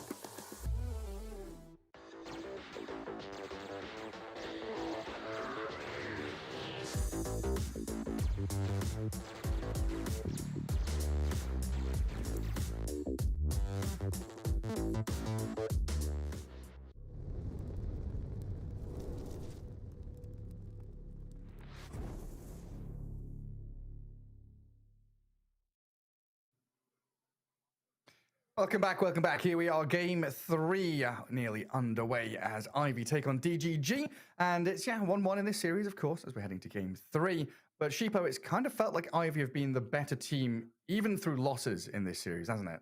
Welcome back, welcome back. Here we are, game 3 nearly underway as Ivy take on DGG. And it's, 1-1 in this series, of course, as we're heading to game 3. But Sheepo, it's kind of felt like Ivy have been the better team, even through losses in this series, hasn't it?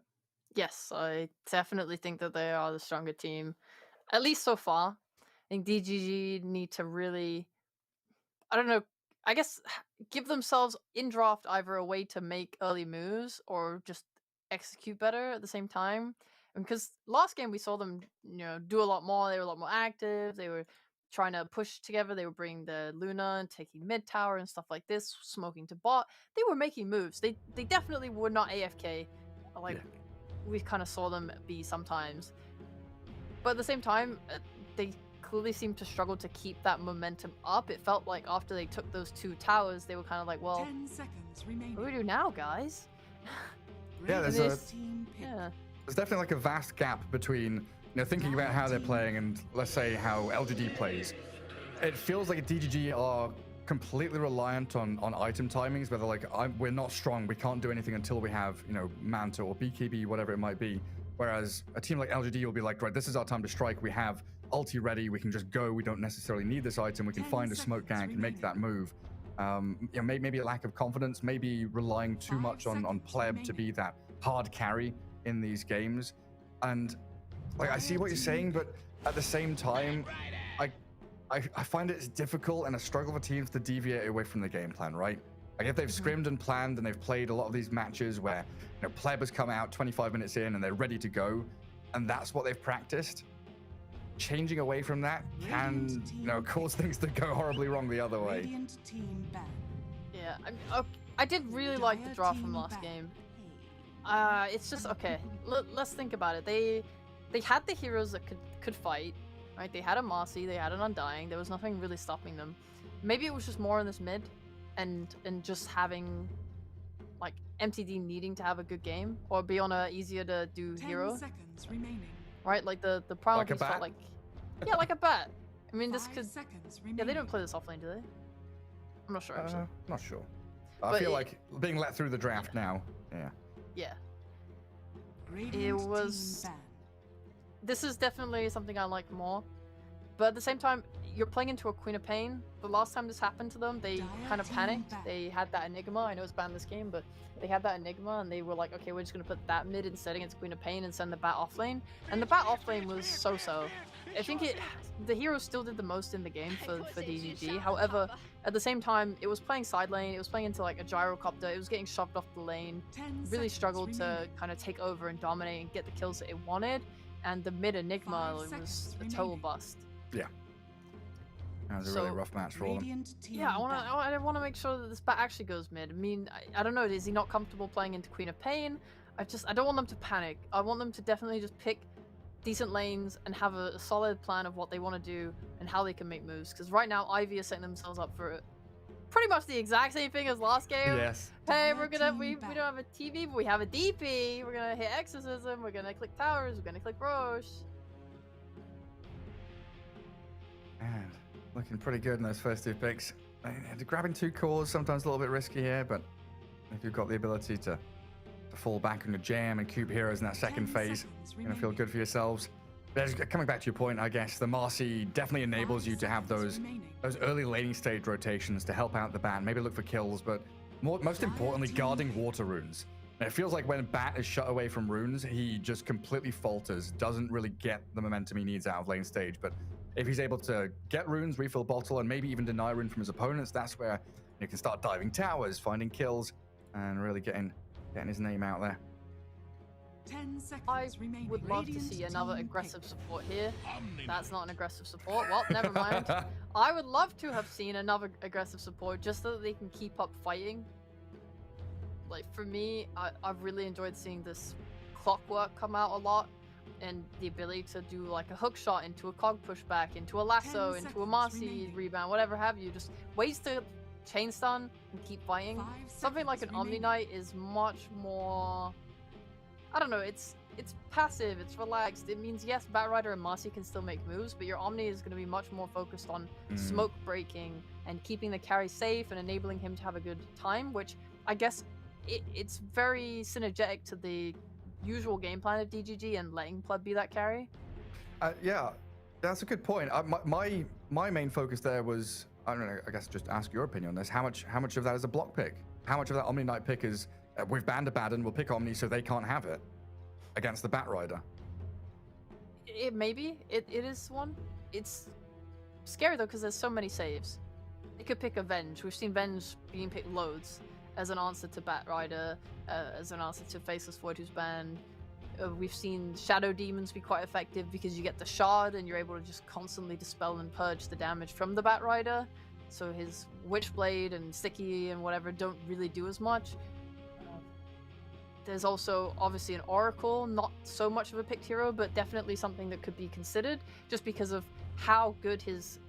Yes, I definitely think that they are the stronger team, at least so far. I think DGG need to really, I don't know, I guess give themselves in draft either a way to make early moves or just execute better at the same time. Because last game we saw them, do a lot more. They were a lot more active. They were trying to push together. They were bringing the Luna and taking mid tower and stuff like this, smoking to bot. They were making moves. They definitely were not AFK. We kind of saw them be sometimes. But at the same time, they clearly seemed to struggle to keep that momentum up. It felt like after they took those 2 towers, they were kind of like, well, 10 seconds remaining. what do we do now, guys? Yeah, there's Yeah. There's definitely like a vast gap between, thinking about how they're playing and let's say how LGD plays. It feels like DGG are completely reliant on item timings, where they're like, we're not strong, we can't do anything until we have, Manta or BKB, whatever it might be. Whereas a team like LGD will be like, right, this is our time to strike, we have ulti ready, we can just go, we don't necessarily need this item, we can find a smoke gank and make that move. Maybe a lack of confidence, maybe relying too much on pleb to be that hard carry in these games. And like, I see what you're saying, but at the same time, I find it's difficult and a struggle for teams to deviate away from the game plan, right? Like if they've scrimmed and planned and they've played a lot of these matches where pleb has come out 25 minutes in and they're ready to go, and that's what they've practiced, changing away from that can cause things to go horribly wrong the other way. Yeah, I did really like the draft from last game. It's just, okay, let's think about it. They had the heroes that could fight, right? They had a Marcy, they had an Undying, there was nothing really stopping them. Maybe it was just more in this mid and just having like MTD needing to have a good game or be on a easier to do hero. 10 seconds remaining. Right, like the primal Like a piece felt bat? like, yeah, like a bat. I mean, this 5 could, seconds yeah, remaining. they don't play this offlane, do they? I'm not sure actually. Not sure. I But feel like being let through the draft now. Yeah. Yeah. Radiant It was- team ban. This is definitely something I like more. But at the same time, you're playing into a Queen of Pain. The last time this happened to them, they kind of panicked. They had that Enigma. I know it's banned this game, but they had that Enigma and they were like, okay, we're just going to put that mid instead against Queen of Pain and send the bat off lane. And the bat off lane was so-so. I think the hero still did the most in the game for DGG. However, at the same time, it was playing side lane. It was playing into like a gyrocopter. It was getting shoved off the lane. 10 Really seconds struggled to remaining. kind of take over and dominate and get the kills that it wanted. And the mid Enigma 5 was seconds a total remaining. bust. Yeah. That was a really So, rough match for them. Radiant team Yeah, I ban. want to make sure that this bat actually goes mid. I mean, I don't know. Is he not comfortable playing into Queen of Pain? I don't want them to panic. I want them to definitely just pick decent lanes and have a solid plan of what they want to do and how they can make moves. Because right now, Ivy is setting themselves up for pretty much the exact same thing as last game. Yes. Hey, Dire we team don't have a TV, but we have a DP. We're gonna hit Exorcism. We're gonna click towers. We're gonna click Roche. And looking pretty good in those first 2 picks. Grabbing 2 cores, sometimes a little bit risky here, but if you've got the ability to fall back on your jam and cube heroes in that second 10 phase, seconds you're gonna feel remaining. good for yourselves. But coming back to your point, I guess the Marcy definitely enables 5 you to have seconds those remaining. early laning stage rotations to help out the bat, maybe look for kills, but most importantly, guarding water runes. And it feels like when Bat is shut away from runes, he just completely falters, doesn't really get the momentum he needs out of lane stage. But If he's able to get runes, refill bottle, and maybe even deny rune from his opponents, that's where you can start diving towers, finding kills, and really getting his name out there. 10 seconds I remaining. would love to Radiant see another team aggressive picked. support here. That's not an aggressive support. Well, never mind. I would love to have seen another aggressive support just so that they can keep up fighting. Like, for me, I've really enjoyed seeing this clockwork come out a lot, and the ability to do like a hook shot into a cog pushback, into a lasso, 10 into a seconds Marcy remaining. rebound, whatever have you. Just ways to chain stun and keep fighting. 5 Something like an seconds Omni remaining. Knight is much more, I don't know, it's passive, it's relaxed. It means yes, Batrider and Marcy can still make moves, but your Omni is going to be much more focused on smoke breaking and keeping the carry safe and enabling him to have a good time, which I guess it's very synergetic to the usual game plan of DGG and letting Pleb be that carry. Yeah, that's a good point. My main focus there was, I don't know, I guess just ask your opinion on this. How much of that is a block pick? How much of that Omni Knight pick is we've banned Abaddon, we'll pick Omni so they can't have it against the Batrider? Maybe it is one. It's scary though because there's so many saves. They could pick Avenge. We've seen Venge being picked loads as an answer to Batrider, as an answer to Faceless Void who's banned. We've seen Shadow Demons be quite effective because you get the shard and you're able to just constantly dispel and purge the damage from the Batrider. So his Witchblade and Sticky and whatever don't really do as much. There's also obviously an Oracle, not so much of a picked hero, but definitely something that could be considered just because of how good his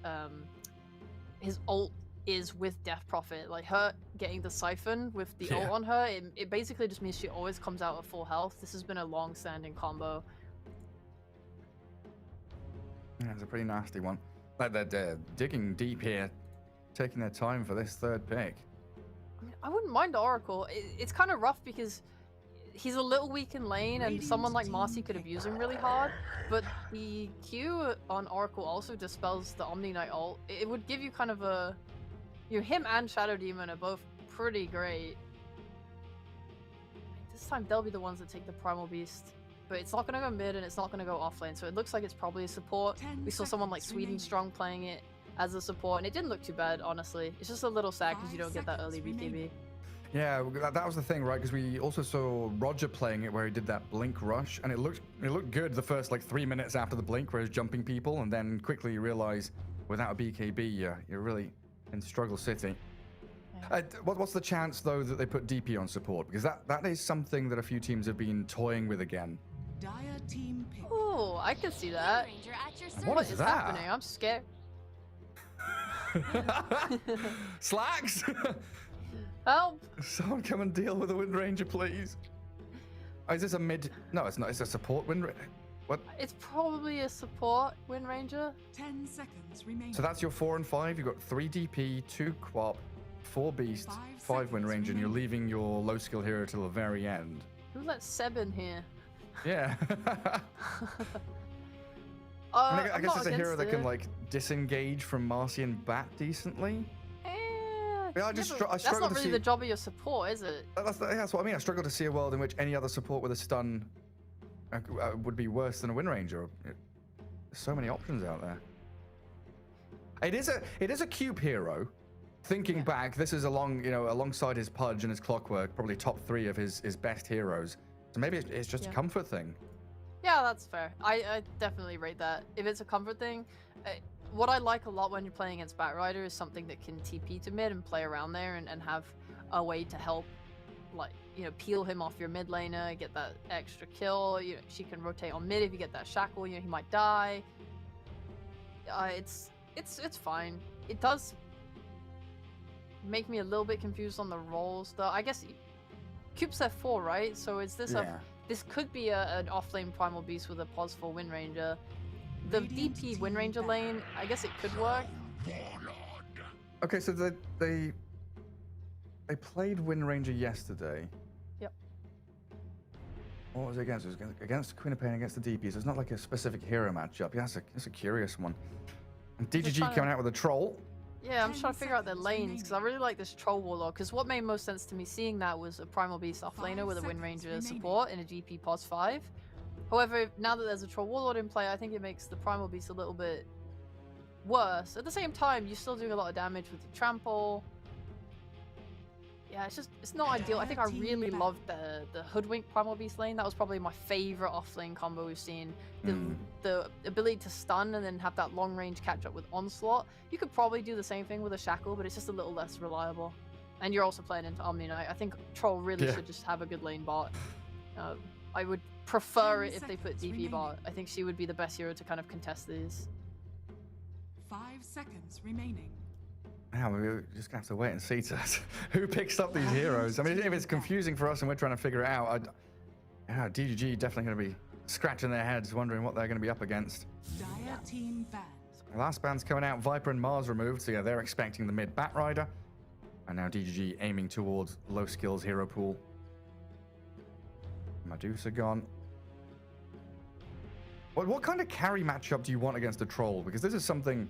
ult is with Death Prophet. Like her getting the Siphon with the ult on her, it basically just means she always comes out at full health. This has been a long-standing combo. Yeah, it's a pretty nasty one. Like they're digging deep here, taking their time for this third pick. I mean, I wouldn't mind Oracle. It's kind of rough because he's a little weak in lane, and someone like Marcy could abuse him really hard. But the Q on Oracle also dispels the Omni Knight ult. It would give you kind of a, him and Shadow Demon are both pretty great. This time they'll be the ones that take the Primal Beast. But it's not going to go mid and it's not going to go off lane, so it looks like it's probably a support. 10 We saw someone like seconds Sweden remaining. Strong playing it as a support, and it didn't look too bad, honestly. It's just a little sad because you 5 don't get that early seconds BKB. remaining. Yeah, that was the thing, right? Because we also saw Roger playing it where he did that blink rush, and it looked good the first like 3 minutes after the blink where he's jumping people, and then quickly you realize without a BKB, you're really in struggle city. What's the chance though that they put DP on support? Because that is something that a few teams have been toying with again. Dire team picked. Oh, I can see that. Ranger at your What What is is that? happening? I'm scared. Slacks! Help! Someone come and deal with the Wind Ranger, please. Oh, is this a mid? No, it's not. It's a support Wind Ranger. What? It's probably a support Wind Ranger. 10 seconds remaining. So that's your 4 and 5. You've got 3 DP, 2 Quap, 4 Beast, 5 5 Wind seconds Ranger, and you're remaining. leaving your low skill hero till the very end. Who let Seb in here? Yeah. I I guess it's a hero that can like disengage from Marcy and Bat decently. Yeah, I struggle that's to not really see. the job of your support, is it? That's what I mean. I struggle to see a world in which any other support with a stun would be worse than a Wind Ranger. There's so many options out there. It is a cube hero. Thinking back, this is alongside his Pudge and his Clockwork, probably top 3 of his best heroes. So maybe it's just a comfort thing. Yeah, that's fair. I definitely rate that. If it's a comfort thing, what I like a lot when you're playing against Batrider is something that can TP to mid and play around there and have a way to help, like, peel him off your mid laner, get that extra kill. She can rotate on mid if you get that shackle. He might die. It's fine. It does make me a little bit confused on the roles, though. I guess Cube's there 4, right? So is this this could be an off-lane Primal Beast with a pos for Wind Ranger. The DP Wind Ranger lane, I guess it could work. Okay, so they played Wind Ranger yesterday. Yep. What was it against? It was against Queen of Pain, against the DP. So it's not like a specific hero matchup. Yeah, that's a curious one. And DGG coming out with a troll. Yeah, I'm just 10 trying to figure out their seconds lanes because I really like this Troll Warlock. Because what made most sense to me seeing that was a Primal Beast off 5 laner with a Wind seconds Ranger remaining. support in a GP pos 5. However, now that there's a Troll Warlord in play, I think it makes the Primal Beast a little bit worse. At the same time, you're still doing a lot of damage with your trample. Yeah, it's not ideal. I think I really loved the Hoodwink Primal Beast lane. That was probably my favorite off-lane combo we've seen. The ability to stun and then have that long-range catch-up with Onslaught. You could probably do the same thing with a Shackle, but it's just a little less reliable. And you're also playing into Omni Knight. I think Troll really should just have a good lane bot. I would prefer it if they put DP bot. I think she would be the best hero to kind of contest these. 5 seconds remaining. Now we're just gonna have to wait and see to who picks up these heroes. I mean, if it's confusing for us and we're trying to figure it out, DGG definitely going to be scratching their heads, wondering what they're going to be up against. Dire team banned. The last band's coming out, Viper and Mars removed, so yeah, they're expecting the mid Batrider. And now DGG aiming towards low skills hero pool. Medusa gone. What kind of carry matchup do you want against a Troll? Because this is something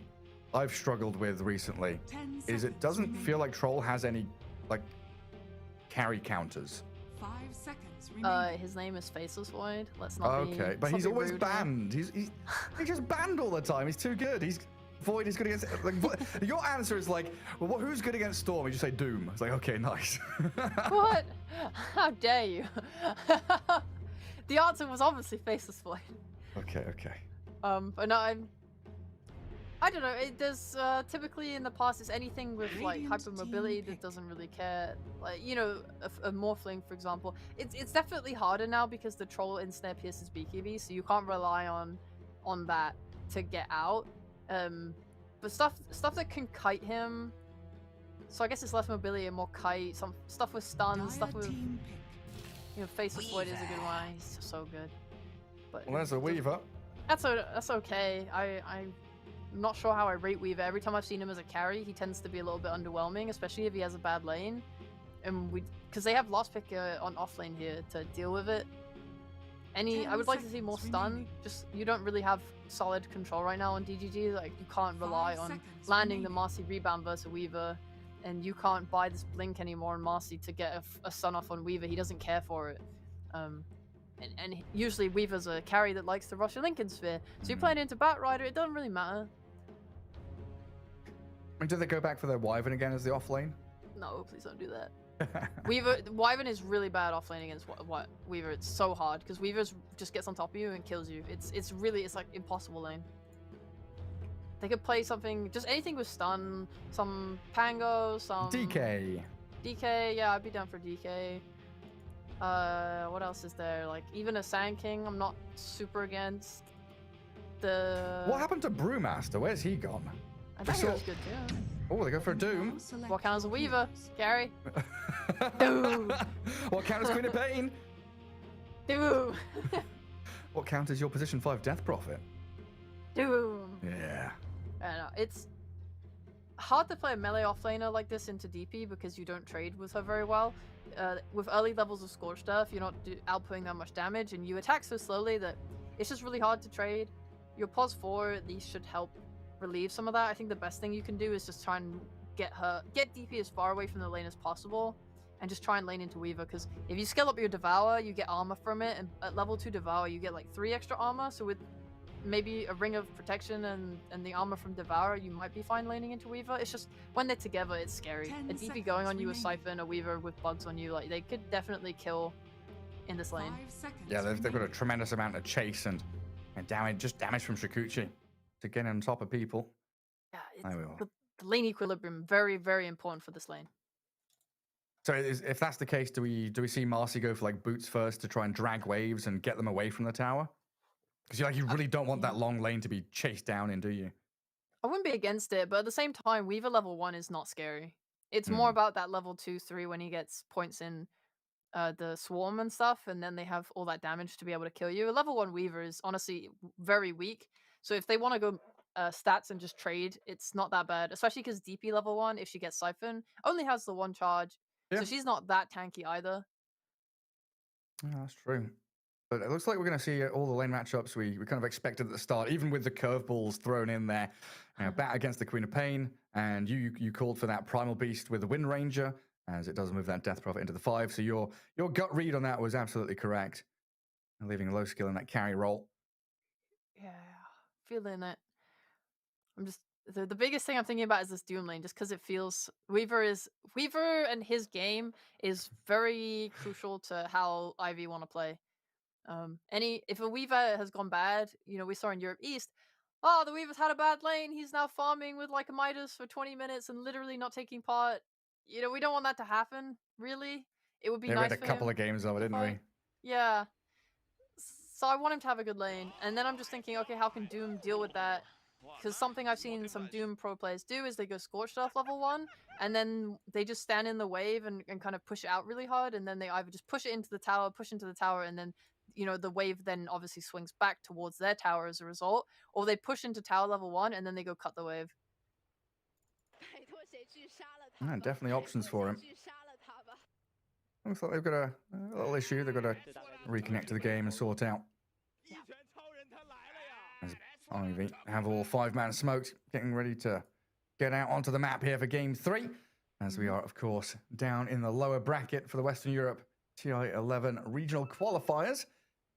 I've struggled with recently. Is it doesn't feel like Troll has any like carry counters. 5 seconds remaining. His name is Faceless Void. Let's not be. Okay, but he's always banned. He's just banned all the time. He's too good. Void is good against. Like, your answer is like, well, who's good against Storm? You just say Doom. It's like, okay, nice. What? How dare you? The answer was obviously Faceless Void. Okay. But no, I don't know. There's typically in the past, it's anything with like hypermobility that doesn't really care. Like, you know, a Morphling, for example. It's definitely harder now because the Troll ensnare pierces BKB, so you can't rely on that to get out. But stuff that can kite him. So I guess it's less mobility and more kite. Some stuff with stun, stuff with Faceless Void is a good one. He's so good. But Well, there's a Weaver. That's okay. I'm not sure how I rate Weaver. Every time I've seen him as a carry, he tends to be a little bit underwhelming, especially if he has a bad lane. And because they have Lost Pick on offlane here to deal with it. I would like to see more stun. Just you don't really have solid control right now on DGG. Like you can't rely on landing the Marcy rebound versus Weaver, and you can't buy this blink anymore on Marcy to get a stun off on Weaver. He doesn't care for it. And usually Weaver's a carry that likes to rush a Lincoln Sphere. So you're playing into Batrider, it doesn't really matter. And do they go back for their Wyvern again as the offlane? No, please don't do that. Wyvern is really bad offlane against Weaver. It's so hard because Weaver just gets on top of you and kills you. It's like impossible lane. They could play something, just anything with stun, some Pango, some DK. DK, yeah, I'd be down for DK. What else is there? Like even a Sand King, I'm not super against. What happened to Brewmaster? Where's he gone? I think it was good too. Oh, they go for a Doom. What counts as a Weaver? Gary? Doom! What counts as Queen of Pain? Doom! What counts as your position 5 Death Prophet? Doom! Yeah. I don't know. It's hard to play a melee offlaner like this into DP because you don't trade with her very well. With early levels of Scorched Earth, you're not outputting that much damage, and you attack so slowly that it's just really hard to trade. Your pos 4 at least should help relieve some of that. I think the best thing you can do is just try and get DP as far away from the lane as possible, and just try and lane into Weaver, because if you scale up your Devour, you get armor from it, and at level 2 Devour, you get like 3 extra armor, so with maybe a Ring of Protection and the armor from Devour, you might be fine laning into Weaver. It's just, when they're together, it's scary. A DP going on you with Siphon, a Weaver with bugs on you, like, they could definitely kill in this lane. Yeah, they've got a tremendous amount of chase and damage from Shikuchi to get on top of people. Yeah, the lane equilibrium, very, very important for this lane. So if that's the case, do we see Marcy go for like boots first to try and drag waves and get them away from the tower? Because you really don't want that long lane to be chased down in, do you? I wouldn't be against it, but at the same time, Weaver level 1 is not scary. It's more about that level 2, 3 when he gets points in the swarm and stuff, and then they have all that damage to be able to kill you. A level 1 Weaver is honestly very weak. So if they want to go stats and just trade, it's not that bad, especially because DP level 1, if she gets Siphon, only has the 1 charge. Yeah. So she's not that tanky either. Yeah, that's true. But it looks like we're going to see all the lane matchups we kind of expected at the start, even with the curveballs thrown in there. Bat against the Queen of Pain, and you called for that Primal Beast with the Wind Ranger, as it does move that Death Prophet into the 5. So your gut read on that was absolutely correct. Leaving low skill in that carry role. Yeah, feeling it. I'm just The biggest thing I'm thinking about is this Doom lane, just because it feels Weaver and his game is very crucial to how Ivy want to play. If a Weaver has gone bad, you know, we saw in Europe East, oh, the Weaver's had a bad lane. He's now farming with like a Midas for 20 minutes and literally not taking part. You know, we don't want that to happen, really. It would be nice we had a for couple him of games of it, to didn't we? fight. Yeah. So I want him to have a good lane. And then I'm just thinking, okay, how can Doom deal with that? Because something I've seen some Doom pro players do is they go Scorched Earth level 1, and then they just stand in the wave and kind of push it out really hard, and then they either just push it into the tower, and then, you know, the wave then obviously swings back towards their tower as a result, or they push into tower level 1, and then they go cut the wave. Yeah, definitely options for him. Looks like they've got a little issue they've got to reconnect to the game and sort out. As Ivy have all 5-man smoked, getting ready to get out onto the map here for game 3. As we are, of course, down in the lower bracket for the Western Europe TI-11 regional qualifiers.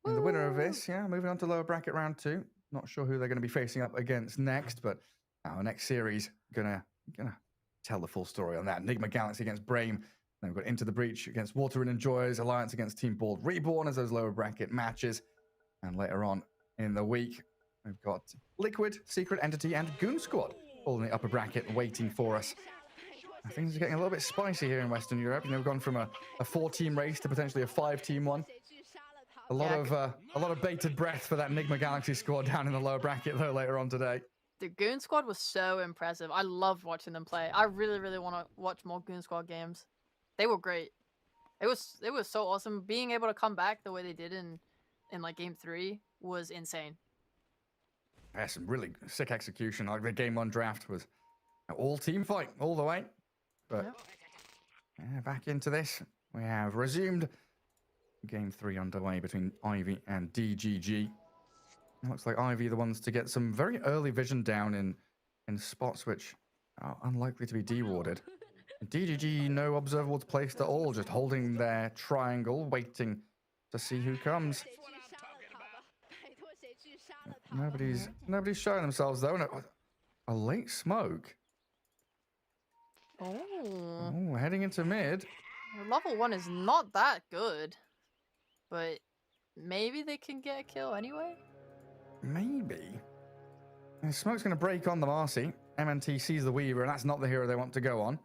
And the winner of this, moving on to lower bracket round 2. Not sure who they're going to be facing up against next, but our next series gonna tell the full story on that. Enigma Galaxy against Brame. Then we've got Into the Breach against Water and Enjoyers, Alliance against Team Bald Reborn as those lower bracket matches. And later on in the week, we've got Liquid, Secret Entity, and Goon Squad all in the upper bracket waiting for us. Things are getting a little bit spicy here in Western Europe. You know, we've gone from a 4-team race to potentially a 5-team one. A lot of bated breath for that Enigma Galaxy squad down in the lower bracket though later on today. The Goon Squad was so impressive. I loved watching them play. I really, really want to watch more Goon Squad games. They were great. It was so awesome. Being able to come back the way they did in like game 3 was insane. Yeah, some really sick execution. Like the game 1 draft was an all team fight all the way. But back into this. We have resumed game 3 underway between Ivy and DGG. It looks like Ivy are the ones to get some very early vision down in spots which are unlikely to be dewarded. DGG, no observables placed at all, just holding their triangle, waiting to see who comes. Nobody's showing themselves though. No, a late smoke. Oh, heading into mid. Level 1 is not that good, but maybe they can get a kill anyway. Maybe. And smoke's going to break on the Marcy. MNT sees the Weaver, and that's not the hero they want to go on.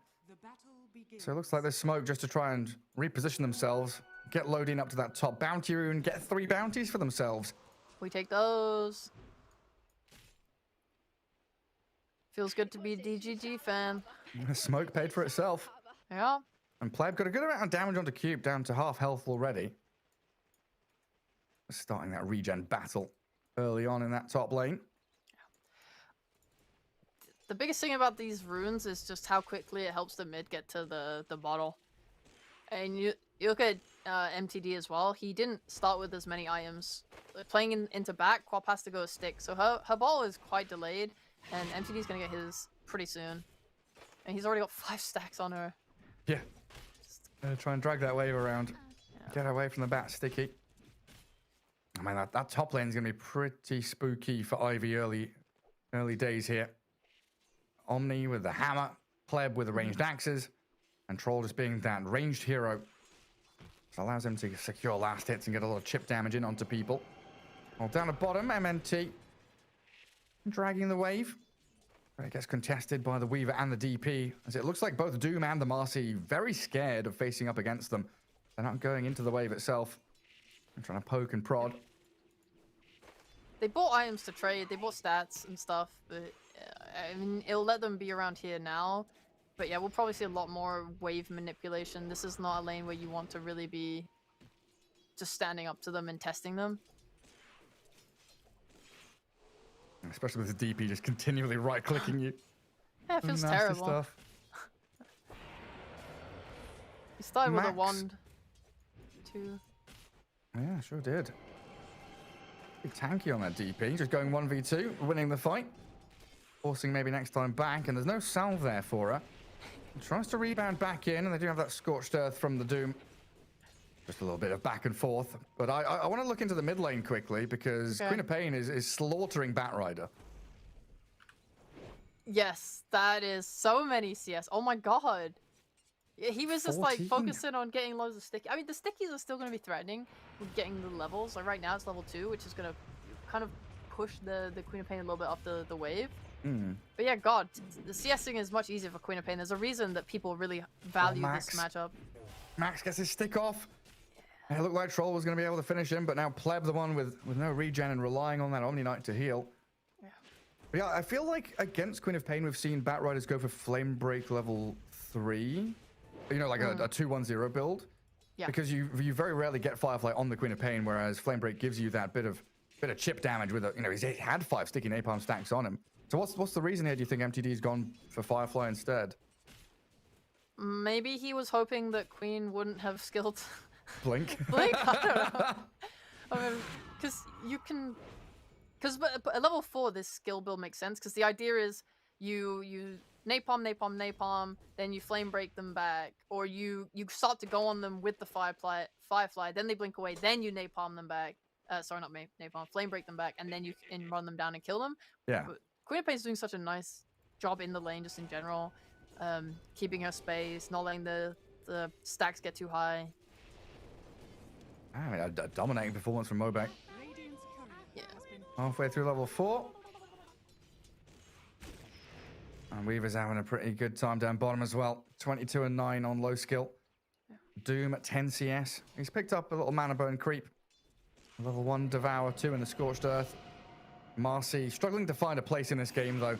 So it looks like there's smoke just to try and reposition themselves, get loading up to that top bounty rune, get 3 bounties for themselves. We take those. Feels good to be a DGG fan. Smoke paid for itself. Yeah. And Pleb got a good amount of damage onto Cube, down to half health already. Starting that regen battle early on in that top lane. The biggest thing about these runes is just how quickly it helps the mid get to the bottle. And you look at MTD as well. He didn't start with as many items. Playing into back, Quap has to go stick. So her ball is quite delayed, and MTD's going to get his pretty soon. And he's already got 5 stacks on her. Yeah. Try and drag that wave around. Yeah. Get away from the bat sticky. I mean, that top lane is going to be pretty spooky for Ivy early days here. Omni with the hammer, Pleb with the ranged axes, and Troll just being that ranged hero. This allows him to secure last hits and get a lot of chip damage in onto people. Well, down at bottom, MNT dragging the wave. But it gets contested by the Weaver and the DP, as it looks like both Doom and the Marcy very scared of facing up against them. They're not going into the wave itself. They're trying to poke and prod. They bought items to trade, they bought stats and stuff, but I mean, it'll let them be around here now. But yeah, we'll probably see a lot more wave manipulation. This is not a lane where you want to really be just standing up to them and testing them. Especially with the DP just continually right-clicking you. Yeah, it feels Nasty terrible. Stuff. He started with a wand, too. Yeah, sure did. Big tanky on that DP, just going 1v2, winning the fight. Forcing maybe next time back, and there's no salve there for her. Tries to rebound back in, and they do have that Scorched Earth from the Doom. Just a little bit of back and forth. But I want to look into the mid lane quickly, because Queen of Pain is slaughtering Batrider. Yes, that is so many CS. Oh my god. Yeah, he was just like 14. focusing on getting loads of sticky. I mean, the stickies are still going to be threatening with getting the levels. Like right now it's level 2, which is going to kind of push the Queen of Pain a little bit off the wave. But yeah, god, the CSing is much easier for Queen of Pain. There's a reason that people really value this matchup. Max gets his stick off. It looked like Troll was going to be able to finish him, but now Pleb, the one with no regen and relying on that Omni Knight to heal. Yeah. But yeah, I feel like against Queen of Pain, we've seen Bat Riders go for Flame Break level 3. You know, like a 2-1-0 build. Yeah. Because you very rarely get Firefly on the Queen of Pain, whereas Flame Break gives you that bit of chip damage with a, you know, he's had 5 sticky napalm stacks on him. So what's the reason here? Do you think MTD's gone for Firefly instead? Maybe he was hoping that Queen wouldn't have skilled Blink. Blink. I don't know. I mean, because you can, because at level 4 this skill build makes sense because the idea is you napalm, then you flame break them back, or you start to go on them with the firefly, then they blink away, then you napalm them back. Sorry, not napalm, flame break them back, and then you can run them down and kill them. Yeah. But Queen of Pain's doing such a nice job in the lane, just in general, keeping her space, not letting the stacks get too high. I mean, a dominating performance from Mobek. Radiant's courier Yeah. has been Halfway through level 4. And Weaver's having a pretty good time down bottom as well. 22 and 9 on low skill. Doom at 10 CS. He's picked up a little mana bone creep. Level 1 Devour, 2 in the Scorched Earth. Marcy struggling to find a place in this game though.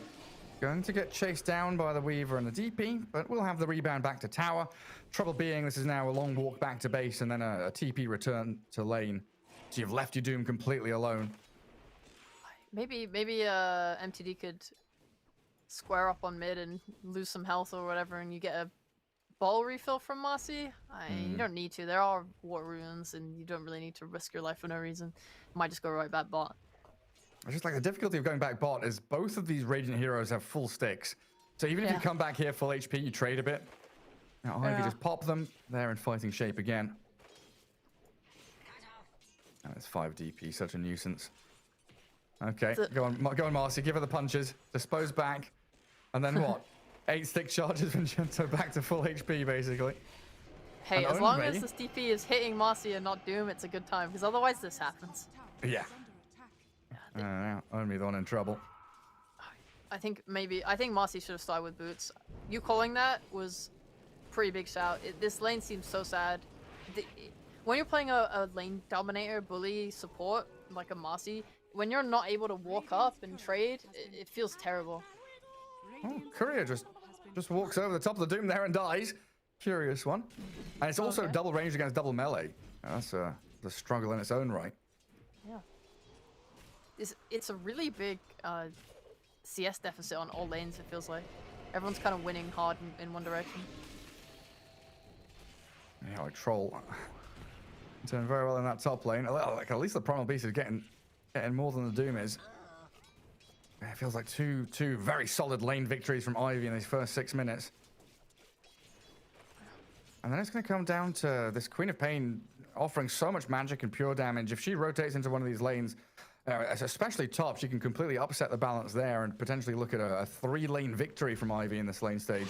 Going to get chased down by the Weaver and the DP, but we'll have the rebound back to tower. Trouble being, this is now a long walk back to base and then a TP return to lane. So you've left your Doom completely alone. Maybe MTD could square up on mid and lose some health or whatever, and you get a ball refill from Marcy. You don't need to. There are war runes, and you don't really need to risk your life for no reason. Might just go right back bot. It's just like the difficulty of going back bot is both of these Radiant heroes have full sticks. So even if you come back here full HP, you trade a bit. Now, if you just pop them, they're in fighting shape again. Oh, it's 5 DP, such a nuisance. Okay, go on, Marcy, give her the punches, dispose back, and then what? 8 stick charges from Gento back to full HP, basically. Hey, as long as this DP is hitting Marcy and not Doom, it's a good time, because otherwise this happens. Yeah. under attack. Only the one in trouble. I think Marcy should have started with boots. You calling that was pretty big shout. This lane seems so sad. When you're playing a lane dominator, bully, support, like a Marcy, when you're not able to walk up and trade, it feels terrible. Oh, Courier just walks over the top of the Doom there and dies. Curious one. And it's also double range against double melee. That's the struggle in its own right. Yeah. It's a really big CS deficit on all lanes, it feels like. Everyone's kind of winning hard in one direction. Yeah, like Troll doing very well in that top lane. Like at least the Primal Beast is getting more than the Doom is. It feels like two very solid lane victories from Ivy in these first 6 minutes. And then it's going to come down to this Queen of Pain offering so much magic and pure damage. If she rotates into one of these lanes, especially top, she can completely upset the balance there and potentially look at a 3-lane victory from Ivy in this lane stage.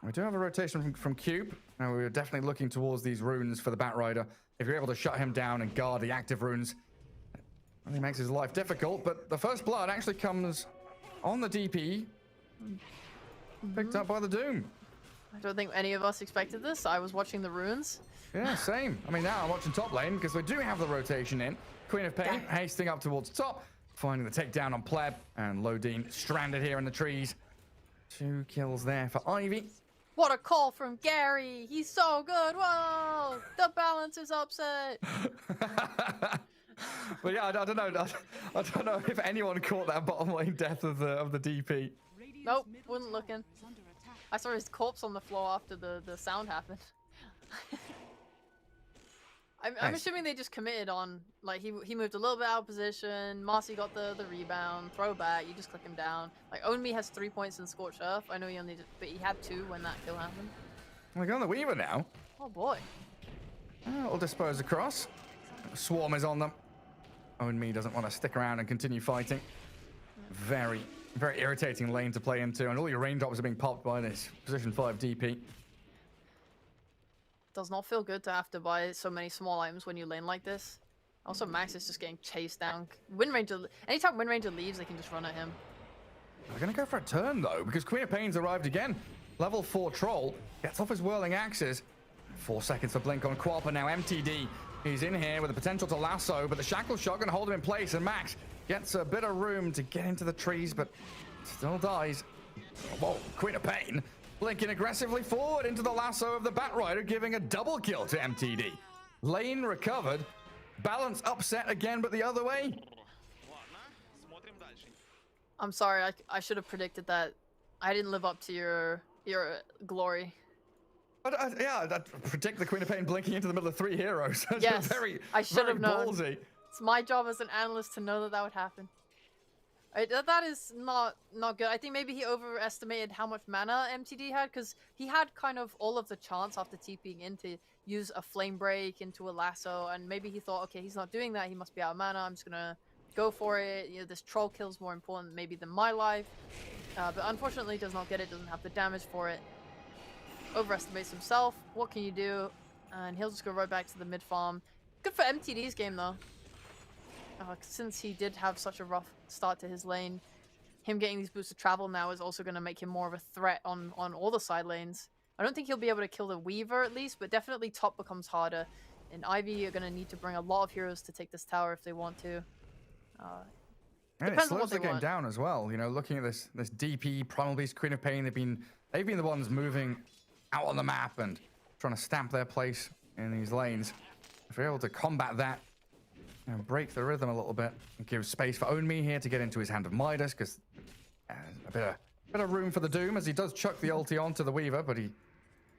We do have a rotation from Cube. Now we're definitely looking towards these runes for the Bat Rider. If you're able to shut him down and guard the active runes, it makes his life difficult. But the first blood actually comes on the DP, picked up by the Doom. I don't think any of us expected this. I was watching the runes. Yeah, same. I mean, now I'm watching top lane because we do have the rotation in. Queen of Pain hasting up towards top, finding the takedown on Pleb, and Lodine stranded here in the trees. 2 kills there for Ivy. What a call from Gary! He's so good! Whoa! The balance is upset! But yeah, I don't know. I don't know if anyone caught that bottom lane death of the DP. Nope, wasn't looking. I saw his corpse on the floor after the sound happened. I'm assuming they just committed on, like, he moved a little bit out of position, Marcy got the rebound, throw back, you just click him down. Like, Onmi has 3 points in Scorched Earth. I know he only did, but he had 2 when that kill happened. We're going the Weaver now. Oh boy. We'll dispose across. Swarm is on them. Onmi doesn't want to stick around and continue fighting. Very, Very irritating lane to play into, and all your raindrops are being popped by this position 5 DP. Does not feel good to have to buy so many small items when you lane like this. Also, Max is just getting chased down. Wind Ranger, anytime Wind Ranger leaves, they can just run at him. They're going to go for a turn, though, because Queen of Pain's arrived again. Level 4 Troll gets off his whirling axes. 4 seconds for Blink on Quap, and now MTD. He's in here with the potential to lasso, but the Shackle Shot going to hold him in place, and Max gets a bit of room to get into the trees, but still dies. Whoa, Queen of Pain blinking aggressively forward into the lasso of the Bat Rider, giving a double kill to MTD. Lane recovered. Balance upset again, but the other way. I'm sorry, I should have predicted that. I didn't live up to your glory. But yeah, that predict the Queen of Pain blinking into the middle of 3 heroes. That's Yes, very, I should have known. ballsy. It's my job as an analyst to know that that would happen. That is not good. I think maybe he overestimated how much mana MTD had, because he had kind of all of the chance after TPing in to use a Flame Break into a lasso, and maybe he thought, okay, he's not doing that, he must be out of mana, I'm just gonna go for it. You know, this troll kill's more important maybe than my life. But unfortunately does not get it, doesn't have the damage for it. Overestimates himself. What can you do? And he'll just go right back to the mid farm. Good for MTD's game though. Since he did have such a rough start to his lane, him getting these boosts of travel now is also going to make him more of a threat on all the side lanes. I don't think he'll be able to kill the Weaver at least, but definitely top becomes harder. And Ivy are going to need to bring a lot of heroes to take this tower if they want to. And it slows the game down as well. You know, looking at this DP, Primal Beast, Queen of Pain, they've been the ones moving out on the map and trying to stamp their place in these lanes. If we're able to combat that and break the rhythm a little bit and give space for Onmi here to get into his Hand of Midas, because a bit of room for the Doom as he does chuck the ulti onto the Weaver, but he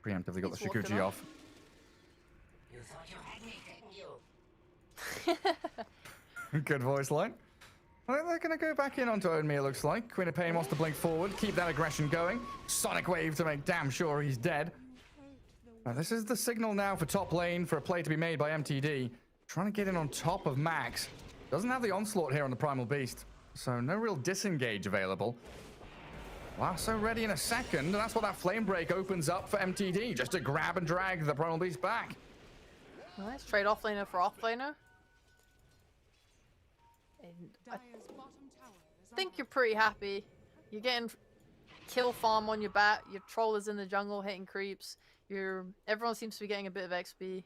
preemptively got the Shikuchi off. You thought you had me, didn't you? Good voice line. I think they're going to go back in onto Onmi, it looks like. Queen of Pain wants to blink forward, keep that aggression going. Sonic Wave to make damn sure he's dead. Now, this is the signal now for top lane for a play to be made by MTD. Trying to get in on top of Max. Doesn't have the onslaught here on the Primal Beast, so no real disengage available. Lasso ready in a second, and that's what that Flame Break opens up for MTD, just to grab and drag the Primal Beast back. Nice, trade offlaner for offlaner. And I think you're pretty happy. You're getting kill farm on your bat, your troll is in the jungle hitting creeps, everyone seems to be getting a bit of XP.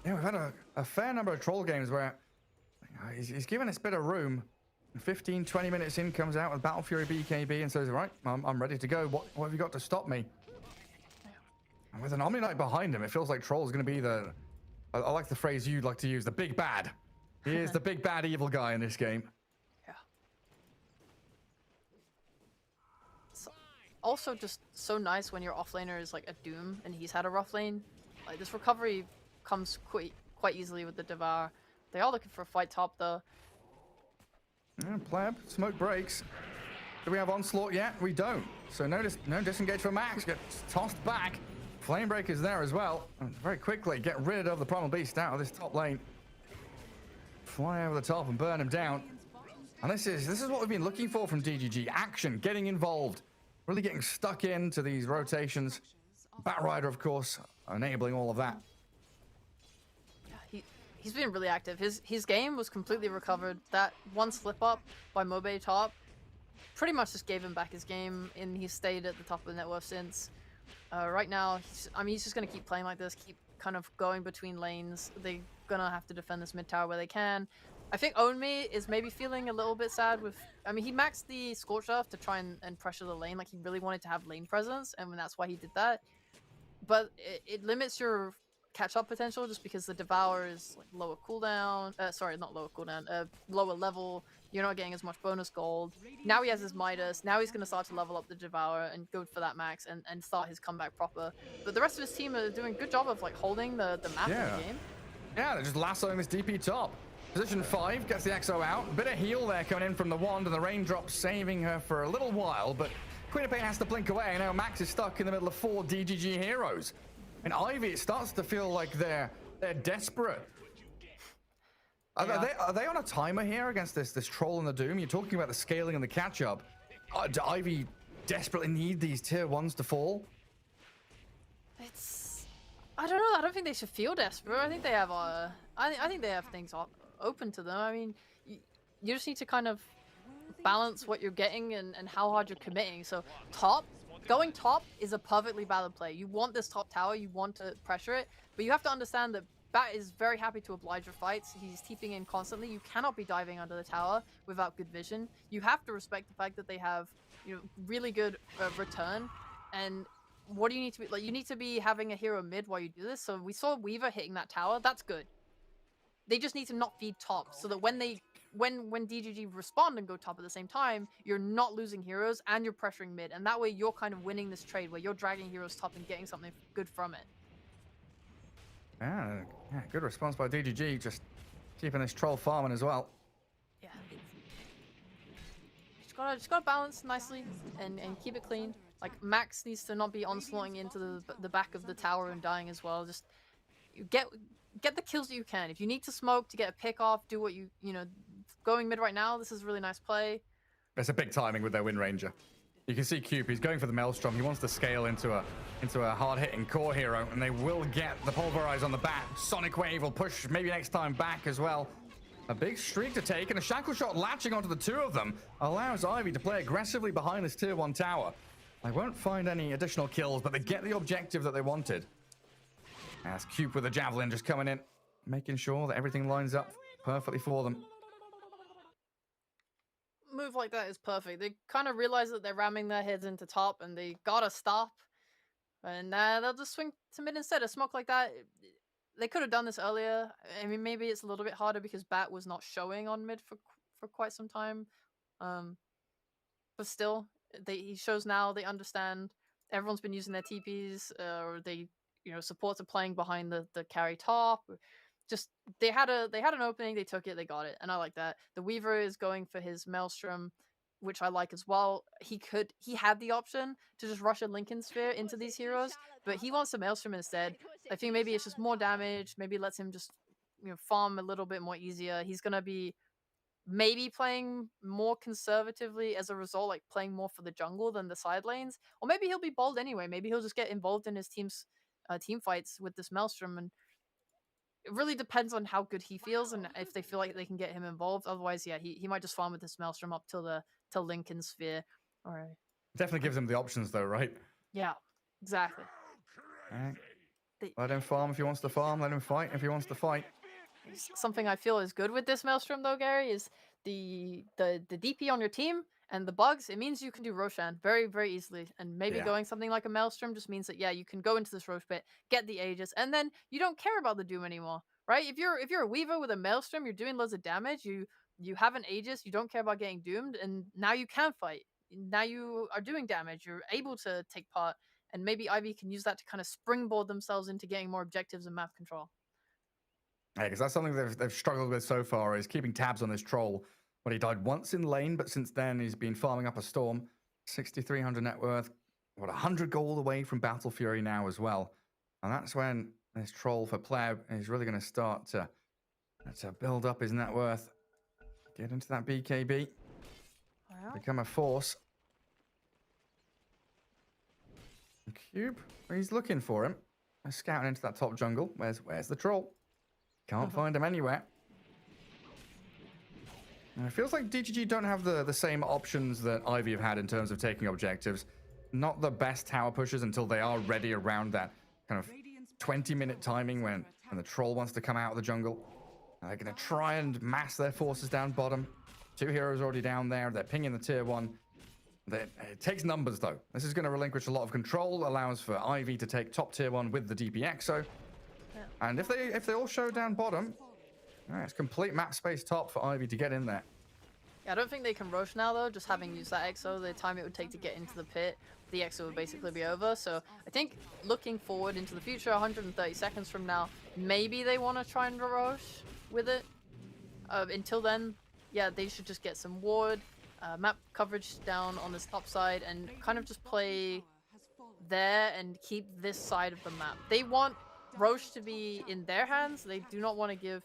Yeah, we've had a fair number of troll games where he's given us a bit of room. 15, 20 minutes in, comes out with Battle Fury BKB and says, right, I'm ready to go. What have you got to stop me? And with an Omni Knight behind him, it feels like Troll's going to be I like the phrase you'd like to use, the big bad. He is the big bad evil guy in this game. Yeah. It's also just so nice when your offlaner is like a Doom and he's had a rough lane. Like this recovery comes quite easily with the Devour. They are looking for a fight top though. Yeah, Pleb, smoke breaks. Do we have onslaught yet? We don't. So no disengage for Max. Gets tossed back. Flame Break is there as well. And very quickly get rid of the Primal Beast out of this top lane. Fly over the top and burn him down. And this is what we've been looking for from DGG. Action, getting involved. Really getting stuck into these rotations. Bat Rider, of course, enabling all of that. He's been really active. His game was completely recovered. That one slip up by Mobe top pretty much just gave him back his game, and he's stayed at the top of the net worth since. Right now, he's just going to keep playing like this, keep kind of going between lanes. They're going to have to defend this mid tower where they can. I think Onmi is maybe feeling a little bit sad with... I mean, he maxed the Scorch Earth to try and pressure the lane. Like, he really wanted to have lane presence, and that's why he did that. But it limits your catch-up potential just because the Devour is like lower cooldown. Sorry, not lower cooldown. Lower level. You're not getting as much bonus gold. Now he has his Midas. Now he's going to start to level up the Devour and go for that max and start his comeback proper. But the rest of his team are doing a good job of like holding the map in the game. Yeah, they're just lassoing this DP top. Position 5 gets the XO out. Bit of heal there coming in from the wand, and the raindrops saving her for a little while. But Queen of Pain has to blink away. Now Max is stuck in the middle of 4 DGG heroes. And Ivy, it starts to feel like they're desperate. Are they on a timer here against this troll and the Doom? You're talking about the scaling and the catch-up. Do Ivy desperately need these tier 1s to fall? I don't know. I don't think they should feel desperate. I think they have I think they have things open to them. I mean, you just need to kind of balance what you're getting and how hard you're committing. So going top is a perfectly valid play. You want this top tower, you want to pressure it, but you have to understand that Bat is very happy to oblige your fights. He's TPing in constantly. You cannot be diving under the tower without good vision. You have to respect the fact that they have, really good return. And what do you need to be like? You need to be having a hero mid while you do this. So we saw Weaver hitting that tower. That's good. They just need to not feed top so that when DGG respond and go top at the same time, you're not losing heroes and you're pressuring mid. And that way you're kind of winning this trade where you're dragging heroes top and getting something good from it. Yeah, good response by DGG, just keeping this troll farming as well. Yeah. Just gotta balance nicely and keep it clean. Like Max needs to not be onslaughting into the back of the tower and dying as well. Just get the kills that you can. If you need to smoke to get a pick off, do what going mid right now. This is a really nice play. It's a big timing with their Wind Ranger. You can see Cube, he's going for the Maelstrom. He wants to scale into a hard-hitting core hero, and they will get the Pulverize on the bat. Sonic Wave will push maybe next time back as well. A big streak to take, and a Shackle Shot latching onto the two of them allows Ivy to play aggressively behind this tier 1 tower. They won't find any additional kills, but they get the objective that they wanted. As Cube with the Javelin just coming in, making sure that everything lines up perfectly for them. Move like that is perfect. They kind of realize that they're ramming their heads into top and they gotta stop. And they'll just swing to mid instead. A smoke like that, they could have done this earlier. I mean, maybe it's a little bit harder because Bat was not showing on mid for quite some time. But still, he shows now, they understand. Everyone's been using their TPs, or they, supports are playing behind the carry top. Just they had an opening, they took it, they got it, and I like that. The Weaver is going for his Maelstrom, which I like as well. He had the option to just rush a Lincoln Sphere into these heroes, but he wants a Maelstrom instead. I think maybe it's just more damage, maybe lets him just farm a little bit more easier. He's gonna be maybe playing more conservatively as a result, like playing more for the jungle than the side lanes, or maybe he'll be bold anyway. Maybe he'll just get involved in his team's team fights with this Maelstrom, and it really depends on how good he feels and if they feel like they can get him involved. Otherwise, yeah, he might just farm with this Maelstrom up till Lincoln Sphere. All right. Definitely gives him the options though, right? Yeah, exactly. Right. Let him farm if he wants to farm. Let him fight if he wants to fight. Something I feel is good with this Maelstrom though, Gary, is the DP on your team and the bugs. It means you can do Roshan very, very easily. And maybe going something like a Maelstrom just means that, yeah, you can go into this Rosh pit, get the Aegis, and then you don't care about the Doom anymore, right? If you're a Weaver with a Maelstrom, you're doing loads of damage, you have an Aegis, you don't care about getting doomed, and now you can fight. Now you are doing damage, you're able to take part, and maybe Ivy can use that to kind of springboard themselves into getting more objectives and map control. Yeah, because that's something they've struggled with so far, is keeping tabs on this troll. Well, he died once in lane, but since then he's been farming up a storm. 6,300 net worth. 100 gold away from Battle Fury now as well. And that's when this troll for Pleb is really going to start to build up his net worth. Get into that BKB. Wow. Become a force. And Cube, he's looking for him. He's scouting into that top jungle. Where's the troll? Can't find him anywhere. And it feels like DGG don't have the same options that Ivy have had in terms of taking objectives. Not the best tower pushers until they are ready around that kind of 20-minute timing when the troll wants to come out of the jungle. And they're going to try and mass their forces down bottom. 2 heroes already down there. They're pinging the tier 1. It takes numbers, though. This is going to relinquish a lot of control, allows for Ivy to take top tier 1 with the DP Exo. Yeah. And if they all show down bottom, it's complete map space top for Ivy to get in there. Yeah, I don't think they can rush now, though. Just having used that Exo, the time it would take to get into the pit, the Exo would basically be over. So I think looking forward into the future, 130 seconds from now, maybe they want to try and rush with it. Until then, yeah, they should just get some ward, map coverage down on this top side, and kind of just play there and keep this side of the map. They want Roche to be in their hands. They do not want to give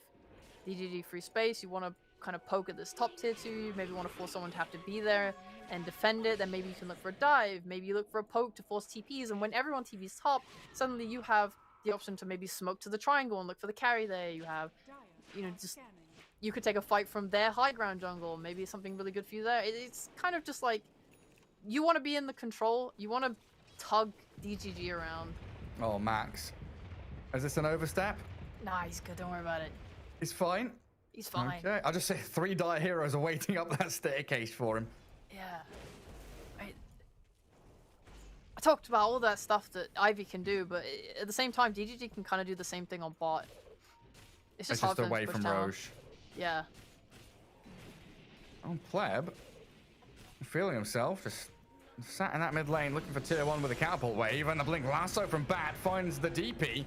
DGG free space, you want to kind of poke at this top tier 2, you maybe want to force someone to have to be there and defend it, then maybe you can look for a dive, maybe you look for a poke to force TPs, and when everyone TPs top, suddenly you have the option to maybe smoke to the triangle and look for the carry there. You have, you know, just, you could take a fight from their high ground jungle, maybe it's something really good for you there. It's kind of just like, you want to be in the control, you want to tug DGG around. Oh, Max. Is this an overstep? Nah, he's good, don't worry about it. He's fine? He's fine. Okay, I'll just say 3 dire heroes are waiting up that staircase for him. Yeah. I talked about all that stuff that Ivy can do, but at the same time, DGG can kind of do the same thing on bot. It's just hard for them away to push from down. Roche. Yeah. Oh, Pleb. Feeling himself, just sat in that mid lane looking for tier 1 with a catapult wave, and the blink lasso from Bat finds the DP.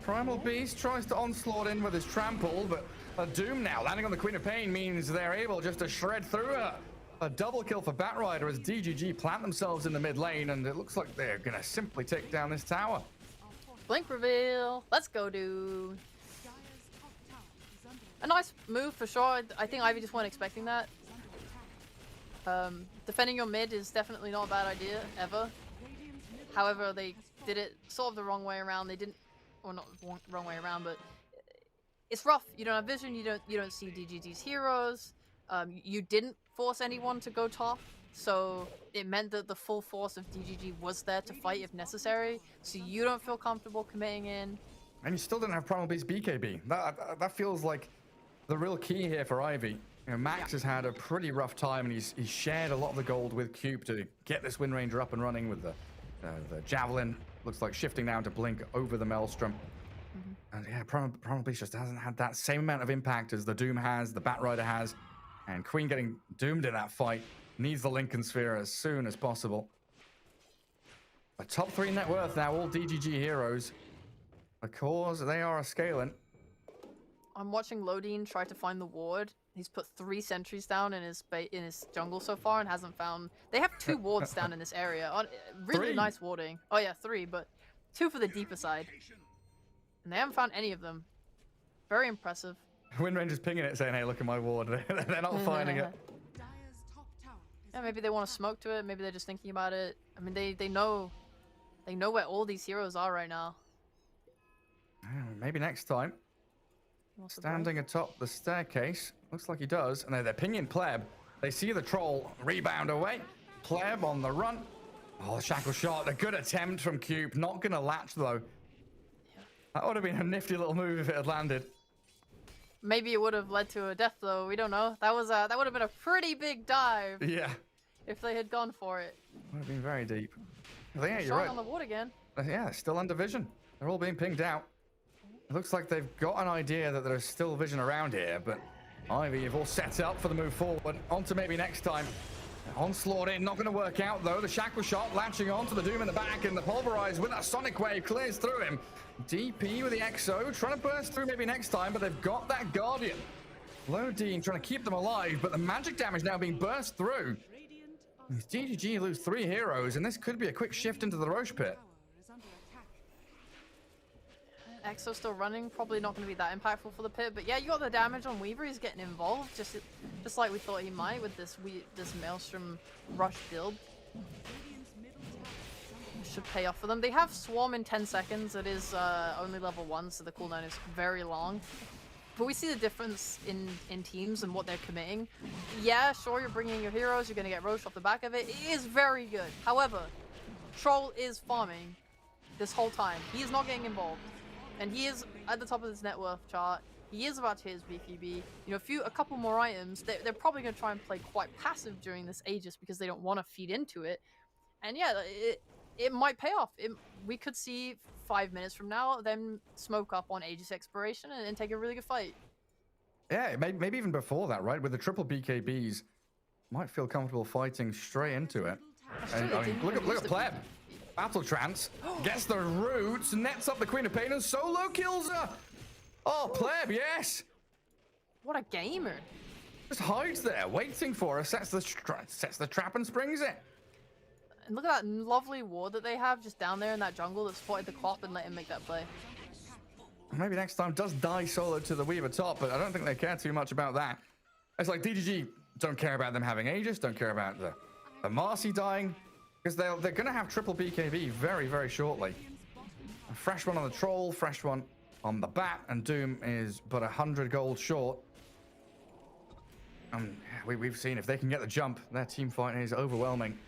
Primal Beast tries to onslaught in with his trample, but a Doom now landing on the Queen of Pain means they're able just to shred through her. A double kill for Batrider as DGG plant themselves in the mid lane, and it looks like they're gonna simply take down this tower. Blink reveal. Let's go, dude. A nice move for sure. I think Ivy just weren't expecting that. Defending your mid is definitely not a bad idea, ever. However, they did it sort of the wrong way around. They didn't, or not wrong way around, but it's rough. You don't have vision. You don't see DGG's heroes. You didn't force anyone to go top, so it meant that the full force of DGG was there to fight if necessary. So you don't feel comfortable committing in. And you still don't have Primal Beast BKB. That feels like the real key here for Ivy. You know, Max has had a pretty rough time, and he's shared a lot of the gold with Cube to get this Wind Ranger up and running with the Javelin. Looks like shifting now to Blink over the Maelstrom. And yeah, Primal Beast just hasn't had that same amount of impact as the Doom has, the Batrider has. And Queen getting doomed in that fight. Needs the Lincoln Sphere as soon as possible. A top 3 net worth now, all DGG heroes. Of course, they are a scaling. I'm watching Lodine try to find the ward. He's put 3 sentries down in his jungle so far and hasn't found... They have 2 wards down in this area. Really 3. nice warding. Oh yeah, 3, but 2 for the deeper side. And they haven't found any of them. Very impressive. Wind Ranger's pinging it saying, hey, look at my ward. They're not finding it. Yeah, maybe they want to smoke to it. Maybe they're just thinking about it. I mean, they know where all these heroes are right now. Maybe next time. Standing atop the staircase. Looks like he does. And they're pinging Pleb. They see the troll. Rebound away. Pleb on the run. Oh, the shackle shot. A good attempt from Cube. Not going to latch, though. That would have been a nifty little move if it had landed. Maybe it would have led to a death blow. We don't know. That would have been a pretty big dive. Yeah. If they had gone for it. Would have been very deep. Yeah, you're Shot right. on the ward again. Yeah, still under vision. They're all being pinged out. It looks like they've got an idea that there's still vision around here, but Ivy have all set up for the move forward. On to maybe next time. Onslaught in, not going to work out though. The shackle shot latching on to the Doom in the back, and the Pulverize with that Sonic Wave clears through him. DP with the Exo, trying to burst through maybe next time, but they've got that Guardian. Lodine trying to keep them alive, but the magic damage now being burst through. DGG lose 3 heroes, and this could be a quick shift into the Roche pit. Exo still running, probably not going to be that impactful for the pit, but yeah, you got the damage on Weaver. He's getting involved, just like we thought he might with this Maelstrom rush build. Should pay off for them. They have Swarm in 10 seconds. It is only level 1, so the cooldown is very long. But we see the difference in teams and what they're committing. Yeah, sure, you're bringing your heroes, you're going to get Roche off the back of it. It is very good. However, Troll is farming this whole time. He is not getting involved. And he is at the top of this net worth chart. He is about to hit his BKB. You know, a couple more items. They're probably going to try and play quite passive during this Aegis because they don't want to feed into it. And yeah, it might pay off. We could see 5 minutes from now them smoke up on Aegis expiration and take a really good fight. Yeah, maybe even before that, right? With the triple BKBs, might feel comfortable fighting straight into it. And, I mean, look at Pleb. Battle Trance gets the roots, nets up the Queen of Pain, and solo kills her. Oh, Pleb, yes. What a gamer. Just hides there, waiting for her, sets the trap and springs it. And look at that lovely ward that they have just down there in that jungle that spotted the cop and let him make that play. maybe next time does die solo to the Weaver top, but I don't think they care too much about that. It's like DGG don't care about them having Aegis, don't care about the Marcy dying, because they're going to have triple BKB very, very shortly. A fresh one on the Troll, fresh one on the Bat, and Doom is but 100 gold short. We've seen if they can get the jump, their team fight is overwhelming.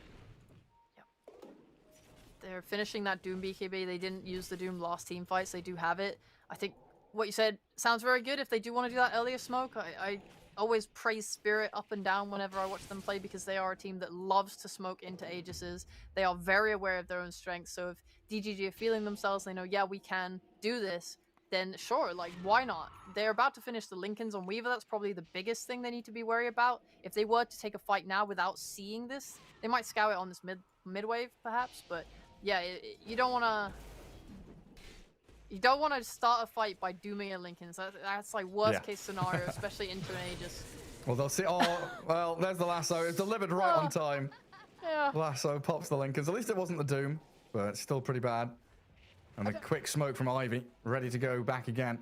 They're finishing that Doom BKB. They didn't use the Doom last team fights. They do have it. I think what you said sounds very good. If they do want to do that earlier smoke, I always praise Spirit up and down whenever I watch them play because they are a team that loves to smoke into Aegises. They are very aware of their own strengths. So if DGG are feeling themselves, they know, yeah, we can do this, then sure, like, why not? They're about to finish the Lincolns on Weaver. That's probably the biggest thing they need to be worried about. If they were to take a fight now without seeing this, they might scout it on this mid-wave, perhaps, but yeah, you don't want to start a fight by dooming a Lincoln. So that's like worst case scenario, especially into an Aegis. Well, they'll see. Oh, well, there's the lasso. It's delivered right on time. Yeah. Lasso pops the Lincolns. At least it wasn't the Doom, but it's still pretty bad. And the quick smoke from Ivy, ready to go back again.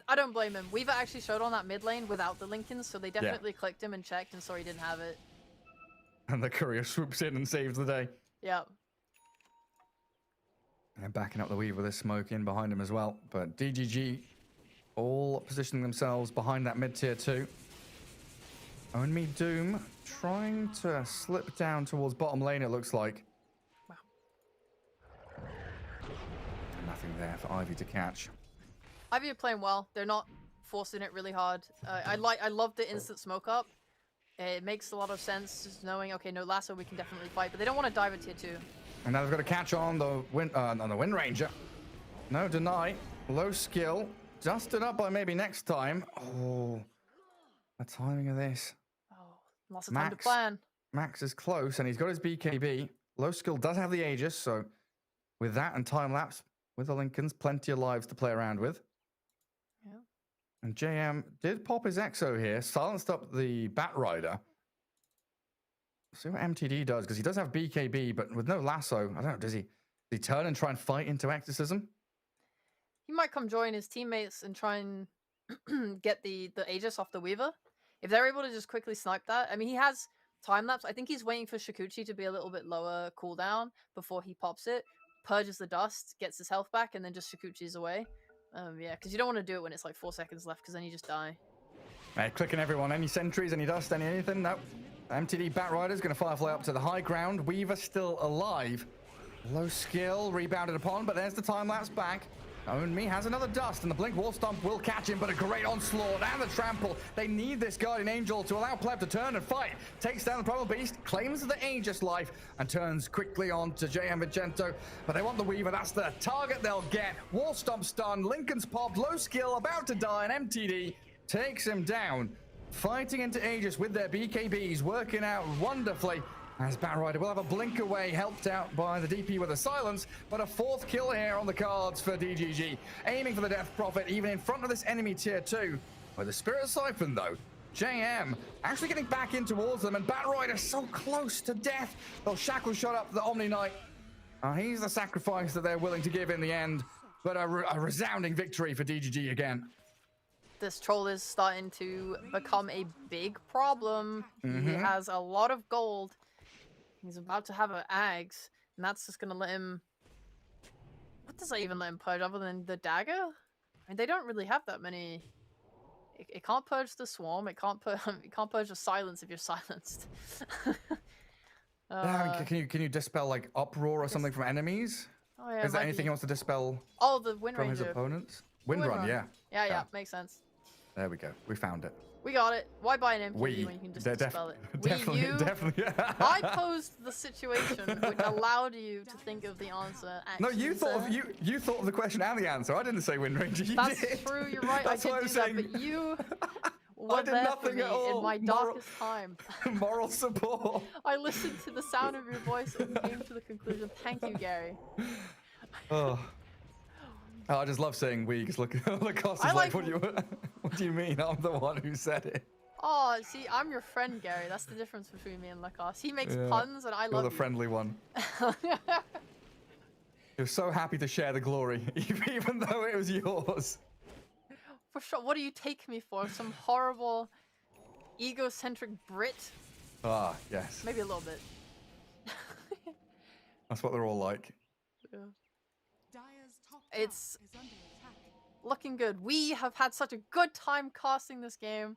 I don't blame him. Weaver actually showed on that mid lane without the Lincolns, so they definitely clicked him and checked and saw he didn't have it. And the courier swoops in and saves the day. Yeah. And backing up the Weaver with this smoke in behind him as well. But DGG all positioning themselves behind that mid-tier 2. Only Doom trying to slip down towards bottom lane, it looks like. Wow. Nothing there for Ivy to catch. Ivy are playing well. They're not forcing it really hard. I love the instant smoke up. It makes a lot of sense just knowing, okay, no lasso, we can definitely fight, but they don't want to dive at tier 2. And now they've got to catch on the Wind Ranger. No deny. Low skill. Dusted up by maybe next time. Oh, the timing of this. Oh, lots of time to plan. Max is close, and he's got his BKB. Low skill does have the Aegis, so with that and time lapse with the Lincolns, plenty of lives to play around with. Yeah. And JM did pop his Exo here, silenced up the Bat Rider. See what MTD does, because he does have BKB, but with no lasso, I don't know, does he turn and try and fight into Exorcism? He might come join his teammates and try and get the Aegis off the Weaver. If they're able to just quickly snipe that. I mean, he has time lapse. I think he's waiting for Shikuchi to be a little bit lower cooldown before he pops it, purges the dust, gets his health back, and then just Shikuchi's away. Yeah, because you don't want to do it when it's like 4 seconds left, because then you just die. Clicking everyone. Any sentries, any dust, anything? No. MTD Bat Rider's going to firefly up to the high ground. Weaver still alive. Low skill, rebounded upon, but there's the time lapse back. Only has another dust, and the Blink Wall Stomp will catch him, but a great onslaught and the trample. They need this Guardian Angel to allow Pleb to turn and fight. Takes down the Primal Beast, claims the Aegis life, and turns quickly on to JM Vicento. But they want the Weaver, that's the target they'll get. Wall Stomp stun, Lincoln's popped, low skill, about to die, and MTD takes him down. Fighting into Aegis with their BKBs, working out wonderfully. As Bat Rider will have a blink away, helped out by the DP with a silence, but a 4th kill here on the cards for DGG. Aiming for the Death Prophet, even in front of this enemy tier 2. With the Spirit Siphon though, JM actually getting back in towards them, and Bat Rider so close to death. They'll shackle shot up the Omni Knight. He's the sacrifice that they're willing to give in the end, but a resounding victory for DGG again. This troll is starting to become a big problem. He has a lot of gold. He's about to have an Ags, and that's just going to let him... What does that even let him purge other than the dagger? I mean, they don't really have that many... It can't purge the swarm. It can't purge the silence if you're silenced. Can you dispel like uproar or something from enemies? Oh, yeah, is there anything he wants to dispel the Wind from his Ranger. opponents? Windrun, yeah. Yeah, makes sense. There we go. We found it. We got it. Why buy an MP when you can just dispel it? Definitely. I posed the situation which allowed you to think of the answer. No, you thought of the question and the answer. I didn't say Wind Ranger. That's true. You're right. That's I did do that, but you were there for me in my darkest time. Moral support. I listened to the sound of your voice and came to the conclusion. Thank you, Gary. Oh, I just love saying we. Because look, Lacoste is like, what do you mean? I'm the one who said it. Oh, see, I'm your friend, Gary. That's the difference between me and Lacoste. He makes puns, and I love You're the friendly one. You're so happy to share the glory, even though it was yours. For sure. What do you take me for? Some horrible, egocentric Brit? Ah, yes. Maybe a little bit. That's what they're all like. Yeah. Dire's top tower It's is under attack. looking good. We have had such a good time casting this game.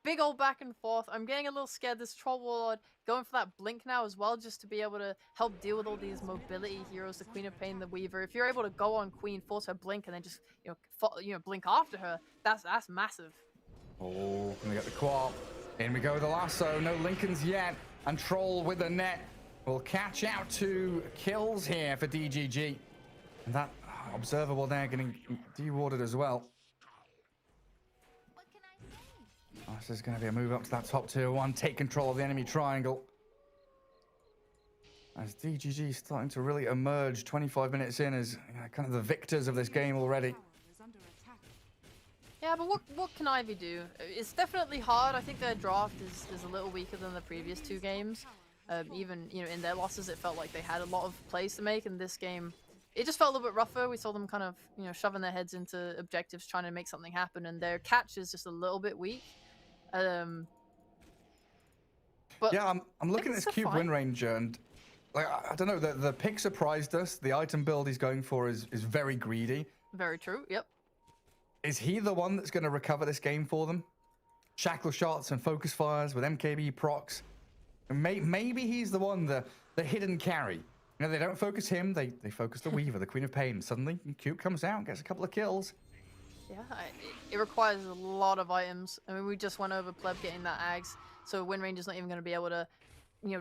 Big old back and forth. I'm getting a little scared. This Troll Warlord going for that blink now as well, just to be able to help deal with all these mobility heroes, the Queen of Pain, the Weaver. If you're able to go on Queen, force her blink, and then just blink after her, that's massive. Oh, gonna get the quad. In we go with the lasso. No Lincolns yet. And Troll with the net will catch out 2 kills here for DGG. And that observable there getting dewarded as well. What can I say? Oh, this is going to be a move up to that top tier 1. Take control of the enemy triangle. As DGG starting to really emerge 25 minutes in as kind of the victors of this game already. Tower is under attack. Yeah, but what can Ivy do? It's definitely hard. I think their draft is a little weaker than the previous 2 games. Even in their losses, it felt like they had a lot of plays to make. In this game, it just felt a little bit rougher. We saw them kind of shoving their heads into objectives, trying to make something happen, and their catch is just a little bit weak. But Yeah, I'm looking at this it's cube fine. win ranger and like I don't know, the pick surprised us. The item build he's going for is very greedy. Very true. Yep. Is he the one that's going to recover this game for them? Shackle shots and focus fires with MKB procs. And maybe he's the one, the hidden carry. They don't focus him, they focus the Weaver, the Queen of Pain. Suddenly, Cube comes out, gets a couple of kills. Yeah, it requires a lot of items. I mean, we just went over Pleb getting that Ags, so Wind Ranger's not even going to be able to,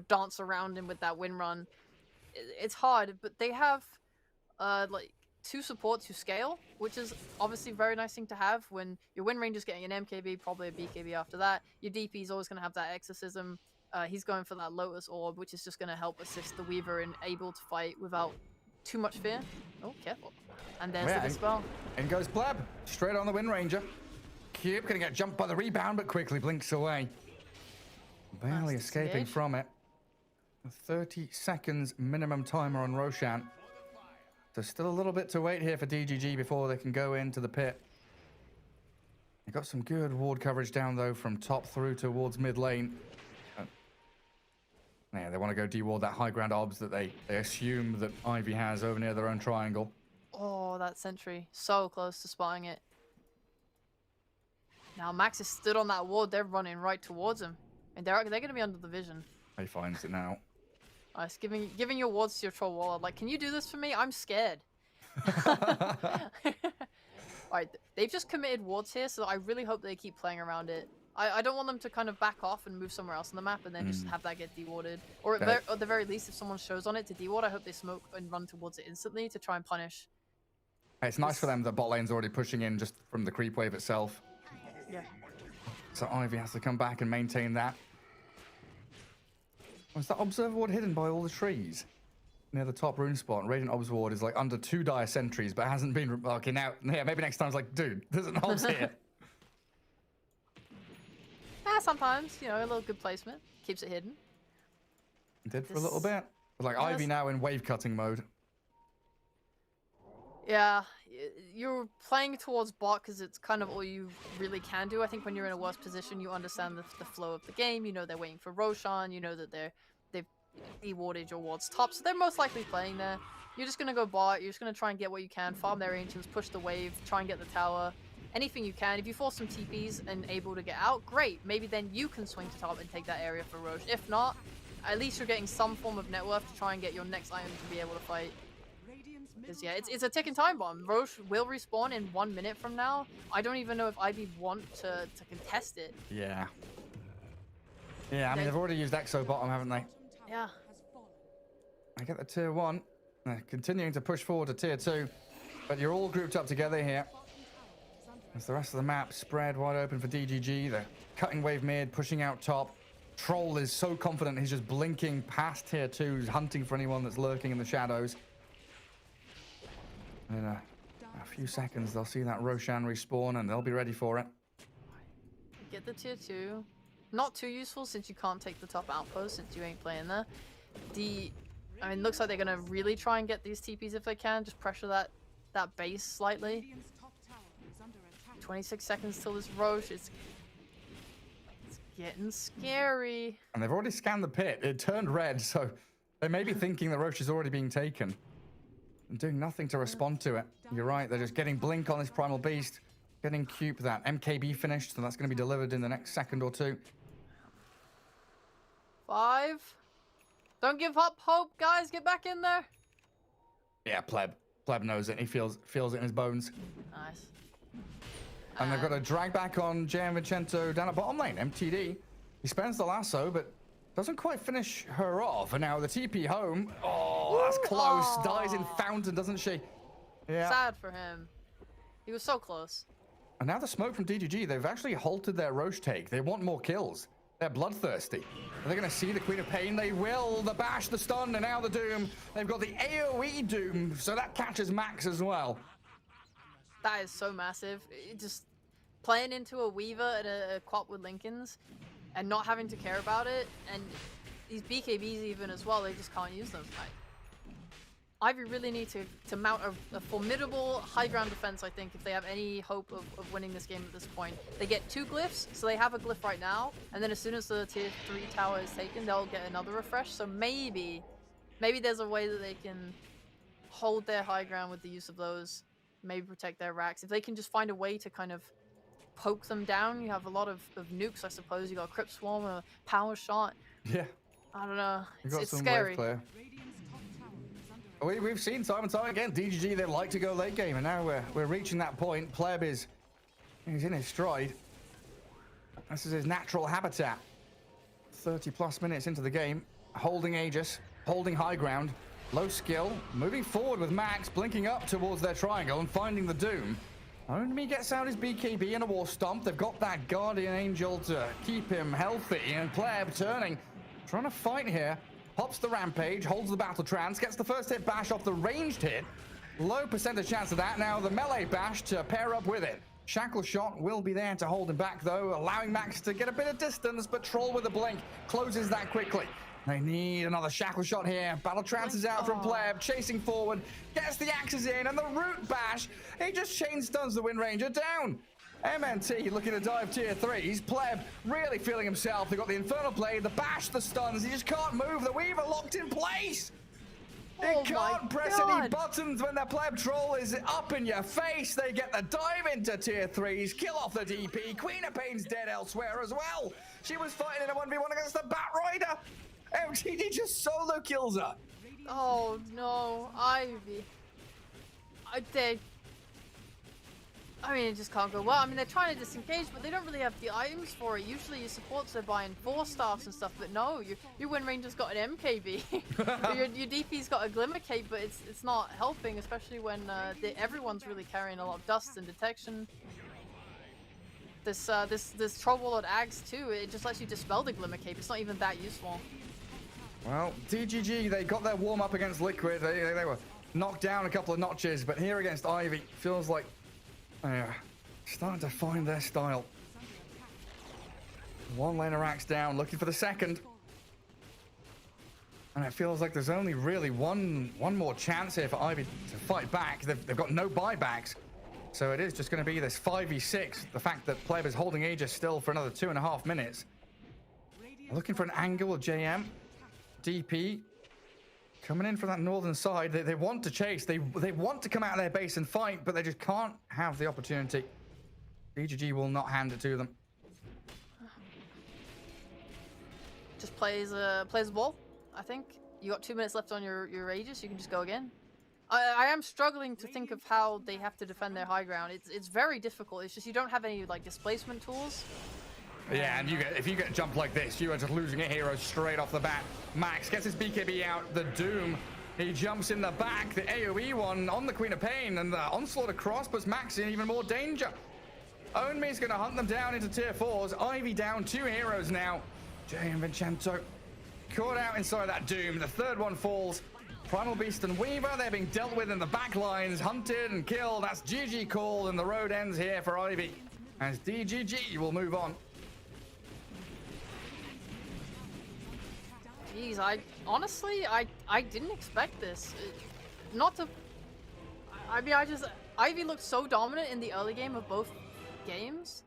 dance around him with that win run. It's hard, but they have, like, 2 supports who scale, which is obviously a very nice thing to have when your Wind Ranger's getting an MKB, probably a BKB after that. Your DP's always going to have that Exorcism. He's going for that Lotus Orb, which is just going to help assist the Weaver and able to fight without too much fear. Oh, careful. And there's the Dispel. In goes Pleb, straight on the Wind Ranger. Cube gonna get jumped by the rebound, but quickly blinks away. Barely Nice escaping disengage. from it. 30 seconds minimum timer on Roshan. There's still a little bit to wait here for DGG before they can go into the pit. They got some good ward coverage down though from top through towards mid lane. Yeah, they want to go deward that high ground obs that they assume that Ivy has over near their own triangle. Oh, that sentry. So close to spotting it. Now Max is stood on that ward. They're running right towards him. And they're going to be under the vision. He finds it now. Nice. Giving your wards to your Troll Warlord. Like, can you do this for me? I'm scared. Alright, they've just committed wards here, so I really hope they keep playing around it. I don't want them to kind of back off and move somewhere else on the map and then just have that get dewarded. Or at the very least, if someone shows on it to deward, I hope they smoke and run towards it instantly to try and punish. It's nice for them that bot lane's already pushing in just from the creep wave itself. Yeah. So Ivy has to come back and maintain that. Was that observer ward hidden by all the trees? Near the top rune spot. Radiant Obs ward is like under 2 dire sentries, but hasn't been... Okay, now, yeah, maybe next time it's like, dude, there's an obs here. Sometimes, a little good placement. Keeps it hidden. Did for a little bit. But like Ivy now in wave cutting mode. Yeah, you're playing towards bot because it's kind of all you really can do. I think when you're in a worse position, you understand the flow of the game. You know they're waiting for Roshan. You know that they've dewarded your wards top, so they're most likely playing there. You're just gonna go bot. You're just gonna try and get what you can, farm their ancients, push the wave, try and get the tower. Anything you can. If you force some TPs and able to get out, great. Maybe then you can swing to top and take that area for Roche. If not, at least you're getting some form of net worth to try and get your next item to be able to fight. Because yeah, it's a ticking time bomb. Roche will respawn in 1 minute from now. I don't even know if IB want to contest it. Yeah. Yeah, I mean, they've already used Exo bottom, haven't they? Yeah. I get the tier 1. They're continuing to push forward to tier 2. But you're all grouped up together here. As the rest of the map spread wide open for DGG. They're cutting wave mid, pushing out top. Troll is so confident he's just blinking past tier 2, hunting for anyone that's lurking in the shadows. In a few seconds, they'll see that Roshan respawn and they'll be ready for it. Get the tier 2. Not too useful since you can't take the top outpost since you ain't playing there. I mean, looks like they're going to really try and get these TPs if they can. Just pressure that base slightly. 26 seconds till this Roche. It's getting scary. And they've already scanned the pit. It turned red, so they may be thinking that Roche is already being taken and doing nothing to respond to it. You're right, they're just getting Blink on this Primal Beast, getting Cube that MKB finished, so that's going to be delivered in the next second or two. 5. Don't give up hope, guys. Get back in there. Yeah, Pleb knows it. He feels it in his bones. Nice. And they've got a drag back on JM Vincento down at bottom lane. MTD. He spends the lasso, but doesn't quite finish her off. And now the TP home. Oh, that's close. Aw. Dies in fountain, doesn't she? Yeah. Sad for him. He was so close. And now the smoke from DGG, they've actually halted their Roche take. They want more kills. They're bloodthirsty. Are they going to see the Queen of Pain? They will. The bash, the stun, and now the Doom. They've got the AoE Doom, so that catches Max as well. That is so massive. Just playing into a Weaver and a Quap with Lincolns and not having to care about it. And these BKBs even as well, they just can't use them. Ivy really need to mount a formidable high ground defense, I think, if they have any hope of winning this game at this point. They get 2 glyphs, so they have a glyph right now, and then as soon as the tier 3 tower is taken, they'll get another refresh. So maybe there's a way that they can hold their high ground with the use of those, maybe protect their racks. If they can just find a way to kind of poke them down, you have a lot of nukes, I suppose. You got a Crypt Swarm, a Power Shot. Yeah. I don't know. We've got It's some scary. wave clear. Radiant's top tower is under We've seen time and time again, DGG, they like to go late game, and now we're reaching that point. Pleb he's in his stride. This is his natural habitat. 30 plus minutes into the game, holding Aegis, holding high ground, low skill, moving forward with Max, blinking up towards their triangle and finding the Doom. Only gets out his BKB and a War Stomp. They've got that Guardian Angel to keep him healthy, and Pleb turning, trying to fight here. Pops the Rampage, holds the Battle Trance, gets the first hit bash off the ranged hit. Low percentage chance of that. Now the melee bash to pair up with it. Shackle Shot will be there to hold him back though, allowing Max to get a bit of distance, but Troll with a blink closes that quickly. They need another Shackle Shot here. Battle Trance is out from Pleb, chasing forward, gets the axes in, and the Root Bash, he just chain stuns the Wind Ranger down. MNT looking to dive tier 3s. Pleb really feeling himself. They've got the Infernal Blade, the bash, the stuns. He just can't move. The Weaver locked in place. Oh He my can't press God. any buttons when the Pleb Troll is up in your face. They get the dive into tier 3s, kill off the DP. Queen of Pain's dead elsewhere as well. She was fighting in a 1v1 against the Bat Rider. MTD just solo kills her. Oh no, Ivy. I mean, it just can't go well. I mean, they're trying to disengage, but they don't really have the items for it. Usually your supports are buying 4 staffs and stuff, but no, your Wind Ranger's got an MKB. your DP's got a Glimmer Cape, but it's not helping, especially when everyone's really carrying a lot of dust and detection. This Troll Warlord Axe too, it just lets you dispel the Glimmer Cape. It's not even that useful. Well, DGG, they got their warm up against Liquid. They were knocked down a couple of notches, but here against Ivy, feels like starting to find their style. One laner axe down, looking for the second. And it feels like there's only really one more chance here for Ivy to fight back. They've got no buybacks. So it is just going to be this 5v6. The fact that Pleb is holding Aegis still for another 2.5 minutes. Looking for an angle of JM. DP coming in from that northern side. They want to chase. They want to come out of their base and fight, but they just can't have the opportunity. DGG will not hand it to them. Just plays a ball, I think. You got 2 minutes left on your Aegis, you can just go again. I am struggling to think of how they have to defend their high ground. It's very difficult. It's just you don't have any like displacement tools. Yeah, and if you get jumped like this, you are just losing a hero straight off the bat. Max gets his BKB out, the Doom. He jumps in the back, the AoE one on the Queen of Pain, and the onslaught across puts Max in even more danger. Onmi's going to hunt them down into tier 4s. Ivy down 2 heroes now. Jay and Vincento caught out inside that Doom. The third one falls. Primal Beast and Weaver, they're being dealt with in the back lines, hunted and killed. That's GG called, and the road ends here for Ivy as DGG will move on. Jeez, honestly, I didn't expect this. Ivy looked so dominant in the early game of both games.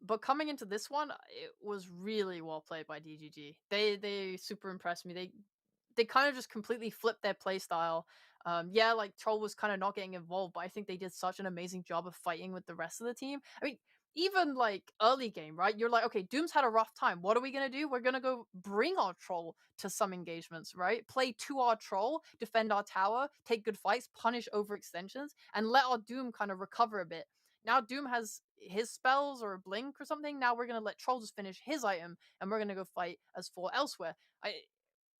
But coming into this one, it was really well played by DGG. They super impressed me. They kind of just completely flipped their play style. Yeah, like Troll was kind of not getting involved, but I think they did such an amazing job of fighting with the rest of the team. I mean, even like early game, right? You're like, okay, Doom's had a rough time. What are we gonna do? We're gonna go bring our Troll to some engagements, right? Play to our Troll, defend our tower, take good fights, punish overextensions, and let our Doom kind of recover a bit. Now Doom has his spells or a blink or something. Now we're gonna let Troll just finish his item, and we're gonna go fight as 4 elsewhere.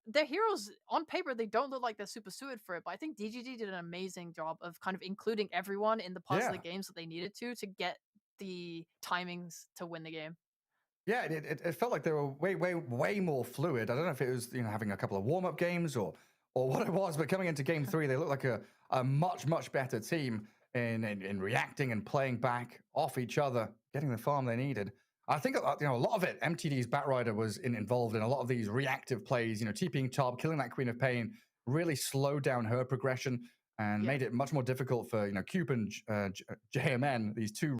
Their heroes on paper, they don't look like they're super suited for it, but I think DGG did an amazing job of kind of including everyone in the parts of the games that they needed to get the timings to win the game. Yeah, it felt like they were way more fluid. I don't know if it was having a couple of warm up games or what it was, but coming into game 3, they looked like a much better team in reacting and playing back off each other, getting the farm they needed. I think a lot of it. MTD's Batrider was involved in a lot of these reactive plays. TPing top, killing that Queen of Pain, really slowed down her progression and made it much more difficult for Cube and JMN, these two